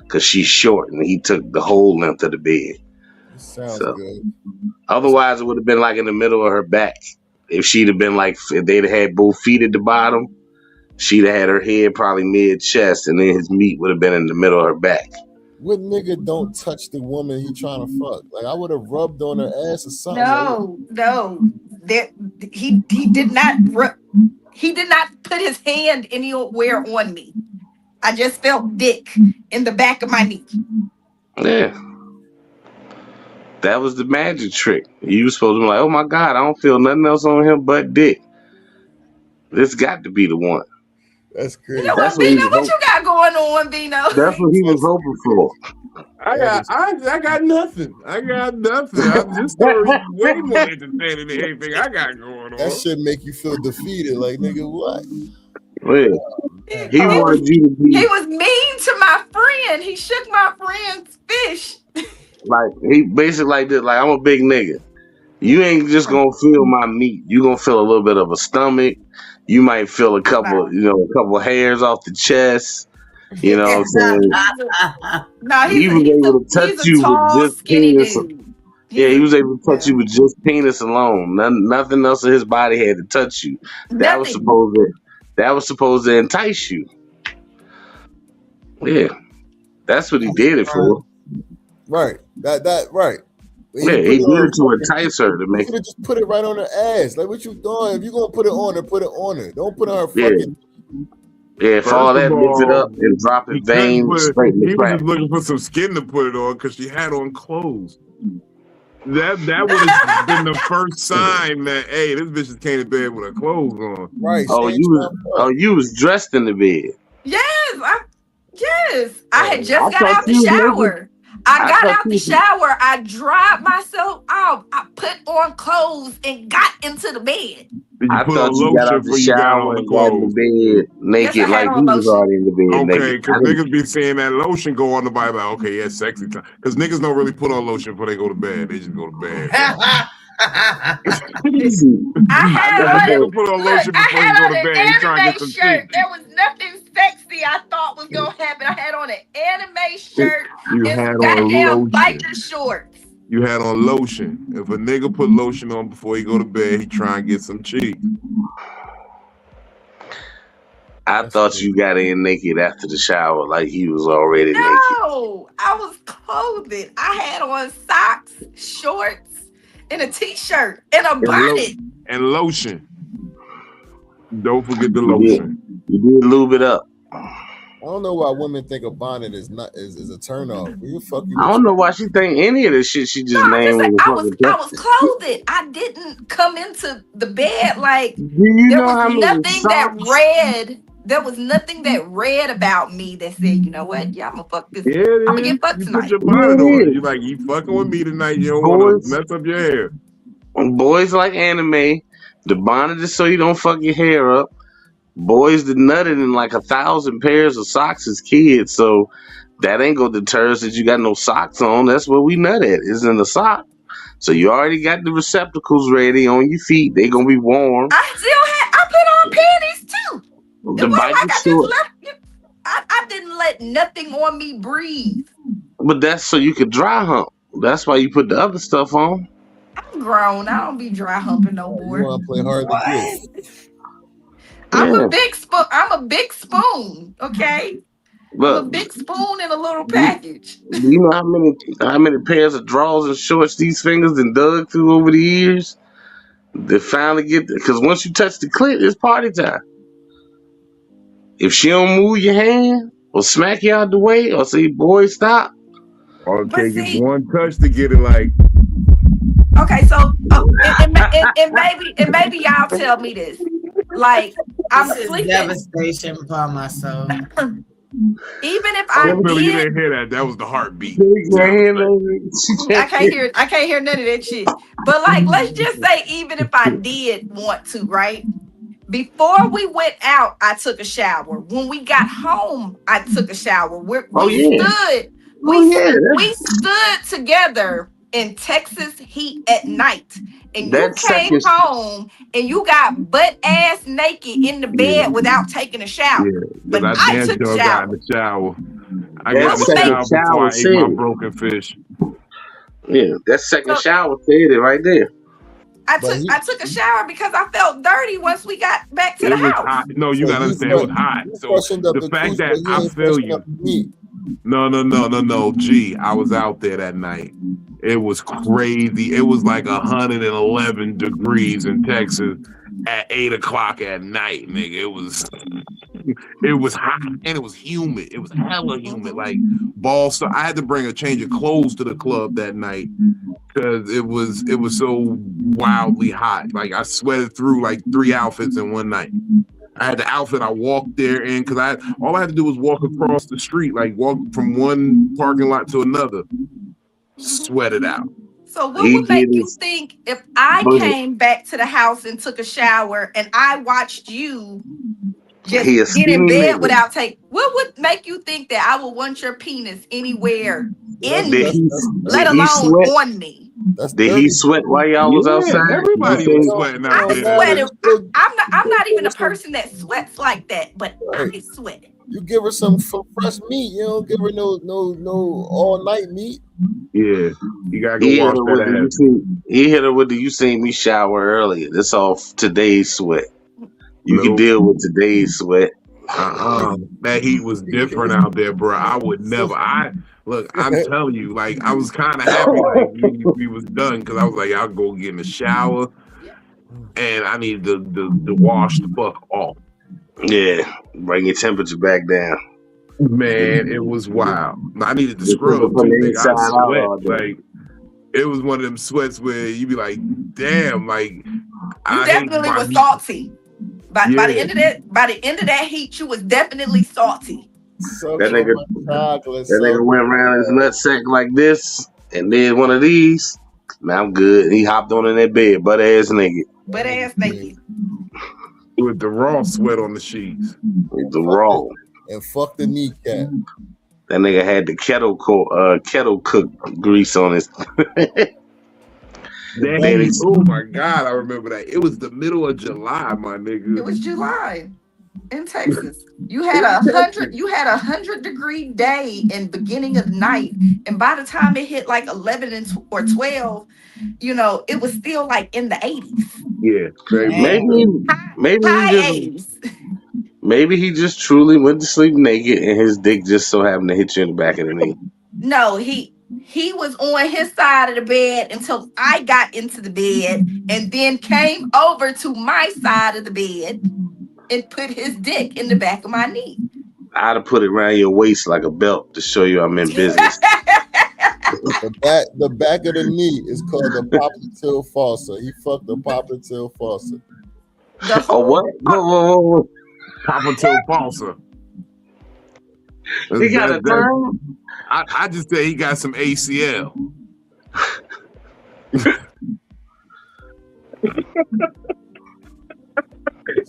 because she's short and he took the whole length of the bed. Sounds good. Otherwise, it would have been like in the middle of her back. If she'd have been like, if they'd have had both feet at the bottom, she'd have had her head probably mid-chest, and then his meat would have been in the middle of her back. What nigga don't touch the woman he trying to fuck? Like, I would have rubbed on her ass or something. No. He did not. He did not put his hand anywhere on me. I just felt dick in the back of my knee. Yeah. That was the magic trick. You were supposed to be like, oh my God, I don't feel nothing else on him but dick. This got to be the one. That's crazy. You know what, Bino? What you got going on, Bino? That's what he was hoping for. I got nothing. This story is way more entertaining than anything I got going on. That shit make you feel defeated. Like, nigga, what? Yeah. He wanted you to be. He was mean to my friend. He shook my friend's fish. Like, he basically like this. Like, I'm a big nigga. You ain't just gonna feel my meat. You gonna feel a little bit of a stomach. You might feel a couple hairs off the chest. You know what I'm saying? No, he was able to touch you with just penis. Yeah, he was able to touch you with just penis alone. Nothing else in his body had to touch you. That was supposed to entice you. Yeah, that's what he did it for. Right. That right. Yeah, he did it to entice her to make. You could just put it right on her ass. Like, what you doing? If you gonna put it on her, put it on her. Don't put it on her fucking. Yeah, for all that, mix it up and drop it veins straight in the crack. He was looking for some skin to put it on because she had on clothes. That would have been the first sign that, hey, this bitch just came to bed with her clothes on. Right. You was dressed in the bed. Yes. I had just got out the shower. I got out the shower. I dried myself off. I put on clothes and got into the bed. I thought you got out the shower and got in the bed naked, like you was already in the bed naked. Okay, because niggas be saying that lotion go on the Bible. Okay, yeah, sexy time. Because niggas don't really put on lotion before they go to bed. They just go to bed. I had on put on lotion before you go to bed. An anime shirt. There was nothing sexy I thought was gonna happen. I had on an anime shirt and goddamn biker shorts. You had on lotion. If a nigga put lotion on before he go to bed, he try and get some cheeks. I thought you got in naked after the shower, like he was already naked. No, I was clothed. I had on socks, shorts, and a t-shirt and a bonnet. And lotion. Don't forget the lotion. You did lube it up. I don't know why women think a bonnet is a turn off. I don't know why she think any of this shit she just named. I was clothed. I didn't come into the bed like there was nothing that read about me that said, you know what? Yeah, I'm gonna fuck this. Yeah, I'm gonna get fucked tonight. Put your bonnet on. You're like, you fucking with me tonight. You don't want to mess up your hair. Boys like anime. The bonnet is so you don't fuck your hair up. Boys that nutted in like 1,000 pairs of socks as kids, so that ain't gonna deter us that you got no socks on. That's where we nut at, is in the sock. So you already got the receptacles ready on your feet. They gonna be warm. I put on panties too. The biker short. I didn't let nothing on me breathe. But that's so you could dry hump. That's why you put the other stuff on. I'm grown. I don't be dry humping no You more. want to play hard to get. What? I'm Yeah. a big spoon. I'm a big spoon. Okay. I'm a Look, big spoon in a little do package. you know how many pairs of drawers and shorts these fingers and dug through over the years? They finally get there. Because once you touch the clit, it's party time. If she don't move your hand or smack you out the way or say, boy, stop. All it But takes is see, one touch to get it like, okay, so and maybe y'all tell me this. Like This I'm is sleeping. devastation upon my soul. Even if oh, I Philly, you did, didn't hear that. That was the heartbeat. Take your Sound hand effect. over it. She I can't can't hear. I can't hear none of that shit. But like, let's just say, even if I did want to, right? Before we went out, I took a shower. When we got home, I took a shower. Oh, We yeah. stood, Oh, yeah. we stood together in Texas heat at night. And you That came second, home and you got butt ass naked in the Yeah, bed without taking a shower. yeah. Because But I I damn took a sure got in shower. the shower. I that got in What the would make second shower before shower I ate said my it. broken fish. Yeah, that second so shower said it right there. But he, I took a shower because I felt dirty once we got back to the It was house. hot. No, you so gotta he understand, it was hot. he So freshened up the the fact cooch, that but he I ain't feel freshened you. up the meat. No. G, I was out there that night. It was crazy. It was like 111 degrees in Texas at 8 o'clock at night, nigga. It was hot and it was humid. It was hella humid, Mhm. like balls. So I had to bring a change of clothes to the club that night because it was so wildly hot. Like I sweated through like 3 outfits in one night. I had the outfit I walked there in because all I had to do was walk across the street, like walk from one parking lot to another, Mhm. sweat it out. So what He would did make you his, think if I but came back to the house and took a shower and I watched you just he a get in skinny bed nigga. without take what would make you think that I would want your penis anywhere That's in Did that's me, he that's let did that's he alone sweat? on me? that's Did he dirty. sweat while y'all was Yeah, outside? You everybody But was think sweating it out I don't there, matter. nigga. sweated. You still I'm you not give even her a some person that sweats like that, but right. I sweat. You give her some fresh meat. You don't give her no all night meat. Yeah, you gotta go he hit wash her that with the you ass. seen he hit her with the you seen me shower earlier. That's all today's sweat. You can Nope. deal with today's sweat. That heat was different out there, bro. I would never. Look. I'm telling you, like I was kind of happy, like we was done because I was like, I'll go get in the shower, Yeah. and I need to wash the fuck off. Yeah, bring your temperature back down. Man, it was wild. I needed to They put it scrub from too, the nigga. I inside out sweat all day. like it was one of them sweats where you be like, damn, like You I hate definitely my was heat. salty. By the Yeah, end of that heat, you was definitely salty. Suck That on nigga, my chocolate, that nigga suck went on around his my nutsack like this and did one of these. Man, I'm good. He hopped on in that bed, butt ass naked. Butt ass ass. naked. with the raw sweat on the sheets. The Fuck raw. it. And fuck the kneecap. That nigga had the kettle cook grease on his. The That back, Then heat. he's Oh my god, I remember that. It was the middle of July, my It nigga. was July in Texas. You had a 100-degree day in beginning of the night, and by the time it hit like 11 or 12, it was still like in the 80s, Yeah, very much Damn. maybe so. high, maybe he high just 80s. maybe he just truly went to sleep naked and his dick just so happened to hit you in the back of the knee. No, he was on his side of the bed until I got into the bed, and then came over to my side of the bed and put his dick in the back of my knee. I'd have put it around your waist like a belt to show you I'm in business. the back of the knee is called the popliteal fossa. He fucked the popliteal fossa. The Oh whole what? Whoa. Papa till Falsa. He got a That, thumb? I just say he got some ACL.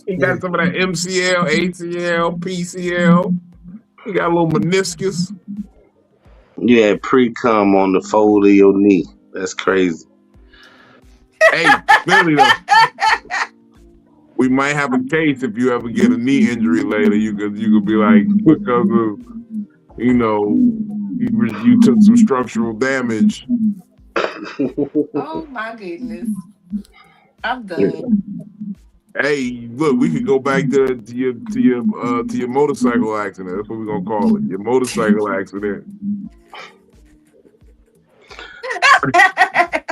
He got some of that MCL, ACL, PCL. He got a little meniscus. You had pre-cum on the fold of your knee. That's crazy. Hey, Philly though, we might have a case if you ever get a knee injury later. You could be like, because of you took some structural damage. Oh my goodness. I'm done. Hey, look, we could go back to your motorcycle accident. That's what we're gonna call it. Your motorcycle accident. I'd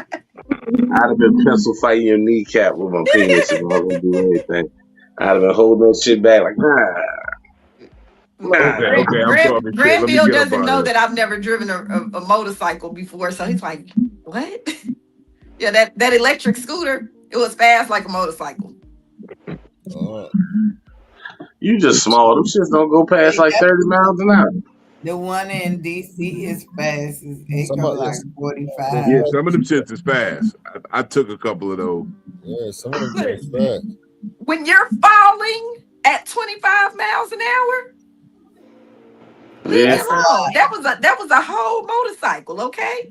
have been pencil fighting your kneecap with my penis if I was gonna do anything. I'd have been holding that shit back like, Okay, okay, I'm talking shit. Let me Granville get up doesn't out of know here. that I've never driven a motorcycle before, so he's like, "What?" Yeah, that electric scooter, it was fast like a motorcycle. you just small. Them shits don't go past like 30 miles an hour. The one in DC is fast. It go Somebody, like yes. 45. Yeah, some of them shits is fast. I took a couple of those. Yeah, some of them Look, joints fast. when you're falling at 25 miles an hour, leave me Yeah. That's a alone. lot. That was a whole motorcycle, okay?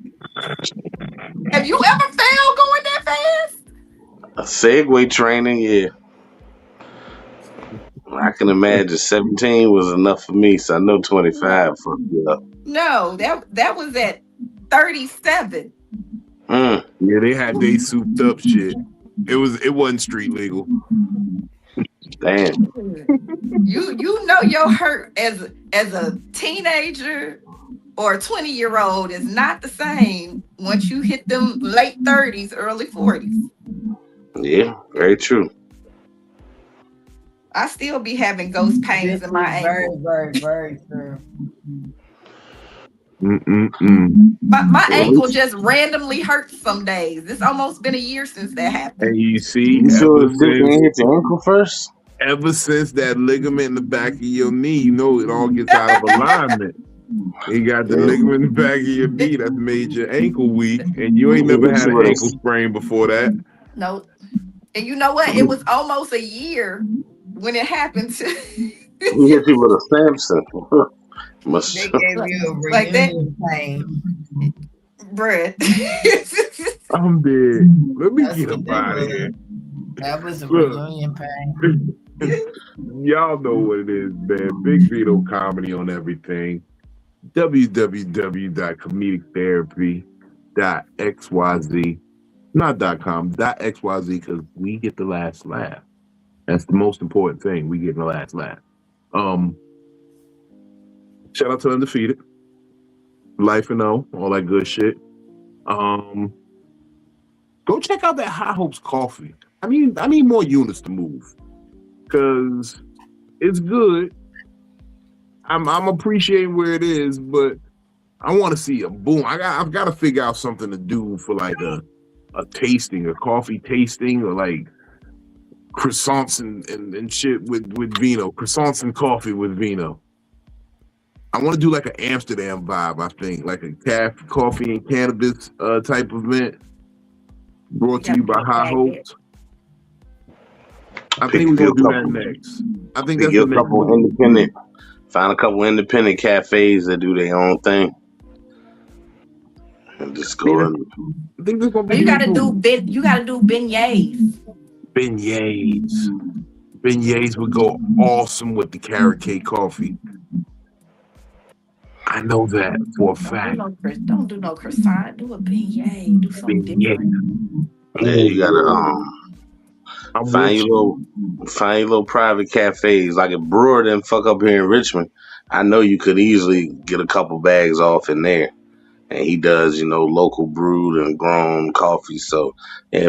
Have you ever fell going that fast? A Segway training, yeah. I can imagine 17 was enough for me, so I know 25 fucked you up. No, that was at 37. Mm. Yeah, they had they souped up shit. It wasn't street legal. Damn. You know your hurt as a teenager or a 20-year-old is not the same once you hit them late 30s, early 40s. Yeah, very true. I still be having ghost pains This in my is very, ankle. very, very true. My Well, at ankle least just randomly hurts some days. It's almost been a year since that happened. And you see, you sure the dick ain't hit your ankle first? ever since that ligament in the back of your knee, you know it all gets out of alignment. You got the Yeah. ligament in the back of your knee that's made your ankle weak, and you ain't You never hit had you an with ankle a, sprain before that. No. And you know what? It was almost a year when it happened to you hit you with a Samson. Must They gave like, you a like that, reunion pain. bruh. I'm dead. Let me That's get what up that out of was. here. That was a Look, reunion pain. y'all know what it is, man. Big Vito comedy on everything. www.comedictherapy.xyz. Not .com, .xyz, because we get the last laugh. That's the most important thing. We get the last laugh. Shout out to Undefeated, Life and all that good shit. Go check out that High Hopes coffee. I need more units to move because it's good. I'm appreciating where it is, but I want to see a boom. I've got to figure out something to do for like a tasting, a coffee tasting, or like croissants and shit with vino, croissants and coffee with vino. I want to do like an Amsterdam vibe. I think like a coffee and cannabis type event brought to you by High Hopes. I think we're gonna do that next. I think that's the next one. Find a couple independent cafes that do their own thing. And just go in. I think there's gonna be you gotta do beignets. Beignets would go awesome with the carrot cake coffee. I know that for a fact. Don't do no croissant. Do a beignet. Do something different. Yeah, you gotta find your little private cafes. Like if Brewer didn't fuck up here in Richmond, I know you could easily get a couple bags off in there. And he does, local brewed and grown coffee. So,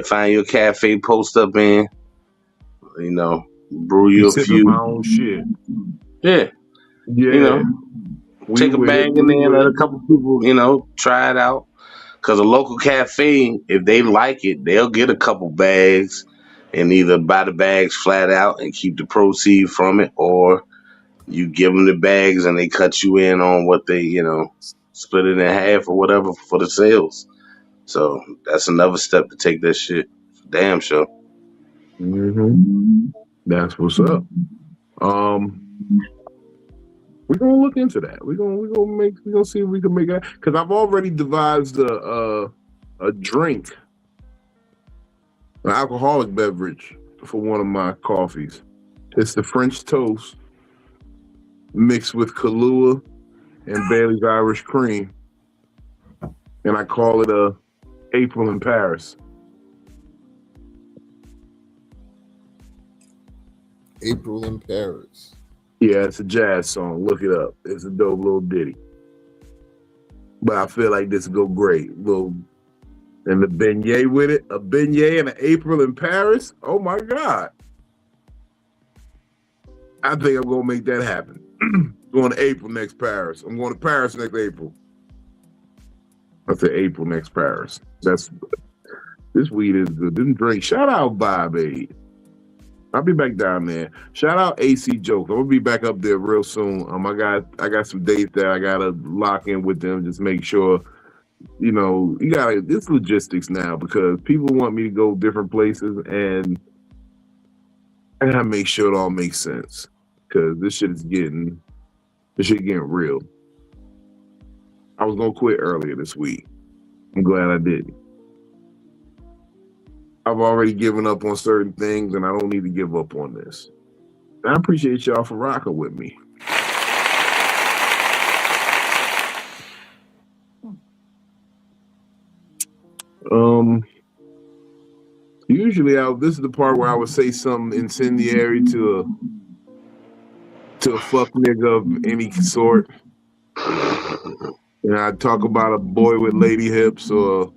find your cafe, post up in, brew you a few. My own shit. Yeah. Take a bag in there, let a couple people, try it out. Because a local cafe, if they like it, they'll get a couple bags and either buy the bags flat out and keep the proceed from it, or you give them the bags and they cut you in on what they, split it in half or whatever for the sales. So that's another step to take that shit. Damn sure. That's what's up. We're gonna look into that. We're gonna see if we can make that, because I've already devised a drink, an alcoholic beverage for one of my coffees. It's the French toast mixed with Kahlua and Bailey's Irish cream, and I call it a April in Paris. April in Paris. Yeah, it's a jazz song. Look it up. It's a dope little ditty. But I feel like this will go great. And the beignet with it. A beignet and an April in Paris. Oh my God. I think I'm gonna make that happen. Going to April next Paris. I'm going to Paris next April. I said April next Paris. This weed is good. Didn't drink. Shout out Bob Aid. I'll be back down there. Shout out AC Jokes. I'm gonna be back up there real soon. I got some dates that I gotta lock in with them. Just make sure, it's logistics now because people want me to go different places, and I gotta make sure it all makes sense because this shit getting real. I was gonna quit earlier this week. I'm glad I didn't. I've already given up on certain things, and I don't need to give up on this. I appreciate y'all for rocking with me. Usually, this is the part where I would say something incendiary to a fuck nigga of any sort. And I'd talk about a boy with lady hips, or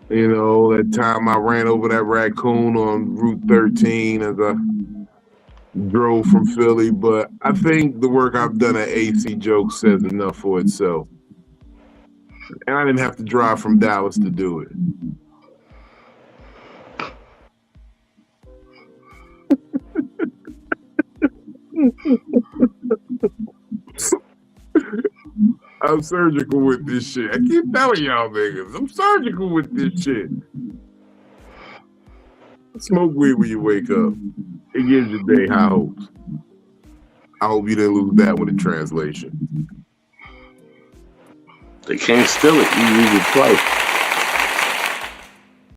that time I ran over that raccoon on Route 13 as I drove from Philly. But I think the work I've done at AC Jokes says enough for itself. And I didn't have to drive from Dallas to do it. I'm surgical with this shit. I keep telling y'all niggas, I'm surgical with this shit. Smoke weed when you wake up. It gives your day high hopes. I hope you didn't lose that one in translation. They can't steal it. You use it twice.